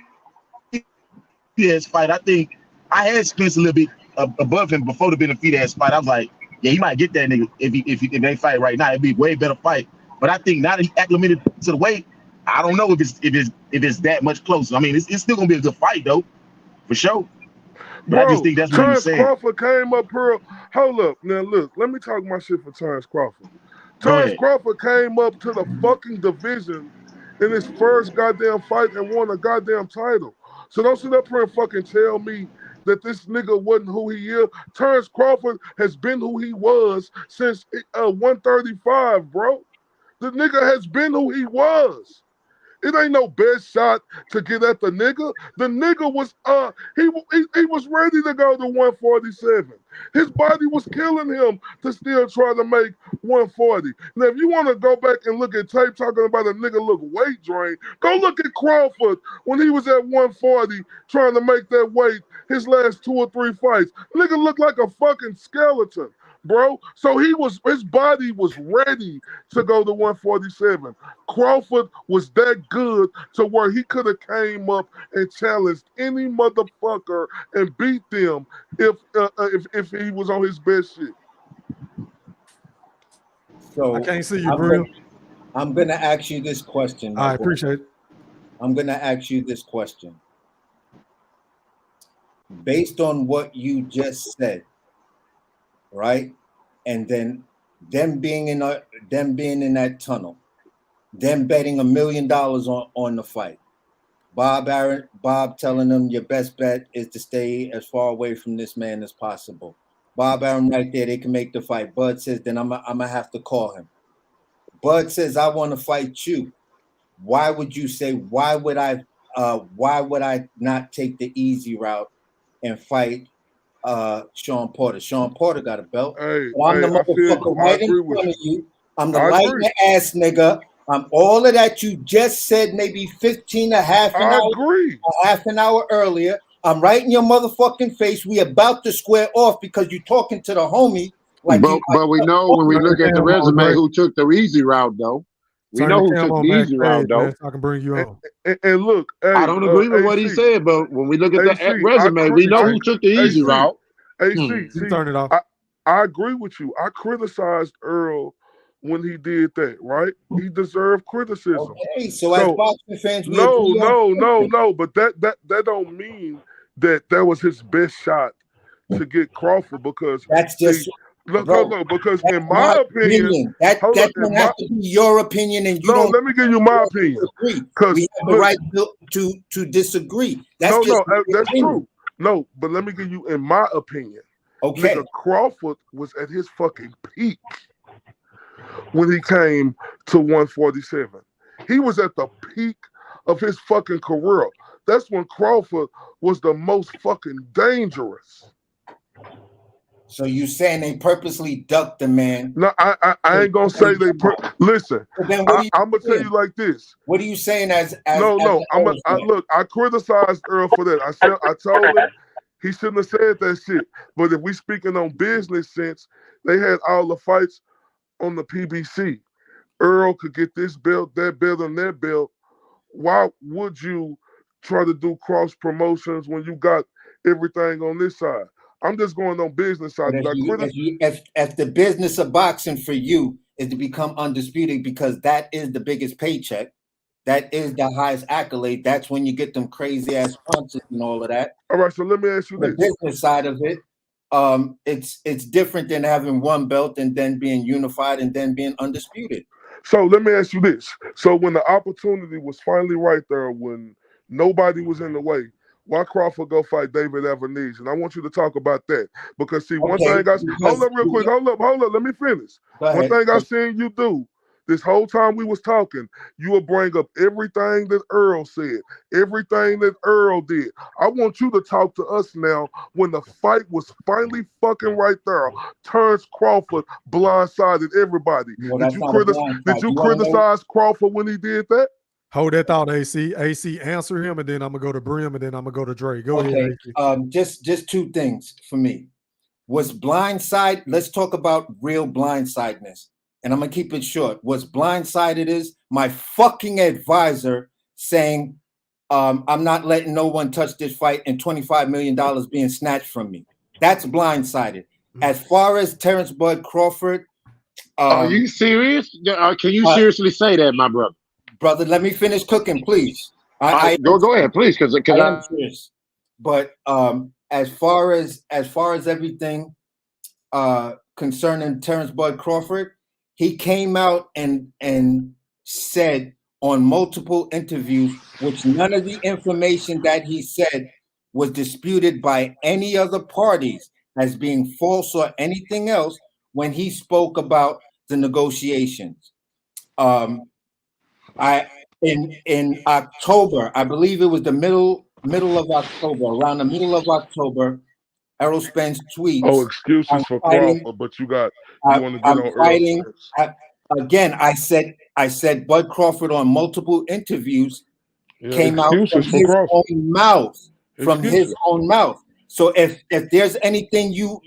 fight, I think I had Spence a little bit above him before the Benevidez fight. I was like, yeah, he might get that nigga if they fight right now. It'd be a way better fight. But I think now that he acclimated to the weight, I don't know if it's that much closer. I mean, it's still gonna be a good fight though, for sure. But I just think that's what he's saying. Crawford came up here. Hold up. Now, look. Let me talk my shit for Terrence Crawford. Terrence Crawford came up to the fucking division in his first goddamn fight and won a goddamn title. So don't sit up here and fucking tell me that this nigga wasn't who he is. Terrence Crawford has been who he was since 135, bro. The nigga has been who he was. It ain't no best shot to get at the nigga. The nigga was he was ready to go to 147. His body was killing him to still try to make 140. Now, if you want to go back and look at tape talking about a nigga look weight drained, go look at Crawford when he was at 140 trying to make that weight his last 2 or 3 fights. Nigga looked like a fucking skeleton, bro. So his body was ready to go to 147. Crawford was that good to where he could have came up and challenged any motherfucker and beat them if he was on his best shit. So I can't see you, bro. I'm gonna ask you this question. I appreciate it. I'm gonna ask you this question. Based on what you just said, right? And then them being in that tunnel, them betting $1 million on the fight. Bob telling them your best bet is to stay as far away from this man as possible. Bob Arum right there, they can make the fight. Bud says, then I'm gonna have to call him. Bud says, I want to fight you. Why would you say, why would I not take the easy route and fight Sean Porter? Sean Porter got a belt. I'm the motherfucker right in front of you. I'm the light in the ass nigga. I'm all of that you just said maybe 15 or half an hour earlier. I'm right in your motherfucking face. We about to square off because you're talking to the homie. Like but we know when we look at the resume who took the easy route though. We know who took the easy route though. I can bring you on. And look, I don't agree with what he said, but when we look at the resume, we know who took the easy route. Turn it off. I agree with you. I criticized Earl when he did that, right? He deserved criticism. Okay, so as boxing fans, no, but that don't mean that was his best shot to get Crawford because that's just because in my opinion, that doesn't have to be your opinion, and you don't. Let me give you my opinion. Because we have the right to disagree. That's true. No, but let me give you in my opinion. Okay, nigga, Crawford was at his fucking peak when he came to 147. He was at the peak of his fucking career. That's when Crawford was the most fucking dangerous. So you saying they purposely ducked the man? No, I ain't gonna say they. Listen, I'm gonna tell you like this. What are you saying? Look, I criticized Earl for that. I told him he shouldn't have said that shit. But if we speaking on business sense, they had all the fights on the PBC. Earl could get this belt, that belt, and that belt. Why would you try to do cross promotions when you got everything on this side? I'm just going on business side. If the business of boxing for you is to become undisputed because that is the biggest paycheck, that is the highest accolade, that's when you get them crazy ass punches and all of that. All right, so let me ask you this. The business side of it, it's different than having one belt and then being unified and then being undisputed. So let me ask you this. So when the opportunity was finally right there, when nobody was in the way, why Crawford go fight David Benevidez? And I want you to talk about that. Because see, one thing hold up real quick, hold up, let me finish. One thing I seen you do, This whole time we was talking, you will bring up everything that Earl said, everything that Earl did. I want you to talk to us now when the fight was finally fucking right there. Terrence Crawford blindsided everybody. Well, Did that's you not a blind side. did you You wanna know? criticize Crawford when he did that? Hold that thought, AC. AC, answer him, and then I'm gonna go to Brim, and then I'm gonna go to Dre. Go ahead, AC. Just two things for me. Was blindside? Let's talk about real blindsidedness, and I'm gonna keep it short. What's blindsided is my fucking advisor saying, "I'm not letting no one touch this fight," and $25 million being snatched from me. That's blindsided. As far as Terrence Bud Crawford, are you serious? Can you seriously say that, my brother? Brother, let me finish cooking, please. Go ahead, please, because I'm serious. But as far as everything concerning Terrence Bud Crawford, he came out and said on multiple interviews, which none of the information that he said was disputed by any other parties as being false or anything else when he spoke about the negotiations. In October, I believe it was the middle of October, around the middle of October, Errol Spence tweets. Oh, excuses for Crawford, but you want to get on fighting. Earl Again, I said Bud Crawford on multiple interviews came out from his own mouth. From his own mouth. So if there's anything you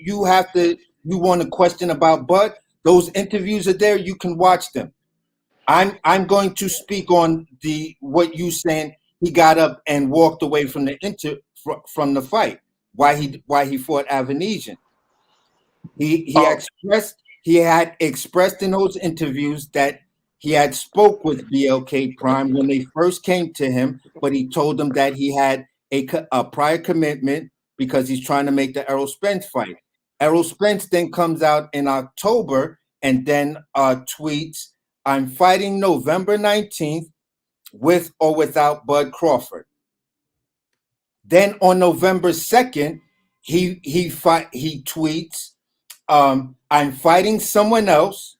want to question about Bud, those interviews are there. You can watch them. I'm going to speak on what you saying. He got up and walked away from the fight. Why he fought Avanesian. He had expressed in those interviews that he had spoke with BLK Prime when they first came to him, but he told them that he had a prior commitment because he's trying to make the Errol Spence fight. Errol Spence then comes out in October and then tweets, "I'm fighting November 19th with or without Bud Crawford." Then on November 2nd, he tweets, "I'm fighting someone else,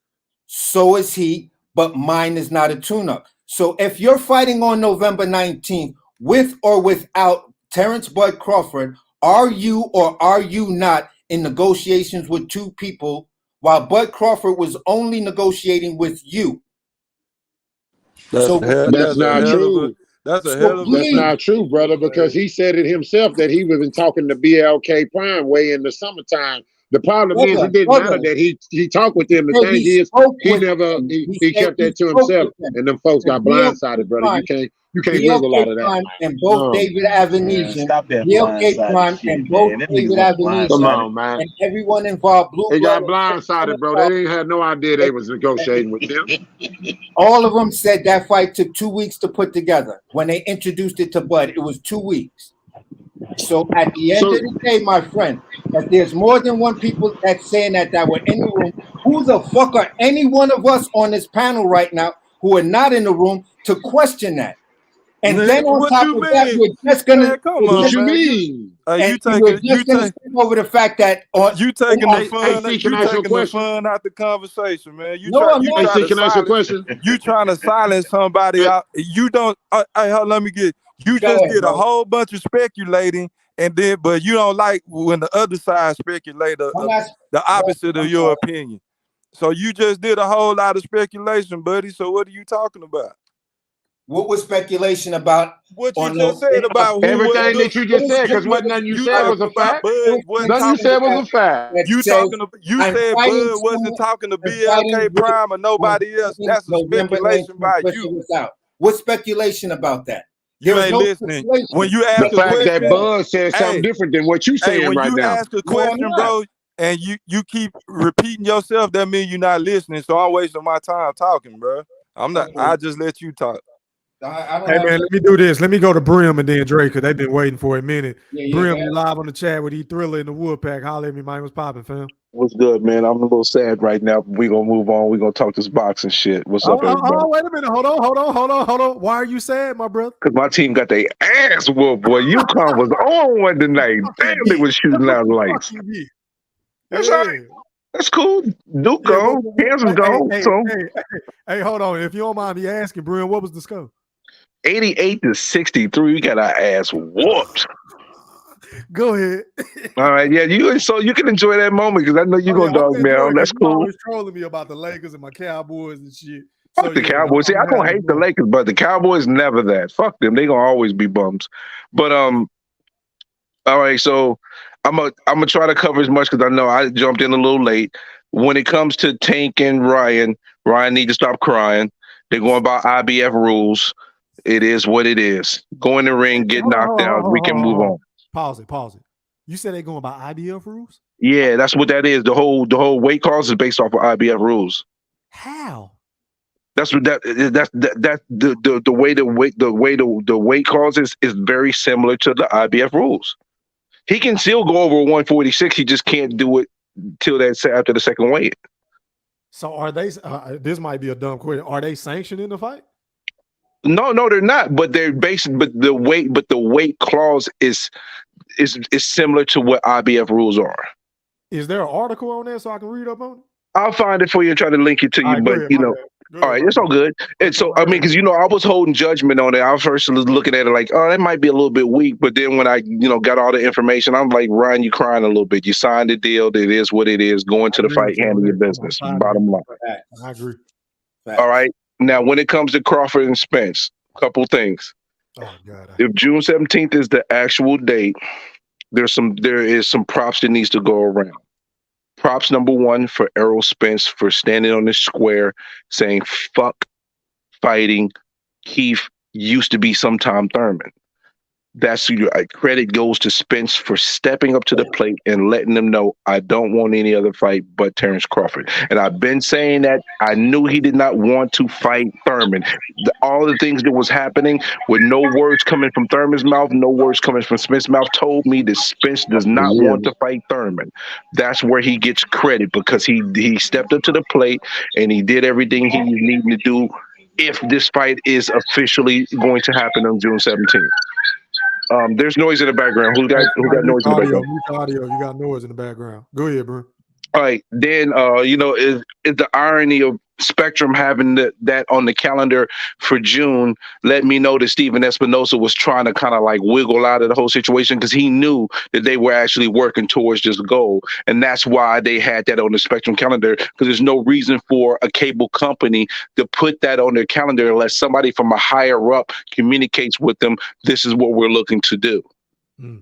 so is he, but mine is not a tune-up." So if you're fighting on November 19th with or without Terrence Bud Crawford, are you or are you not in negotiations with two people while Bud Crawford was only negotiating with you? That's not true. That's not true, brother, because he said it himself that he was talking to BLK Prime way in the summertime. The problem is it didn't matter that he talked with them. The thing is he kept that to himself, and them folks got blindsided, brother. You can't bring a lot of that. And both David Avanesian, BLK Prime, and both David Avanesian. Come on, man. And everyone involved. They got blindsided, bro. They didn't have no idea they was negotiating with them. All of them said that fight took 2 weeks to put together. When they introduced it to Bud, it was 2 weeks. So at the end of the day, my friend, if there's more than one people that's saying that were in the room, who the fuck are any one of us on this panel right now who are not in the room to question that? And then on top of that, we're just gonna. What you mean? You taking over the fact that you taking the fun out the conversation, man. Can I ask you a question? You trying to silence somebody out? You don't. Let me get. You just did a whole bunch of speculating, and then but you don't like when the other side speculate the opposite of your opinion. So you just did a whole lot of speculation, buddy. So what are you talking about? What was speculation about? What you just said about everything that you just said, because what nothing you said was a fact. Nothing you said was a fact. You said Bud wasn't talking to BLK Prime or nobody else. That's a speculation by you. What speculation about that? You ain't listening. When you ask the fact that Bud said something different than what you saying right now. When you ask a question, bro, and you keep repeating yourself, that means you're not listening. So I'm wasting my time talking, bro. I'm not. I just let you talk. Hey man, let me do this. Let me go to Brim and then Drake, because they've been waiting for a minute. Brim, you live on the chat with E-Thriller in the Woodpack. Holler at me, man. What's popping, fam? What's good, man? I'm a little sad right now, but we're gonna move on. We're gonna talk this boxing shit. What's up, everybody? Oh, wait a minute. Hold on. Why are you sad, my brother? Because my team got their ass whooped, boy. UConn was on one tonight. Damn, they was shooting out lights. That's right. That's cool. Duke gone. Kansas gone. So Hey, hold on. If you don't mind me asking, Brian, what was the score? 88-63. We got our ass whooped. Go ahead. All right, yeah, you can enjoy that moment because I know you're gonna dog me out. That's cool. You always trolling me about the Lakers and my Cowboys and shit. Fuck the Cowboys. See, I don't hate the Lakers, but the Cowboys never that. Fuck them. They gonna always be bums. But all right, so I'm gonna try to cover as much because I know I jumped in a little late. When it comes to Tank and Ryan need to stop crying. They're going by IBF rules. It is what it is. Go in the ring, get knocked down. We can move on. Pause it. You said they're going by IBF rules? Yeah, that's what that is. The whole weight class is based off of IBF rules. How? That's what the way the weight clause is very similar to the IBF rules. He can still go over 146. He just can't do it till after the second weight. So are they? This might be a dumb question. Are they sanctioned in the fight? No, they're not. But they're based. But the weight clause is similar to what IBF rules are. Is there an article on that so I can read up on it? I'll find it for you and try to link it to you. But all right, it's all good. And so I mean, because I was holding judgment on it. I was first looking at it like, oh, that might be a little bit weak. But then when I got all the information, I'm like, Ryan, you crying a little bit. You signed the deal. It is what it is. Go into the fight, handle your business. Bottom line. I agree. All right. Now, when it comes to Crawford and Spence, couple things. Oh God. If June 17th is the actual date, there is some props that needs to go around. Props number one for Errol Spence for standing on the square saying, fuck fighting Keith used to be sometime Thurman. That's credit goes to Spence for stepping up to the plate and letting them know I don't want any other fight but Terrence Crawford. And I've been saying that I knew he did not want to fight Thurman. All the things that was happening with no words coming from Thurman's mouth, no words coming from Spence's mouth told me that Spence does not want to fight Thurman. That's where he gets credit because he stepped up to the plate and he did everything he needed to do if this fight is officially going to happen on June 17th. There's noise in the background. Who got noise in the background? Audio. You got noise in the background. Go ahead, bro. All right. Then, is the irony of Spectrum having that on the calendar for June let me know that Steven Espinosa was trying to kind of like wiggle out of the whole situation because he knew that they were actually working towards this goal. And that's why they had that on the Spectrum calendar because there's no reason for a cable company to put that on their calendar unless somebody from a higher up communicates with them. This is what we're looking to do.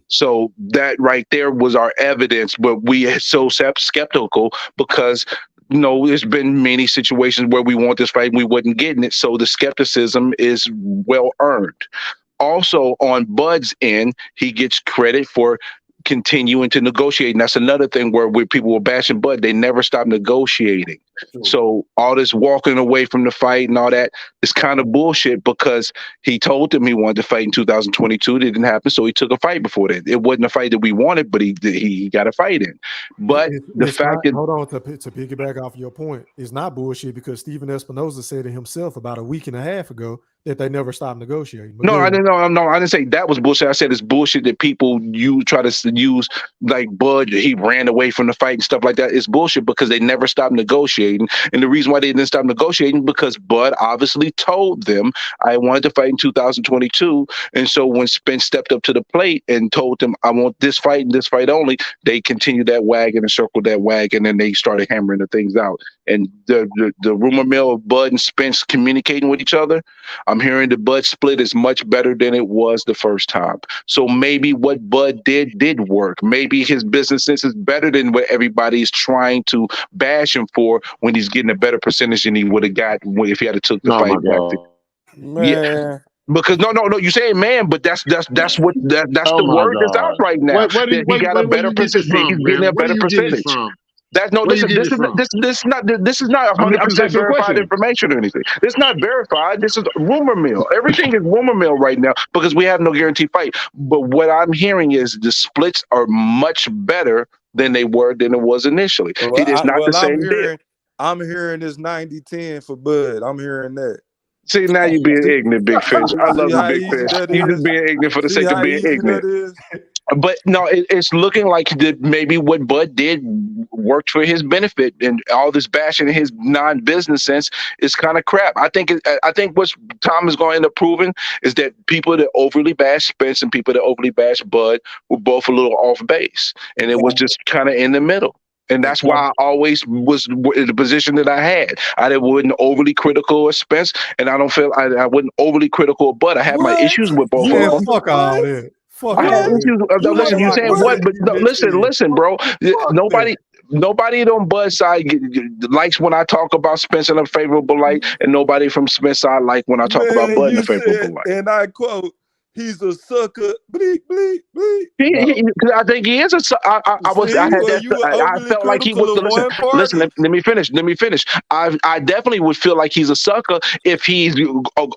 So that right there was our evidence, but we are so skeptical because there's been many situations where we want this fight and we wasn't getting it. So the skepticism is well earned. Also on Bud's end, he gets credit for continuing to negotiate. And that's another thing where people were bashing Bud. They never stopped negotiating. So all this walking away from the fight and all that is kind of bullshit because he told them he wanted to fight in 2022. It didn't happen. So he took a fight before that. It wasn't a fight that we wanted, but he got a fight in. But hold on to piggyback off your point, it's not bullshit because Steven Espinosa said it himself about a week and a half ago that they never stopped negotiating. But I didn't say that was bullshit. I said it's bullshit that people try to use like Bud. He ran away from the fight and stuff like that. It's bullshit because they never stopped negotiating. And the reason why they didn't stop negotiating because Bud obviously told them I wanted to fight in 2022. And so when Spence stepped up to the plate and told them I want this fight and this fight only, they continued that wagon and circled that wagon and they started hammering the things out. And the rumor mill of Bud and Spence communicating with each other, I'm hearing the Bud split is much better than it was the first time. So maybe what Bud did work. Maybe his business sense is better than what everybody is trying to bash him for when he's getting a better percentage than he would have got if he had took the fight back. Yeah. Because no, you saying man, but that's the word that's out right now. He got a better percentage. He's getting a better percentage. That's no. This is not 100% verified information or anything. This is not verified. This is rumor mill. Everything is rumor mill right now because we have no guaranteed fight. But what I'm hearing is the splits are much better than they were than it was initially. It is not the same deal. I'm hearing this 90-10 for Bud. I'm hearing that. See, now you're being ignorant, Big Fish. I love you, Big Fish. You just being ignorant for the sake of being ignorant. But no, it's looking like that maybe what Bud did worked for his benefit, and all this bashing in his non-business sense is kind of crap. I think what Tom is going to end up proving is that people that overly bash Spence and people that overly bash Bud were both a little off base, and it was just kind of in the middle. And that's why I always was in the position that I had. I wasn't overly critical of Spence, and I don't feel I wasn't overly critical of Bud. I had my issues with both of them. Fuck all that. Fuck I had all issues. that. Listen, you saying what? But no, listen, bro. Nobody on Bud's side likes when I talk about Spence in a favorable light, and nobody from Spence's side like when I talk about Bud in a favorable light. And I quote, "He's a sucker." Bleep, bleep, bleep. I think he is a sucker. I felt like he was. Listen, let me finish. I definitely would feel like he's a sucker if he's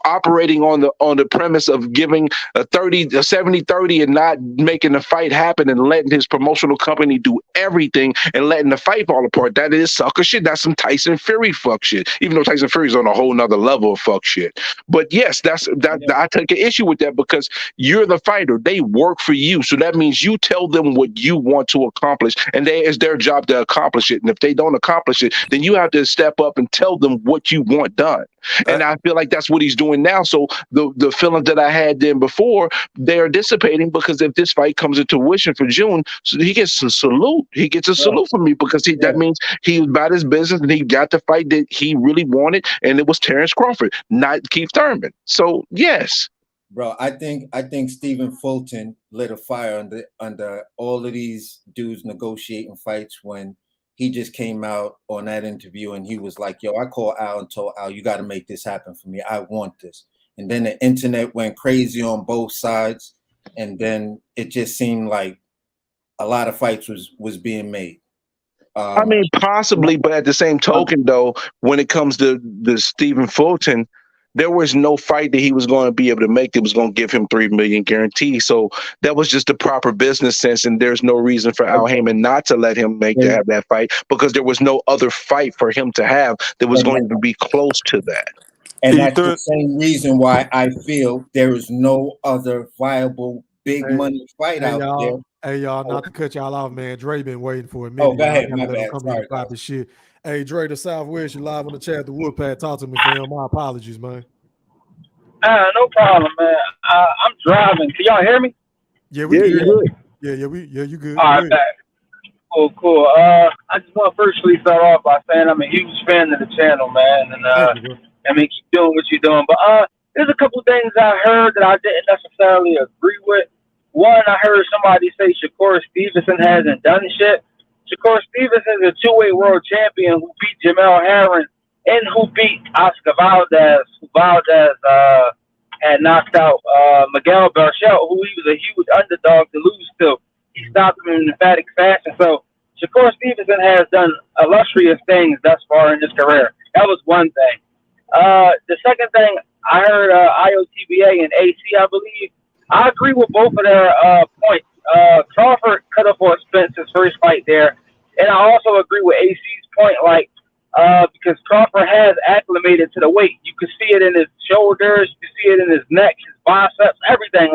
operating on the premise of giving a 70-30 and not making the fight happen and letting his promotional company do everything and letting the fight fall apart. That is sucker shit. That's some Tyson Fury fuck shit. Even though Tyson Fury's on a whole nother level of fuck shit. But yes, I take an issue with that because you're the fighter. They work for you. So that means you tell them what you want to accomplish, and it's their job to accomplish it. And if they don't accomplish it, then you have to step up and tell them what you want done. And I feel like that's what he's doing now. So the feelings that I had then before, they are dissipating, because if this fight comes into fruition for June, so he gets a salute. He gets a salute from me, because that means he was about his business and he got the fight that he really wanted, and it was Terrence Crawford, not Keith Thurman. So yes. Bro, I think Stephen Fulton lit a fire under all of these dudes negotiating fights when he just came out on that interview and he was like, yo, I called Al and told Al, you got to make this happen for me. I want this. And then the internet went crazy on both sides. And then it just seemed like a lot of fights was being made. I mean, possibly, but at the same token, though, when it comes to the Stephen Fulton, there was no fight that he was going to be able to make that was going to give him $3 million guarantee. So that was just the proper business sense, and there's no reason for Al Heyman not to let him have that fight, because there was no other fight for him to have that was going to be close to that. And that's the same reason why I feel there is no other viable big money fight out there. Hey, y'all, not to cut y'all off, man. Dre been waiting for a minute. Oh, go ahead, my bad. Sorry, shit. Hey, Dre, the Southwest, you live on the chat. The Woodpad, talk to me, fam. My apologies, man. No problem, man. I'm driving. Can y'all hear me? Yeah, we good. Yeah, you good. All right, cool. I just want to firstly start off by saying I'm a huge fan of the channel, man, and I mean, keep doing what you're doing. But there's a couple things I heard that I didn't necessarily agree with. One, I heard somebody say Shakur Stevenson hasn't done shit. Shakur Stevenson is a two-weight world champion who beat Jamel Herring and who beat Oscar Valdez. Valdez had knocked out Miguel Berchelt, who he was a huge underdog to lose to. He stopped him in emphatic fashion. So Shakur Stevenson has done illustrious things thus far in his career. That was one thing. The second thing, I heard IOTBA and AC, I believe. I agree with both of their points. Crawford could have fought Spence's first fight there. And I also agree with AC's point, because Crawford has acclimated to the weight. You can see it in his shoulders, you can see it in his neck, his biceps, everything.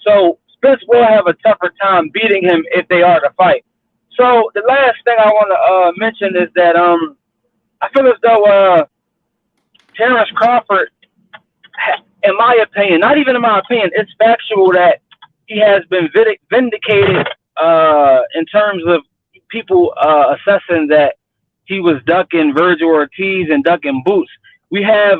So Spence will have a tougher time beating him if they are to fight. So the last thing I want to mention is that I feel as though Terrence Crawford, in my opinion, not even in my opinion, it's factual that he has been vindicated in terms of people assessing that he was ducking Virgil Ortiz and ducking Boots. We have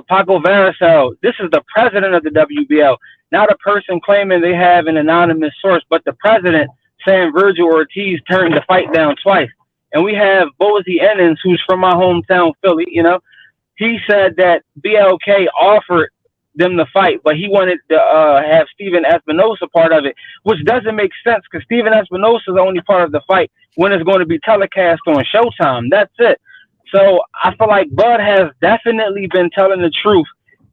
Paco Varicel. This is the president of the WBL, not a person claiming they have an anonymous source, but the president saying Virgil Ortiz turned the fight down twice. And we have Bozy Ennins, who's from my hometown, Philly, He said that BLK offered them the fight, but he wanted to have Steven Espinosa part of it, which doesn't make sense because Steven Espinosa is only part of the fight when it's going to be telecast on Showtime. That's it. So I feel like Bud has definitely been telling the truth,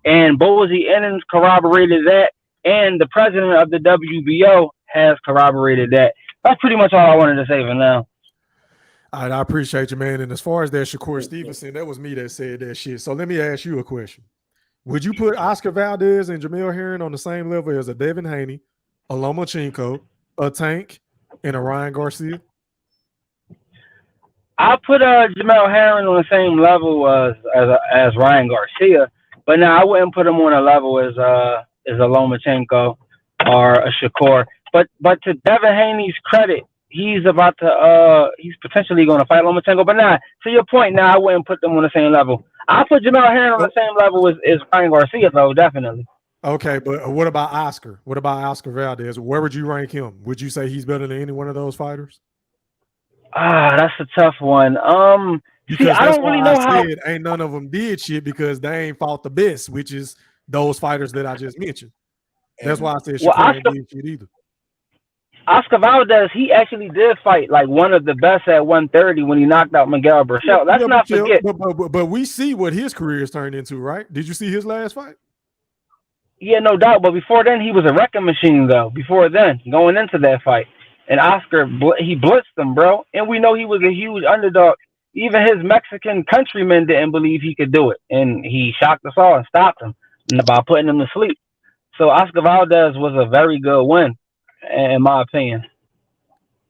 and Bozy Ennins corroborated that, and the president of the WBO has corroborated that. That's pretty much all I wanted to say for now. All right, I appreciate you, man. And as far as that Shakur Stevenson, that was me that said that shit. So let me ask you a question. Would you put Oscar Valdez and Jamel Herring on the same level as a Devin Haney, a Lomachenko, a Tank, and a Ryan Garcia? I put Jamel Herring on the same level as Ryan Garcia, but now I wouldn't put him on a level as a Lomachenko or a Shakur. But to Devin Haney's credit, he's potentially going to fight Lomachenko. But now, to your point, now I wouldn't put them on the same level. I put Jamel Herring on the same level as Ryan Garcia, though, definitely. Okay, but what about Oscar? What about Oscar Valdez? Where would you rank him? Would you say he's better than any one of those fighters? That's a tough one. Because I don't really know how. Ain't none of them did shit because they ain't fought the best, which is those fighters that I just mentioned. That's why I said Shakur ain't did shit either. Oscar Valdez, he actually did fight like one of the best at 130 when he knocked out Miguel Berchelt. Let's not forget. But we see what his career has turned into, right? Did you see his last fight? Yeah, no doubt. But before then, he was a wrecking machine, though. Before then, going into that fight. And Oscar, he blitzed him, bro. And we know he was a huge underdog. Even his Mexican countrymen didn't believe he could do it. And he shocked us all and stopped him by putting him to sleep. So Oscar Valdez was a very good win, in my opinion.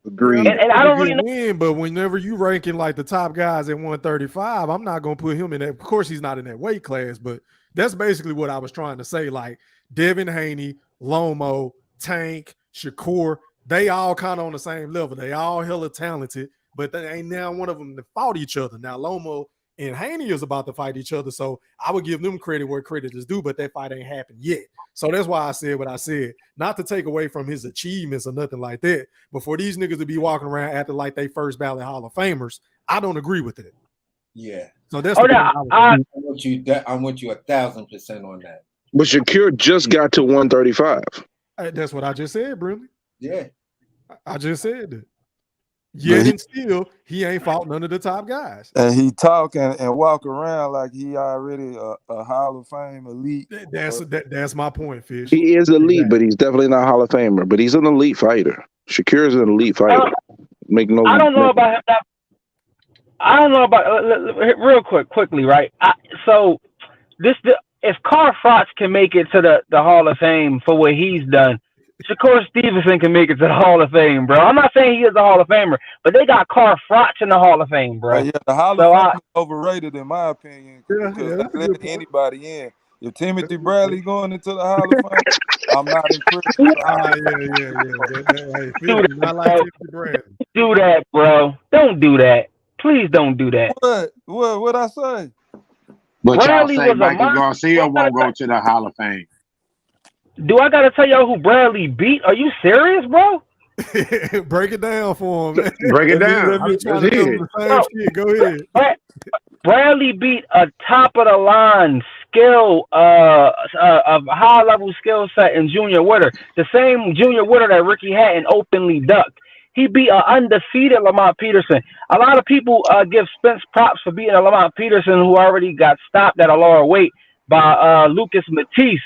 Agreed. And I don't really know. But whenever you ranking like the top guys at 135, I'm not going to put him in that. Of course, he's not in that weight class, but that's basically what I was trying to say. Like Devin Haney, Lomo, Tank, Shakur, they all kind of on the same level. They all hella talented, but they ain't now one of them that fought each other. Now Lomo and Haney is about to fight each other, so I would give them credit where credit is due, but that fight ain't happened yet. So that's why I said what I said. Not to take away from his achievements or nothing like that, but for these niggas to be walking around acting like they first ballot Hall of Famers, I don't agree with it. Yeah. So that's I'm with you 1,000% on that. But Shakur just got to 135. That's what I just said, Brilliant. Yeah. I just said that. Yet and still, he ain't fought none of the top guys. And he talk and walk around like he already a Hall of Fame elite. That's my point, Fish. He is elite, but he's definitely not a Hall of Famer. But he's an elite fighter. Shakur is an elite fighter. I don't know about him. I don't know about real quickly, right? So if Carl Froch can make it to the Hall of Fame for what he's done, Shakur Stevenson can make it to the Hall of Fame, bro. I'm not saying he is a Hall of Famer, but they got Carl Froch in the Hall of Fame, bro. Yeah, the Hall of Fame is overrated in my opinion because they let anybody in. If Timothy Bradley going into the Hall of Fame, I'm not impressed. Do that, bro. Don't do that. Please don't do that. What I say? But Bradley y'all say was Michael Garcia won't go to the Hall of Fame. Do I gotta tell y'all who Bradley beat? Are you serious, bro? Break it down for him, man. Break it down. Go ahead. Bradley beat a top of the line skill, a high level skill set in Junior Witter, the same Junior Witter that Ricky Hatton openly ducked. He beat an undefeated Lamont Peterson. A lot of people give Spence props for beating a Lamont Peterson who already got stopped at a lower weight by Lucas Matisse.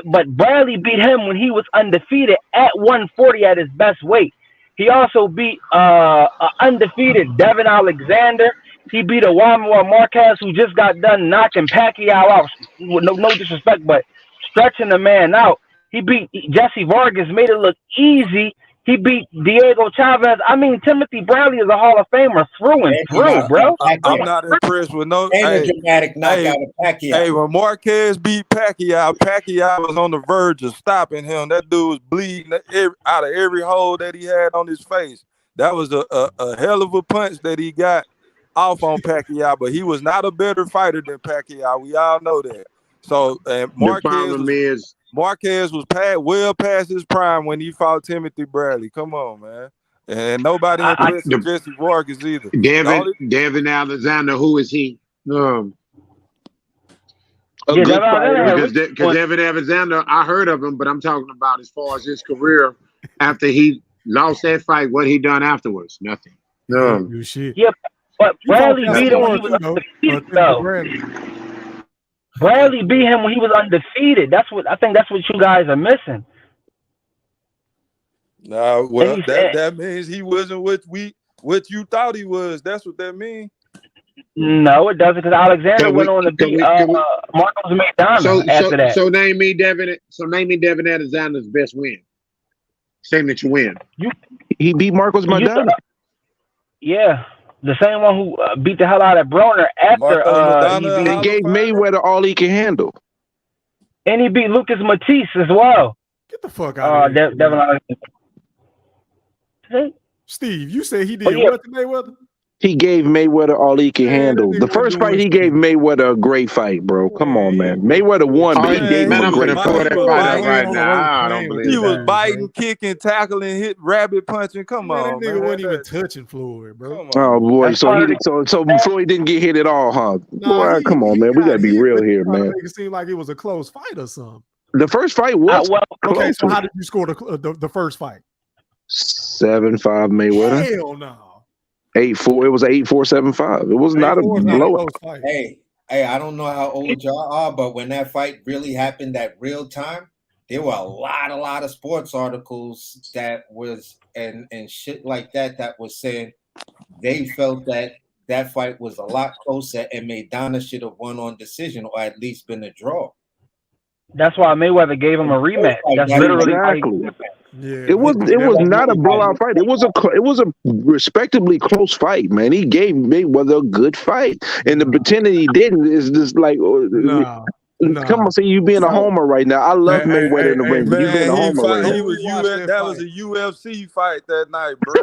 But Bradley beat him when he was undefeated at 140 at his best weight. He also beat undefeated Devin Alexander. He beat a Juan Marquez who just got done knocking Pacquiao out. No disrespect, but stretching the man out. He beat Jesse Vargas, made it look easy. He beat Diego Chavez. I mean, Timothy Bradley is a Hall of Famer through and through, bro. I'm not impressed with no. A dramatic knockout of Pacquiao. Hey, when Marquez beat Pacquiao, Pacquiao was on the verge of stopping him. That dude was bleeding out of every hole that he had on his face. That was a hell of a punch that he got off on Pacquiao, but he was not a better fighter than Pacquiao. We all know that. So, Marquez was well past his prime when he fought Timothy Bradley. Come on, man. And nobody impressed with Jesse Vargas either. Devin Alexander, who is he? Because Devin Alexander, I heard of him, but I'm talking about as far as his career after he lost that fight, what he done afterwards. Nothing. Yeah, but Bradley beat him when he was undefeated, though. Bradley beat him when he was undefeated. That's what you guys are missing. Nah, well, that means he wasn't what you thought he was. That's what that means. No, it doesn't, because Alexander went on to beat Marcos McDonald after that. So name me Devin Alexander's best win. Same that you win. He beat Marcos Maidana. Yeah, the same one who beat the hell out of Broner after he beat. And gave Mayweather all he can handle. And he beat Lucas Matisse as well. Get the fuck out of here. Devin Alexander. Steve, you said he did what to Mayweather? He gave Mayweather all he can handle. The first fight, he gave Mayweather a great fight, bro. Come on, man. Mayweather won, but he gave him a great fight. I don't believe he was biting, kicking, tackling, hit, rabbit punching. Come on, that nigga wasn't even touching Floyd, bro. Oh boy, so Floyd didn't get hit at all, huh? Boy, come on, man. We gotta be real here, man. Make it seem like it was a close fight or something. The first fight was okay. So how did you score the first fight? 7-5 Mayweather. Hell no. 8-4. It was 8-4-7-5. It was not a blowout. Hey, I don't know how old y'all are, but when that fight really happened at real time, there were a lot of sports articles that was and shit like that was saying they felt that fight was a lot closer and Maidana should have won on decision or at least been a draw. That's why Mayweather gave him a rematch. That's literally exactly. It was not a blowout fight. It was a respectably close fight, man. He gave Mayweather a good fight, and the pretending he didn't is just like come on, say you being a homer right now. I love Mayweather in the ring, but you being a homer right now. That was a UFC fight that night, bro.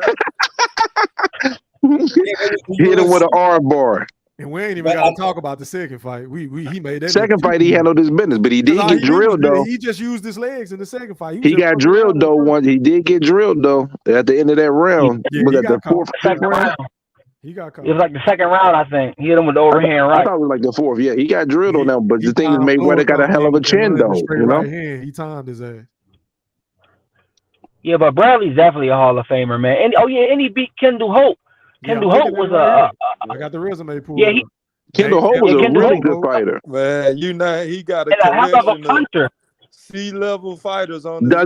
Hit him with an arm bar. And we ain't even got to talk about the second fight. He made that second fight. He handled his business, but he did get drilled though. He just used his legs in the second fight. He got drilled though. He did get drilled though at the end of that round. Was that the fourth round? He got caught. It was like the second round, I think. He hit him with the overhand right. I thought it was like the fourth. Yeah, he got drilled on that. But the thing is, Mayweather got a hell of a chin though. You know, he timed his ass. Yeah, but Bradley's definitely a Hall of Famer, man. And and he beat Kendall Hope. Kendall Hope was I got the resume pulled. Yeah, Kendall Hope was a really good fighter. Man, he got a collection of C-level fighters on. No.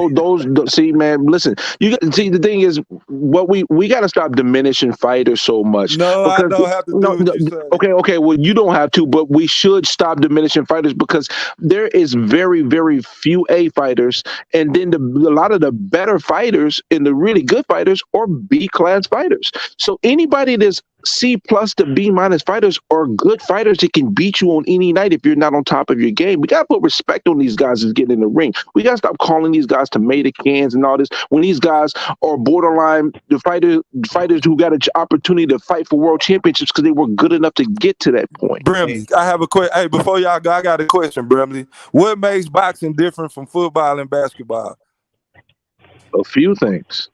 Those see, man. Listen, see. The thing is, what we got to stop diminishing fighters so much. No, I don't have to do what you say. Okay. Well, you don't have to, but we should stop diminishing fighters because there is very, very few A fighters, and then a lot of the better fighters and the really good fighters are B class fighters. So anybody that's C+ to B- fighters are good fighters that can beat you on any night if you're not on top of your game. We gotta put respect on these guys that's getting in the ring. We gotta stop calling these guys tomato cans and all this when these guys are borderline the fighters who got an opportunity to fight for world championships because they were good enough to get to that point. Brimley, I have a question. Hey, before y'all go, I got a question, Brimley. What makes boxing different from football and basketball? A few things.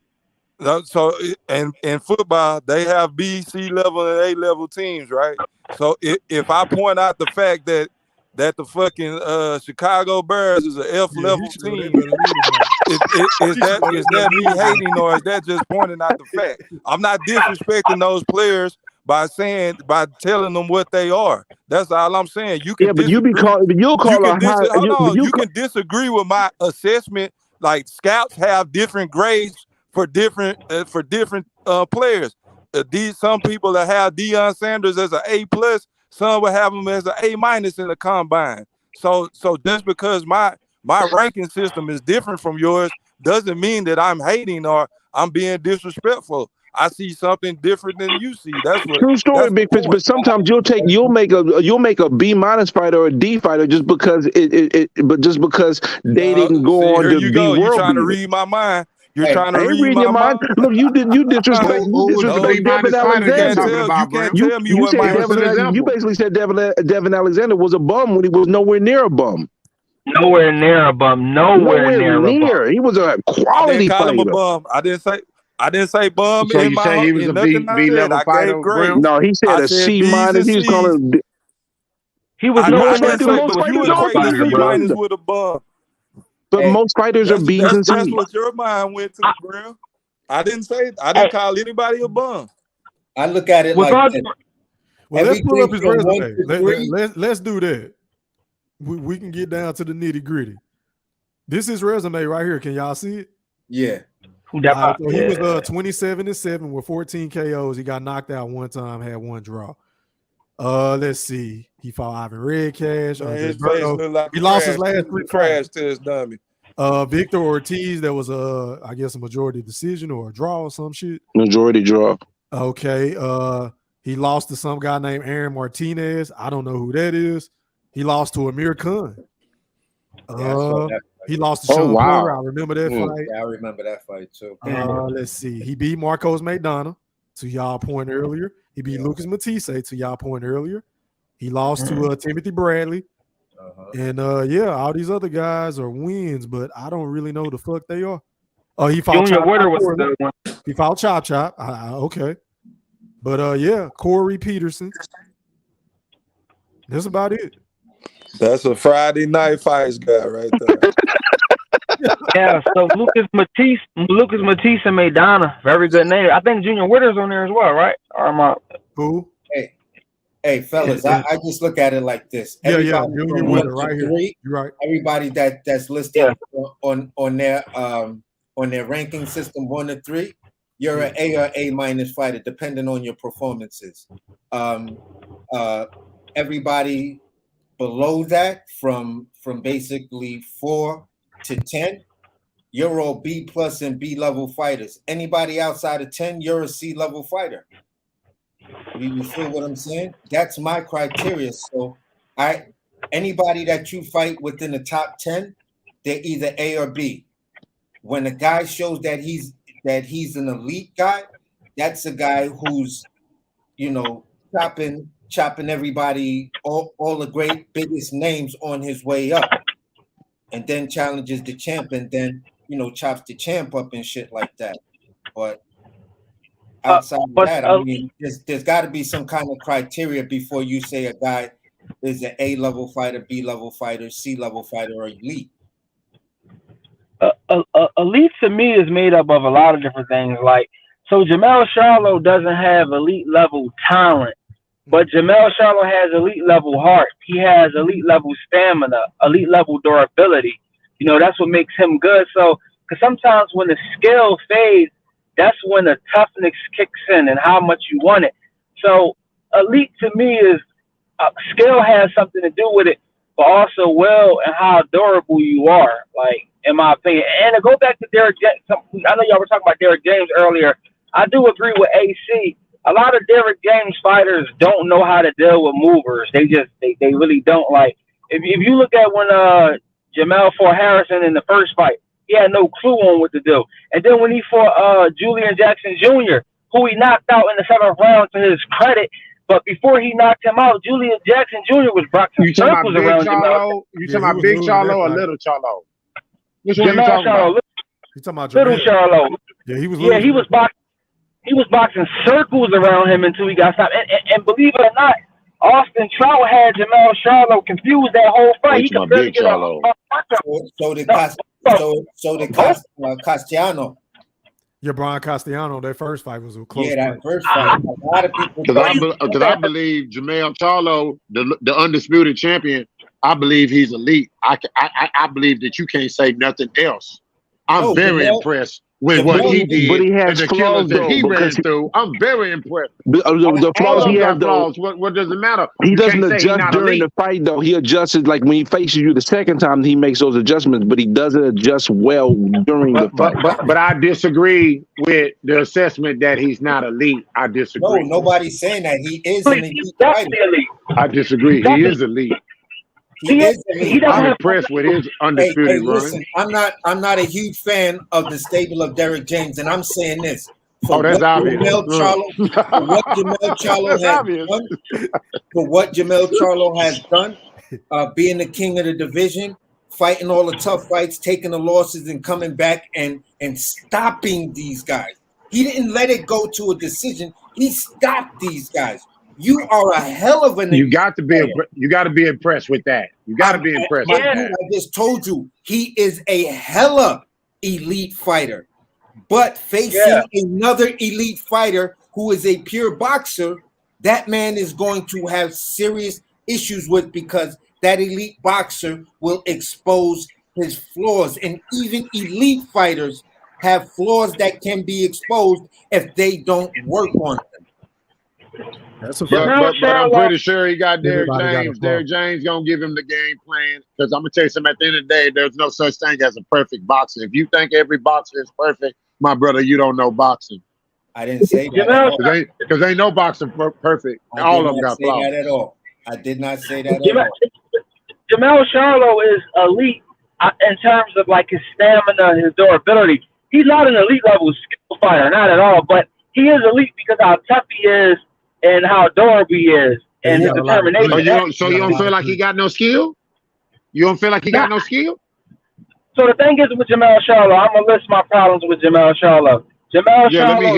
So in football, they have B, C level, and A level teams, right? So if I point out the fact that the fucking Chicago Bears is an F level team, is that me hating or is that just pointing out the fact? I'm not disrespecting those players by telling them what they are. That's all I'm saying. You can you can disagree with my assessment. Like scouts have different grades for different players. Some people that have Deion Sanders as an A+, some will have him as an A- in the combine. So just because my ranking system is different from yours doesn't mean that I'm hating or I'm being disrespectful. I see something different than you see. That's what. True story, big pitch. But sometimes you'll make a B- fighter or a D fighter just because they didn't go on to be world. You're trying to read my mind. You're trying to read my mind. Look, you disrespect Devin Alexander. You basically said Devin Alexander was a bum when he was nowhere near a bum. Nowhere near a bum. Nowhere near. He was a quality fighter. I didn't call him a bum. I didn't say bum. So you say he was a B level fighter? No, he said a C-. He was calling. He was most fighters with a bum. But most fighters are B's and C's. That's what your mind went to, bro. I didn't call anybody a bum. I look at it like this. Well, let's pull up his resume. Let's do that. We can get down to the nitty gritty. This is his resume right here. Can y'all see it? Yeah. So he was 27-7 with 14 KOs. He got knocked out one time, had one draw. Let's see. He fought Ivan Redcash. His face looked like he lost his last 3 crash to his dummy. Victor Ortiz, there was I guess a majority decision or a draw or some shit. Majority draw. Okay. He lost to some guy named Aaron Martinez. I don't know who that is. He lost to Amir Khan. He lost to Sean Porter. I remember that fight. Yeah, I remember that fight too. Let's see. He beat Marcos McDonough, to y'all point earlier. He beat Lucas Matisse, to y'all point earlier. He lost to Timothy Bradley. And all these other guys are wins, but I don't really know who the fuck they are. Oh, he fought Junior Witter was the one. He fought Chop Chop. Okay. But Corey Peterson. That's about it. That's a Friday night fights guy right there. Yeah, so Lucas Matisse and Maidana, very good name. I think Junior Witter's on there as well, right? Or am I? Who? Hey, fellas, I just look at it like this. Everybody Junior Witter right here. You're right. Everybody that's listed on their ranking system 1 to 3, you're an A or A minus fighter, depending on your performances. Everybody below that, from basically 4 to 10, you're all B plus and B level fighters. Anybody outside of 10, you're a C level fighter. You feel what I'm saying? That's my criteria. So anybody that you fight within the top 10, they're either A or B. When a guy shows that he's an elite guy, that's a guy who's, chopping everybody, all the great biggest names on his way up, and then challenges the champ, and then chops the champ up and shit like that. But outside of that, I mean, there's got to be some kind of criteria before you say a guy is an A level fighter, B level fighter, C level fighter, or elite. Elite to me is made up of a lot of different things. Like, so Jamel Charlo doesn't have elite level talent, but Jamel Charlo has elite level heart. He has elite level stamina, elite level durability. That's what makes him good. So, because sometimes when the skill fades, that's when the toughness kicks in and how much you want it. So, elite to me is skill has something to do with it, but also will and how durable you are, like, in my opinion. And to go back to Derek James, I know y'all were talking about Derek James earlier. I do agree with AC. A lot of Derek James fighters don't know how to deal with movers. They really don't. Like, if you look at when Jamel fought Harrison in the first fight, he had no clue on what to do. And then when he fought Julian Jackson Jr., who he knocked out in the 7th round, to his credit, but before he knocked him out, Julian Jackson Jr. was boxing circles around Jamel. You talking about Big Charlo or Little Charlo? Which one you talking about? You talking about Little Charlo? Yeah, he was. Yeah, he was boxing. He was boxing circles around him until he got stopped. And believe it or not, Austin Trout had Jamel Charlo confused that whole fight. He could barely get So did Castellano. Yeah, Brian Castellano, their first fight was a close fight. That first fight. A lot of people. Because I believe Jamel Charlo, the undisputed champion, I believe he's elite. I believe that you can't say nothing else. I'm very impressed with what he did. But he has and the flaws, killers that he though, ran through. I'm very impressed. The flaws he has, though, what does it matter? He doesn't can't say adjust he's during elite. the fight, though. He adjusts like when he faces you the second time, he makes those adjustments, but he doesn't adjust well during the fight. But I disagree with the assessment that he's not elite. I disagree. No, nobody's saying that. He is an elite fighter. I disagree. He is elite. I'm impressed with his undisputed run. Listen, I'm not a huge fan of the stable of Derek James, and I'm saying this. That's obvious. For what Jamel Charlo has done, being the king of the division, fighting all the tough fights, taking the losses, and coming back and stopping these guys. He didn't let it go to a decision. He stopped these guys. You are a hell of an. You got to be impressed with that. You got to be impressed. Dude, I just told you he is a hella elite fighter, but facing another elite fighter who is a pure boxer, that man is going to have serious issues with, because that elite boxer will expose his flaws, and even elite fighters have flaws that can be exposed if they don't work on them. That's a but I'm pretty sure he got Derrick Everybody got a James. flaw. Derrick James gonna give him the game plan. Because I'm gonna tell you something. At the end of the day, there's no such thing as a perfect boxer. If you think every boxer is perfect, my brother, you don't know boxing. I didn't say that. Because ain't no boxer perfect. All of them got flaws. That at all. I did not say that at all. Jamel Charlo is elite in terms of like his stamina, his durability. He's not an elite level skill fighter, not at all. But he is elite because how tough he is and how durable he is and his determination. So you don't feel like he got no skill? You don't feel like he got no skill? So the thing is with Jamel Charlo, I'm gonna list my problems with Jamel Charlo. Jamel Charlo,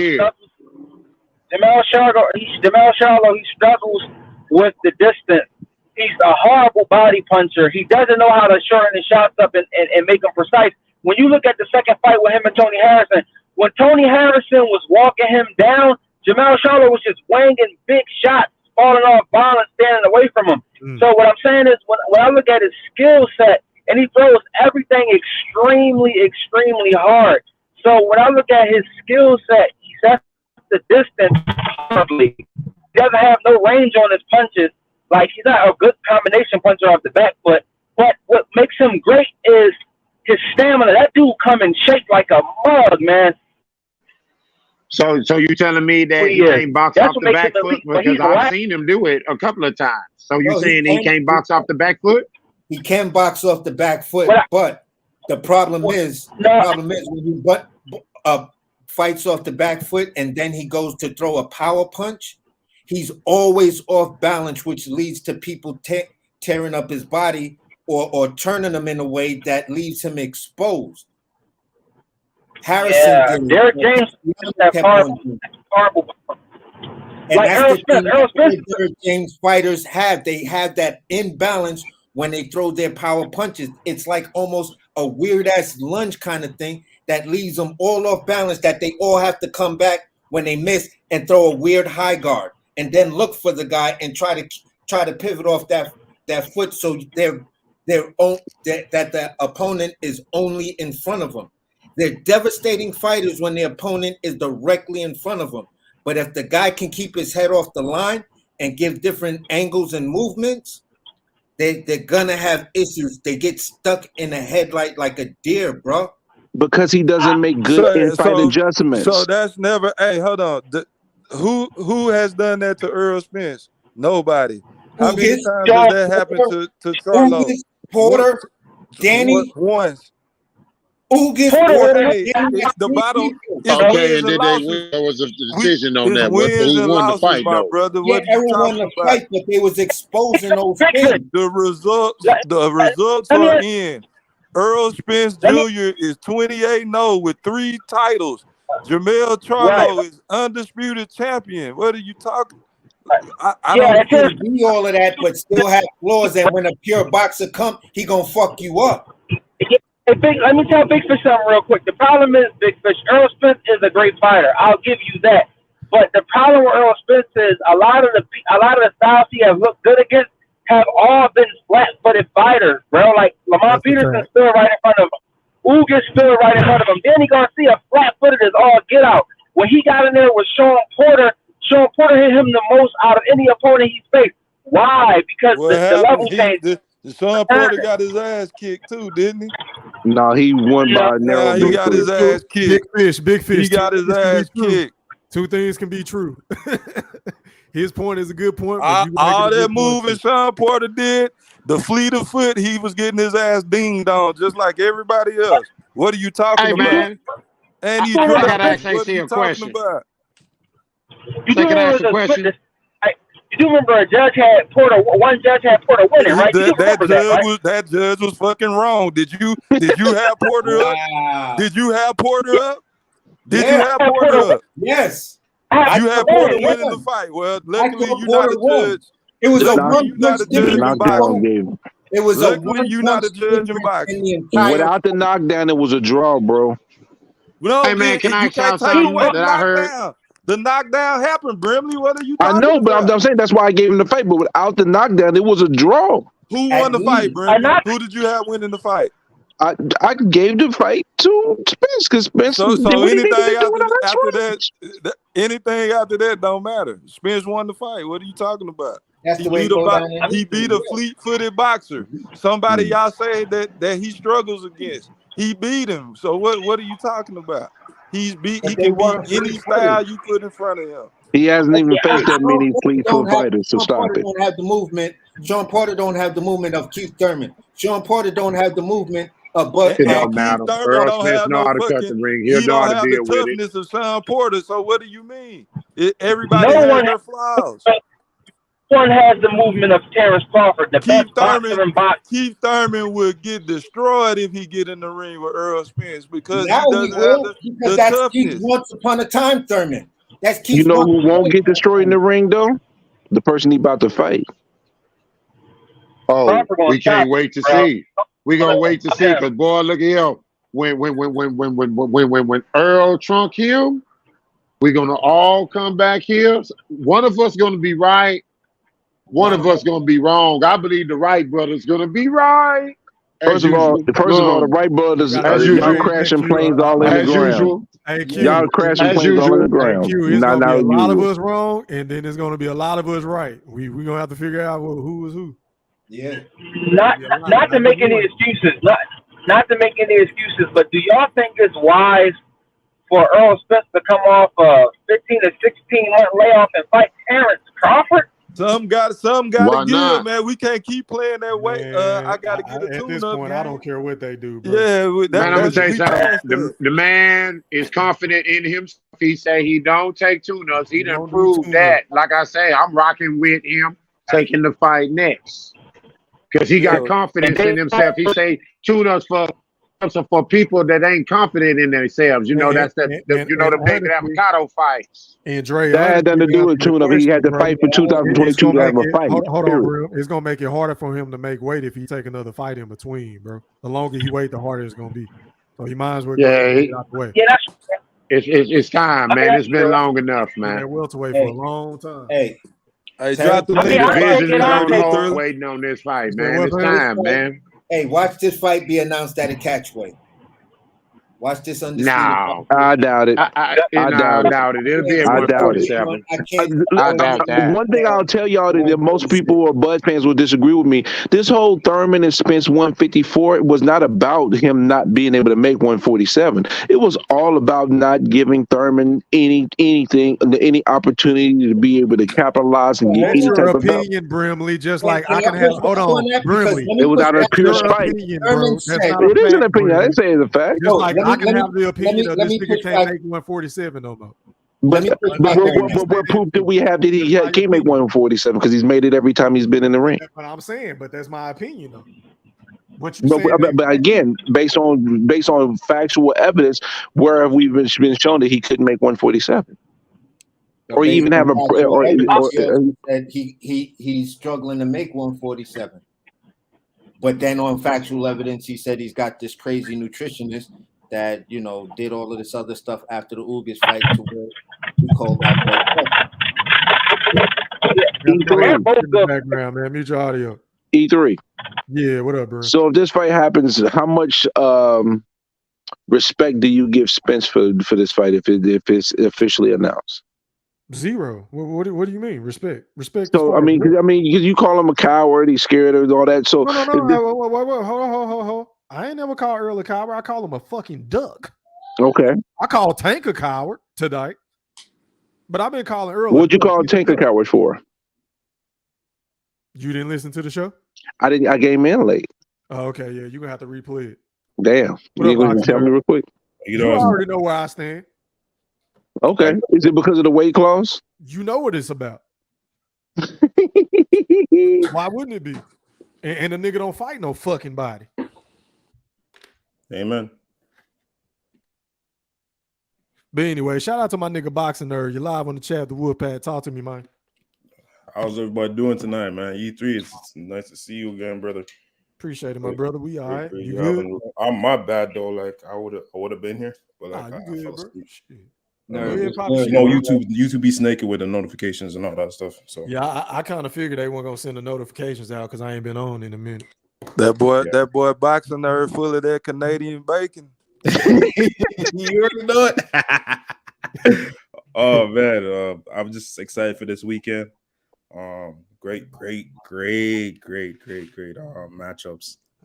he struggles with the distance. He's a horrible body puncher. He doesn't know how to shorten his shots up and make them precise. When you look at the second fight with him and Tony Harrison, when Tony Harrison was walking him down, Jamel Charlo was just wanging big shots, falling off balance, standing away from him. So what I'm saying is when I look at his skill set, and he throws everything extremely, extremely hard. So when I look at his skill set, he sets the distance perfectly. He doesn't have no range on his punches. Like, he's not a good combination puncher off the back foot. But what makes him great is his stamina. That dude come in shape like a mug, man. So you telling me that he can't box off the back foot? Because I've seen him do it a couple of times. So you saying he can't box off the back foot? He can box off the back foot, but the problem is when you fights off the back foot and then he goes to throw a power punch, he's always off balance, which leads to people tearing up his body or turning him in a way that leaves him exposed. Harrison, Derrick James, that horrible. And like that's the thing Derrick James fighters have. They have that imbalance when they throw their power punches. It's like almost a weird ass lunge kind of thing that leaves them all off balance, that they all have to come back when they miss and throw a weird high guard and then look for the guy and try to pivot off that foot so that the opponent is only in front of them. They're devastating fighters when the opponent is directly in front of them. But if the guy can keep his head off the line and give different angles and movements, they're gonna have issues. They get stuck in a headlight like a deer, bro. Because he doesn't make good in-fight adjustments. So that's never. Hey, hold on. Who has done that to Earl Spence? Nobody. How many times does that happen to Charlo? Porter, Danny. Once. Ugas, the bottom. Okay, and then there was a decision on that. Who won the fight, though? Brother, yeah, everyone won the fight, but they was exposing those things. The results are in. Earl Spence Jr. is 28-0 with 3 titles. Jamel Charlo is undisputed champion. What are you talking? I don't be all of that, but still have flaws. And when a pure boxer come, he gonna fuck you up. Hey, let me tell Big Fish something real quick. The problem is, Big Fish, Earl Spence is a great fighter. I'll give you that. But the problem with Earl Spence is a lot of the styles he has looked good against have all been flat-footed fighters, bro. Like Lamont Peterson stood right in front of him. Ugas stood right in front of him. Danny Garcia flat-footed is all get out. When he got in there with Sean Porter hit him the most out of any opponent he's faced. Why? Because the level changed. Sean Porter got his ass kicked too, didn't he? No, he won by a narrow. He got his ass kicked. Big fish. He got his ass kicked. 2 things can be true. His point is a good point. All that moving Sean Porter did, the fleet of foot, he was getting his ass dinged on just like everybody else. What are you talking about? Man. And he I gotta actually a question. About? You do remember the question? You do remember one judge had Porter winning, right? That judge was fucking wrong. Did you have Porter up? Did you have Porter up? Did you have Porter up? Yes. You had Porter winning the fight. Well, luckily you're not a judge. It was a one-punch game. It was luckily you're not a judge in boxing. Without the knockdown, it was a draw, bro. No, hey man, can I tell something that I heard? The knockdown happened, Brimley. What are you talking about? I know, but I'm saying that's why I gave him the fight. But without the knockdown, it was a draw. Who won the fight, Brimley? Who did you have winning the fight? I gave the fight to Spence because Spence So did what he needed anything to do without that after challenge. that, anything after that don't matter. Spence won the fight. What are you talking about? That's He the way beat it goes down in he history. beat a fleet-footed boxer. Somebody y'all say that he struggles against. He beat him. So what are you talking about? He But they can beat weren't any fleet-footed. style you put in front of him. He hasn't even faced that Sean many Porter fleet-foot fighters, so Sean stop Porter it. don't have the movement. Sean Porter don't have the movement of Keith Thurman. Sean Porter don't have the movement of It don't Keith matter. Thurman Earl don't Spence have know no how to cut the fucking. ring. He'll He know how don't to have the deal with it. toughness of Sean Porter. So what do you mean? Everybody No has one, their flaws. one has the movement of Terrence Crawford, the best boxer in boxing. Keith Thurman would get destroyed if he get in the ring with Earl Spence because Now he he doesn't have will, because the that's Keith toughness. once upon a time Thurman. That's Keith. You know who won't get destroyed in the ring though? The person he about to fight. Oh, Crawford gonna we can't stop wait to you, bro. see. We gonna wait to see because boy, look at him. When Earl trunk him, we're gonna all come back here. One of us gonna be right. One of us gonna be wrong. I believe the Wright brothers gonna be right. First of all, the Wright brothers, as y'all usual, crashing planes all in the as ground. usual. Hey, Q. Y'all crashing As planes all in the usual. ground. Hey, Q, it's Not gonna be a lot of usual. us wrong, and then it's gonna be a lot of us right. We gonna have to figure out who is who. Yeah. Not to make any excuses, not to make any excuses, but do y'all think it's wise for Earl Spence to come off a 15 to 16-month layoff and fight Terrence Crawford? Some got Why it good, not? man. We can't keep playing that way. I gotta get a At this tune-up point, game. I don't care what they do, bro. Yeah, Man, I'm gonna tell you we something. past The that. man is confident in himself. He say he don't take tune-ups. He done Don't do proved tune-ups. that. Like I say, I'm rocking with him taking the fight next. Because he got confidence in himself. He say tune-ups for people that ain't confident in themselves. You know, that's the David honestly, Avocado fights. And Dre, That had nothing to do with tune-up. He had to fight for 2022 to have a fight. Hold on, Period. bro. It's gonna make it harder for him to make weight if he take another fight in between, bro. The longer he wait, the harder it's gonna be. So he might as well get out the way. Yeah, that's it's time, man. It's been long enough, man. That welterweight for a long time. Hey, drop the division is on Thriller. hold waiting on this fight, man. It's time, man. Hey, watch this fight be announced at a catchweight. Watch this undisputed. No, I doubt it. I doubt it. It'll be at I doubt it. 147. I doubt that. One thing I'll tell y'all that most people or Bud fans will disagree with me. This whole Thurman and Spence 154 was not about him not being able to make 147. It was all about not giving Thurman any opportunity to be able to capitalize and get That's any your type of help. opinion, Brimley. Just like I can have. Hold on, Brimley. It was out of pure spite. It is an opinion. I didn't say it's a fact. Just like I can have the opinion of this nigga can't make 147 no more. But what proof did we have that he can't make 147 because he's made it every time he's been in the ring? That's what I'm saying, but that's my opinion though. But again, based on factual evidence, where have we been shown that he couldn't make 147? Or even have that he's struggling to make 147. But then on factual evidence, he said he's got this crazy nutritionist that, you know, did all of this other stuff after the Ugas fight to where he called that. E3. Background, man. Mute your audio. E3. Yeah, what up, bro? So if this fight happens, how much respect do you give Spence for this fight if it's officially announced? Zero. What do you mean? Respect. So I mean, you call him a coward, he's scared of all that. So no. Hold. I ain't never called Earl a coward. I call him a fucking duck. Okay. I call Tank a coward tonight, but I've been calling Earl. What'd you call Tank a coward for? You didn't listen to the show? I didn't. I came in late. Oh, okay. Yeah, you're gonna have to replay it. Damn. You ain't gonna tell me real quick. You already know where I stand. Okay. Is it because of the weight clause? You know what it's about. Why wouldn't it be? And the nigga don't fight no fucking body. Amen. But anyway, shout out to my nigga Boxing Nerd. You're live on the chat, the Woodpad. Talk to me, man. How's everybody doing tonight, man? E3, it's nice to see you again, brother. Appreciate it, my brother. We all right. You good? good? I'm my bad though. Like I would have been here, but like you good, bro? YouTube be snaking with the notifications and all that stuff. So yeah, I kind of figured they weren't gonna send the notifications out because I ain't been on in a minute. That boy boxing nerd full of that Canadian bacon. You already know it. Oh man, I'm just excited for this weekend. Great matchups.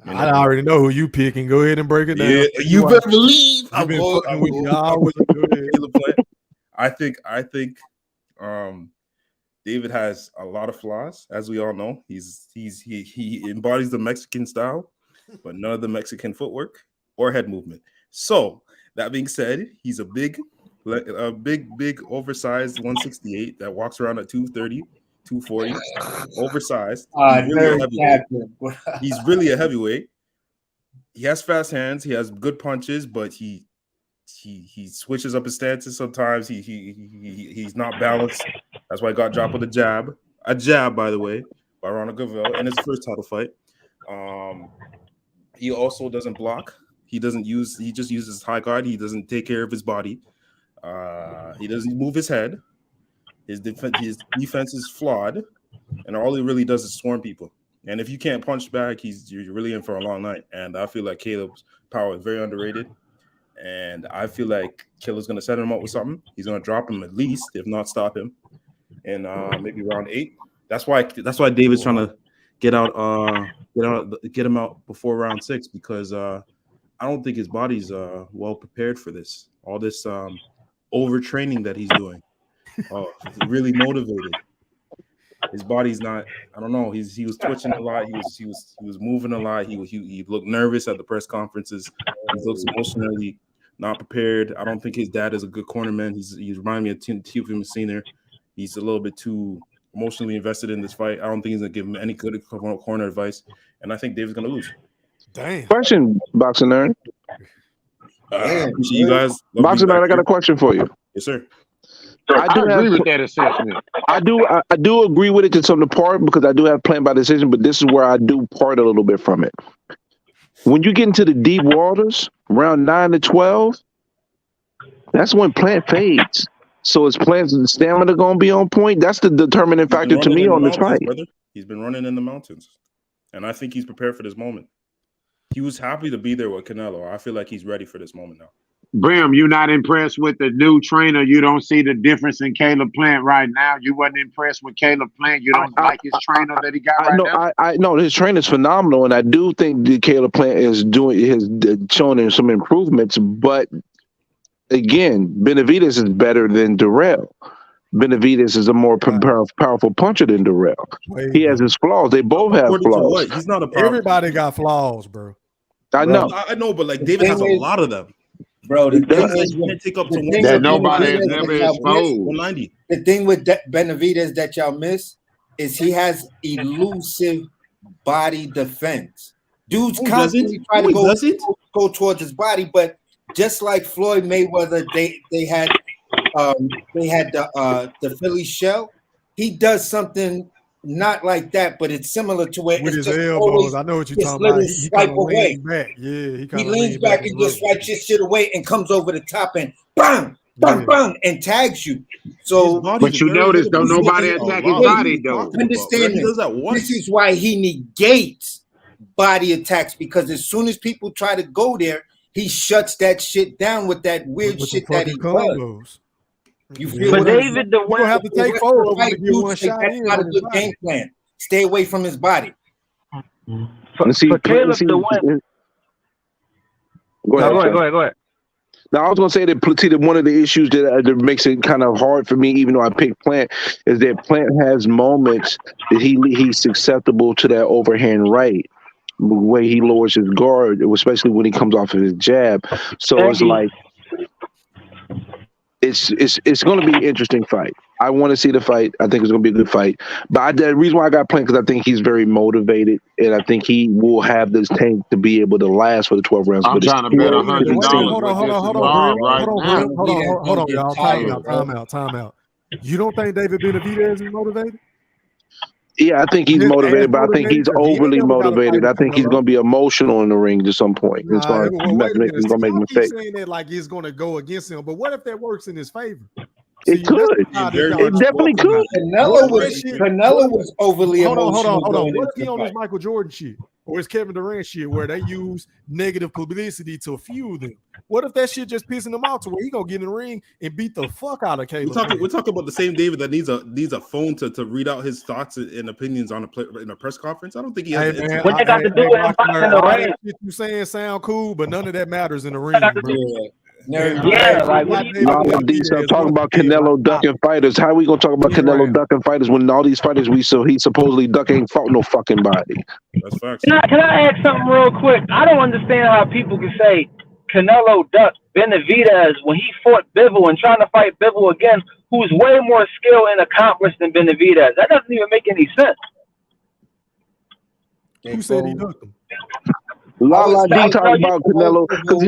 I already know who you picking. Go ahead and break it down. Yeah, you better believe I've been fucking with you always. I think David has a lot of flaws, as we all know. He embodies the Mexican style, but none of the Mexican footwork or head movement. So that being said, he's a big, oversized 168 that walks around at 230, 240, oversized. He's really a heavyweight. He has fast hands. He has good punches, but he switches up his stances sometimes. He's not balanced. That's why he got dropped with a jab. A jab, by the way, by Ronald Gavell in his first title fight. He also doesn't block. He just uses high guard. He doesn't take care of his body. He doesn't move his head. His defense is flawed, and all he really does is swarm people. And if you can't punch back, you're really in for a long night. And I feel like Caleb's power is very underrated. And I feel like Caleb's going to set him up with something. He's going to drop him at least, if not stop him, in maybe round 8. That's why David's trying to get him out before round 6, because I don't think his body's well prepared for this. All this overtraining that he's doing. He's really motivated. His body's not. I don't know. He was twitching a lot. He was moving a lot. He looked nervous at the press conferences. He looks emotionally not prepared. I don't think his dad is a good cornerman. He's reminding me of Tufim Senior. He's a little bit too emotionally invested in this fight. I don't think he's gonna give him any good corner advice, and I think David's gonna lose. Damn. Question, Boxing Nerd. You guys, Boxing Nerd, I got a question for you. Yes, sir. I agree with that assessment. I do agree with it to some part, because I do have Plant by decision, but this is where I do part a little bit from it. When you get into the deep waters, round 9 to 12, that's when Plant fades. So is Plant's stamina going to be on point? That's the determining factor to me on this fight. Brother. He's been running in the mountains, and I think he's prepared for this moment. He was happy to be there with Canelo. I feel like he's ready for this moment now. Brim, you're not impressed with the new trainer? You don't see the difference in Caleb Plant right now? You wasn't impressed with Caleb Plant? You don't like his trainer that he got now? I know his trainer's phenomenal, and I do think that Caleb Plant is showing him some improvements. But again, Benevidez is better than Durrell. Benevidez is a more powerful puncher than Durrell. He has his flaws. They both have flaws. He's not a problem. Everybody got flaws, bro. I know, but like David has a lot of them. Bro, the thing is, can't take up to that nobody has ever exposed. 190. The thing with Benevidez that y'all miss is he has elusive body defense. Dudes constantly try to go towards his body, but just like Floyd Mayweather, they had the Philly shell. He does something not like that, but it's similar to it. With his elbows, I know what you're talking about. He kind of leans back. Yeah, he leans back and just swipes his shit away and comes over the top and bang, bang, bang, and tags you. So, but you notice, though, nobody attack his body, though. Understand this is why he negates body attacks, because as soon as people try to go there, he shuts that shit down with that weird shit that he does. You feel but David, the one have to take forward to get one shot. That's not a good game plan. Stay away from his body. For Caleb, the one. Go ahead. Now, I was going to say that one of the issues that makes it kind of hard for me, even though I picked Plant, is that Plant has moments that he's susceptible to that overhand right, the way he lowers his guard, especially when he comes off of his jab. So it's like, it's going to be an interesting fight. I want to see the fight. I think it's going to be a good fight. But the reason why I got Plant, because I think he's very motivated, and I think he will have this tank to be able to last for the 12 rounds. I'm trying to bet $100. Hold on, y'all. Time out. You don't think David Benevidez is motivated? Yeah, I think he's motivated, but I think he's overly motivated. I think he's going to be emotional in the ring at some point. It's going to make mistakes. Saying that like it's going to go against him, but what if that works in his favor? It could. It definitely could. Canelo was overly emotional. Hold on. What if he on this Michael Jordan shit? or it's Kevin Durant shit where they use negative publicity to fuel them. What if that shit just pissing him off to where he gonna get in the ring and beat the fuck out of Caleb? We're talking about the same David that needs a phone to read out his thoughts and opinions on in a press conference. I don't think he has. Hey, man, what they got to do with him in the ring? Shit you saying sound cool, but none of that matters in the ring, bro. Talking about Canelo ducking fighters. How we gonna talk about Canelo ducking fighters when all these fighters he supposedly duck ain't fought no fucking body? That's facts. Can I ask something real quick? I don't understand how people can say Canelo ducked Benevidez when he fought Bivol and trying to fight Bivol again, who's way more skilled and accomplished than Benevidez. That doesn't even make any sense. Who said he ducked him? La D talking about Canelo because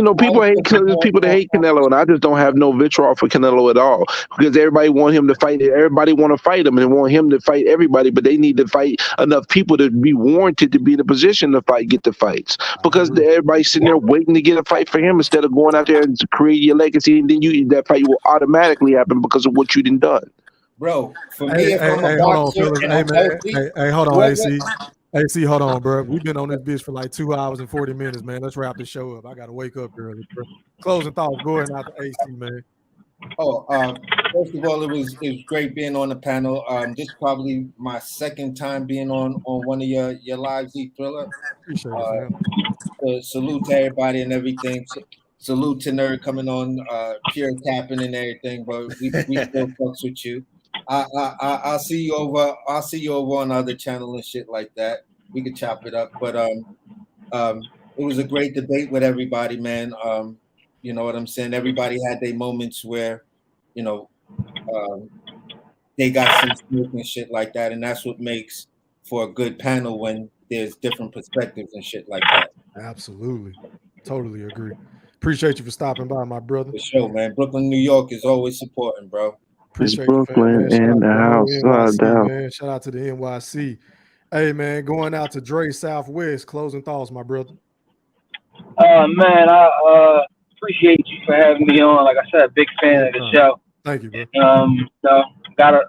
people that hate Canelo, and I just don't have no vitriol for Canelo at all because everybody want him to fight. Everybody want to fight him and want him to fight everybody, but they need to fight enough people to be warranted to be in a position to get the fights because everybody's sitting there waiting to get a fight for him instead of going out there and create your legacy, and then that fight will automatically happen because of what you done. Bro, for me, if I'm a boxer, hold on, AC. AC, hold on, bro. We've been on this bitch for like 2 hours and 40 minutes, man. Let's wrap this show up. I gotta wake up early, bro. Closing thoughts. Go ahead out to AC, man. First of all, it was great being on the panel. This is probably my second time being on one of your lives, Thriller. Appreciate it, man. Salute to everybody and everything. Salute to Nerd coming on, pure tapping and everything. But we still fucks with you. I'll see you over. I'll see you over on the other channel and shit like that. We could chop it up. But it was a great debate with everybody, man. You know what I'm saying? Everybody had their moments where, they got some smoke and shit like that, and that's what makes for a good panel when there's different perspectives and shit like that. Absolutely, totally agree. Appreciate you for stopping by, my brother. For sure, man. Brooklyn, New York is always supporting, bro. Appreciate Brooklyn in the house. Man. Shout out to the NYC. Hey, man, going out to Dre Southwest. Closing thoughts, my brother. Man, I appreciate you for having me on. Like I said, big fan of the show. Thank you, bro. I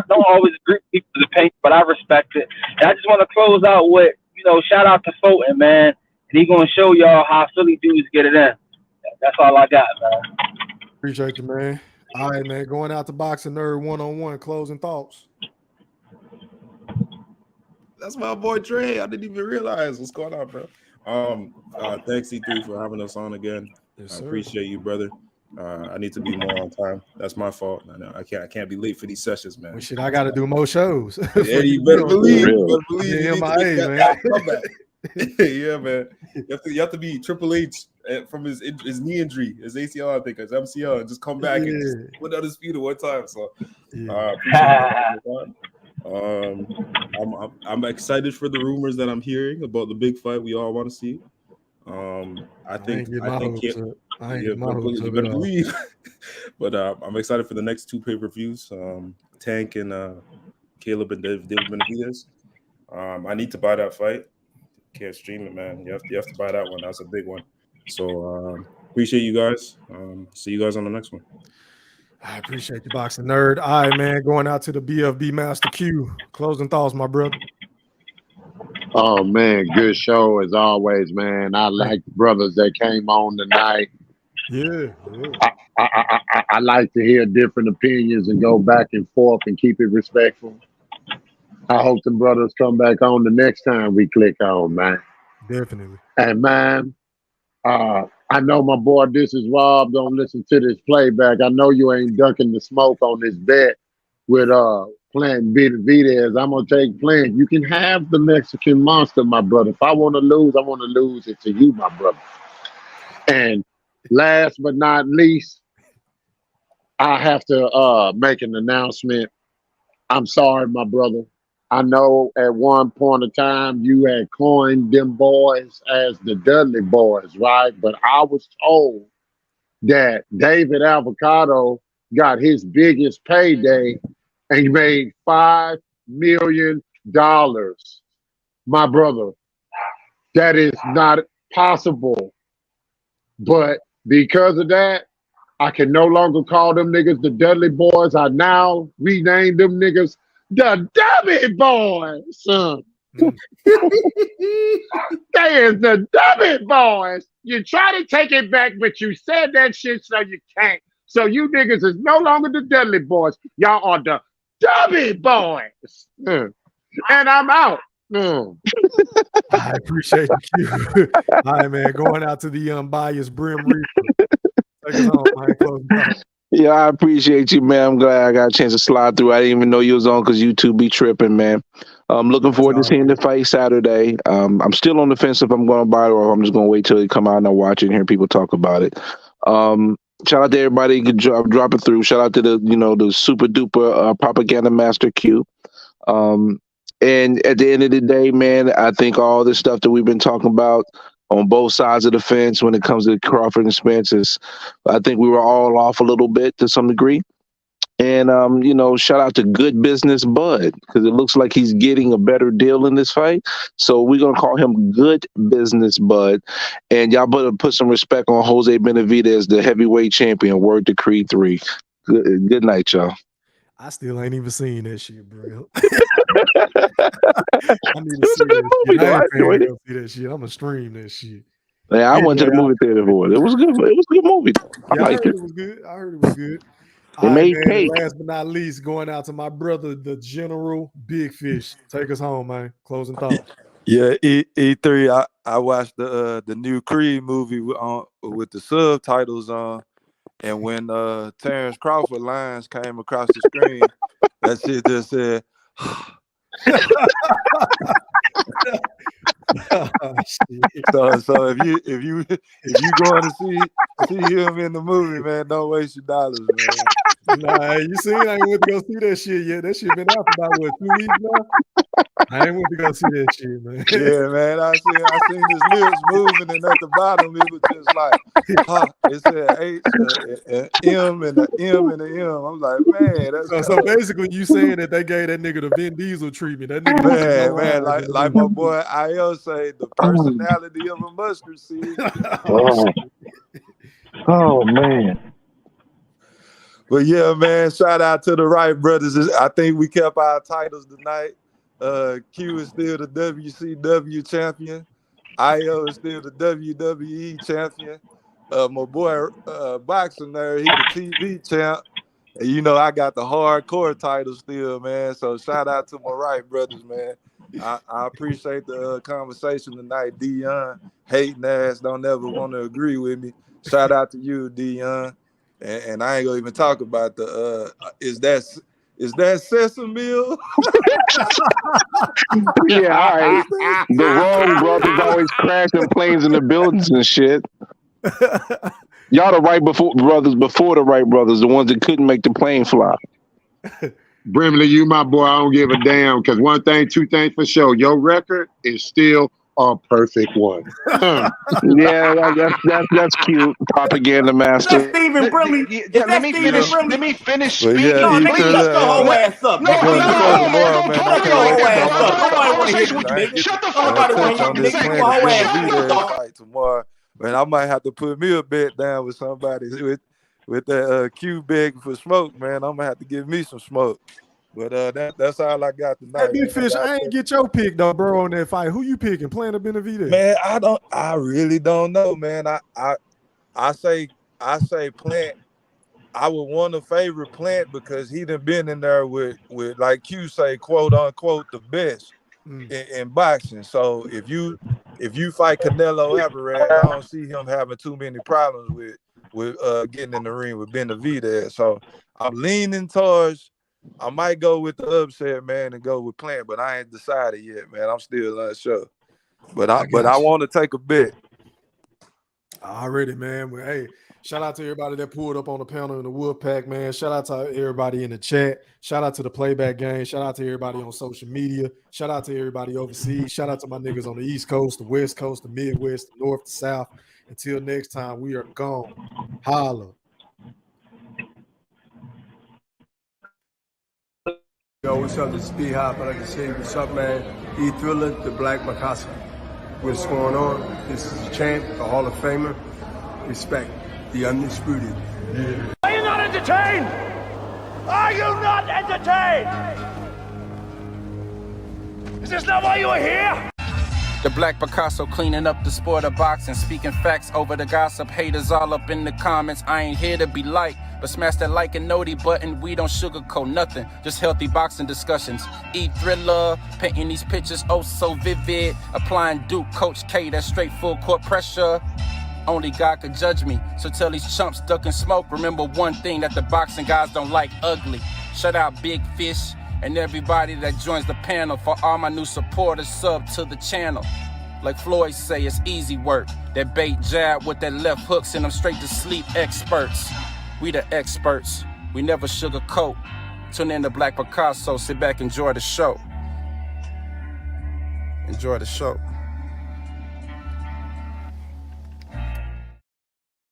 don't always agree with people's opinion, but I respect it. And I just want to close out with, shout out to Fulton, man. And he's going to show y'all how Philly dudes get it in. That's all I got, man. Appreciate you, man. All right, man. Going out to Boxing Nerd 101. Closing thoughts. That's my boy Dre. I didn't even realize what's going on, bro. Thanks C3 for having us on again. Yes, I appreciate you, brother. I need to be more on time. That's my fault. I can't be late for these sessions, man. Well, shit, I got to do more shows. Yeah, you better believe. MIA, man. Yeah, man. You have to be Triple H from his knee injury, his ACL, I think, his MCL, and just come back and just win undisputed one time. So, appreciate it. I'm excited for the rumors that I'm hearing about the big fight we all want to see. I think you better believe. But I'm excited for the next two pay-per-views. Tank and Caleb and David Benevidez. I need to buy that fight. Can't stream it, man. You have to buy that one. That's a big one. So appreciate you guys. See you guys on the next one. I appreciate you, Boxing Nerd. All right, man. Going out to the BFB Master Q. Closing thoughts, my brother. Oh man, good show as always, man. I like the brothers that came on tonight. Yeah. I like to hear different opinions and go back and forth and keep it respectful. I hope the brothers come back on the next time we click on, man. Definitely. And man, I know my boy, This Is Rob, don't listen to this playback. I know you ain't ducking the smoke on this bet with Plant Benevidez. I'm gonna take Plant. You can have the Mexican monster, my brother. If I want to lose it to you, my brother. And last but not least, I have to make an announcement. I'm sorry, my brother. I know at one point of time you had coined them boys as the Dudley Boys, right? But I was told that David Avocado got his biggest payday and he made $5 million. My brother, that is not possible. But because of that, I can no longer call them niggas the Dudley Boys. I now rename them niggas the Dummy Boys, son. They is the dummy boys. You try to take it back, but you said that shit so you can't. So you niggas is no longer the Dudley boys. Y'all are the dummy boys. And I'm out. I appreciate you. All right, man. Going out to the unbiased Brim Reaper. Take us home, man. Close out. Yeah, I appreciate you, man. I'm glad I got a chance to slide through. I didn't even know you was on because YouTube be tripping, man. I'm looking forward to seeing the fight Saturday. I'm still on the fence if I'm going to buy it or if I'm just going to wait till it come out and I watch it and hear people talk about it. Shout out to everybody who drop it through. Shout out to the super duper propaganda master Q. And at the end of the day, man, I think all this stuff that we've been talking about on both sides of the fence when it comes to Crawford and Spence, I think we were all off a little bit to some degree. And, shout out to Good Business Bud, because it looks like he's getting a better deal in this fight. So we're going to call him Good Business Bud. And y'all better put some respect on Jose Benevidez, the heavyweight champion. Word to Creed 3. Good night, y'all. I still ain't even seen that shit, bro. I need to see that shit. I ain't paying to go see that shit. I'm gonna stream that shit. Yeah, I went to the movie theater for it. It was good. It was a good movie. I liked it. It was good. I heard it was good. They made cake. Last but not least, going out to my brother, the General Big Fish. Take us home, man. Closing thoughts. Yeah, E3. I watched the new Creed movie with the subtitles on, and when Terrence Crawford lines came across the screen, that shit just said. So if you going to see him in the movie, man, don't waste your dollars, man. Nah, you seen I ain't went to go see that shit yet. That shit been out for about 2 weeks now. I ain't went to go see that shit, man. Yeah, man. I seen his lips moving, and at the bottom it was just like, it said H, an M, and an M and an M. I'm like, man, that's so basically you saying that they gave that nigga the Vin Diesel treatment. That nigga man, like my boy IL say, the personality of a mustard seed. Oh man. But yeah, man, shout out to the Wright brothers. I think we kept our titles tonight. Q is still the WCW champion. IO is still the WWE champion. My boy Boxing Nerd, he the TV champ. And I got the hardcore title still, man. So shout out to my Wright brothers, man. I appreciate the conversation tonight. Dion, hating ass, don't ever want to agree with me. Shout out to you, Dion. And I ain't gonna even talk about the is that sesame meal? Yeah, all right. The wrong brothers always crashing planes in the buildings and shit. Y'all the right brothers before the Wright brothers, the ones that couldn't make the plane fly. Brimley, you my boy. I don't give a damn because two things for sure. Your record is still a perfect one. Yeah, that's cute. Propaganda master. Stephen Brimley. Let me finish Well, speaking. yeah, No, nigga, shut your whole ass up. No, Shut your whole ass up. Nobody want to hear you, I nigga. Shut the Nobody fuck want to on hear you, this nigga. Planet Your whole ass Benevidez up. fight tomorrow. Man, I might have to put me a bet down with somebody with that Q begging for smoke, man. I'm gonna have to give me some smoke. But that's all I got tonight. Hey, Big Fish, I ain't get your pick though, bro, on that fight. Who you picking? Planet Benevidez? Man, I really don't know, man. I say Plant. I would want to favor Plant because he done been in there with like Q say, quote unquote, the best in boxing. So if you fight Canelo Alvarez, I don't see him having too many problems with getting in the ring with Benevidez. So I'm leaning towards. I might go with the upset, man, and go with Plant, but I ain't decided yet, man. I'm still unsure. But I want to take a bet. Already, man. Well, hey, shout out to everybody that pulled up on the panel in the Wolfpack, man. Shout out to everybody in the chat. Shout out to the Playback Gang. Shout out to everybody on social media. Shout out to everybody overseas. Shout out to my niggas on the East Coast, the West Coast, the Midwest, the North, the South. Until next time, we are gone. Holla. Yo, what's up? This is B-Hop. I'd like to say what's up, man. E-Thriller, the Black Mikasa. What's going on? This is the champ, the Hall of Famer. Respect, the undisputed. Are you not entertained? Are you not entertained? Is this not why you are here? The Black Picasso cleaning up the sport of boxing, speaking facts over the gossip. Haters all up in the comments. I ain't here to be liked, but smash that like and noti button. We don't sugarcoat nothing, just healthy boxing discussions. Thriller, painting these pictures oh so vivid. Applying Duke, Coach K, that straight full court pressure. Only God could judge me, so tell these chumps ducking smoke. Remember one thing that the boxing guys don't like: ugly. Shut out Big Fish and everybody that joins the panel. For all my new supporters, sub to the channel. Like Floyd say, it's easy work. That bait jab with that left hook send them straight to sleep. Experts, we the experts. We never sugarcoat. Tune in to Black Picasso. Sit back, enjoy the show. Enjoy the show.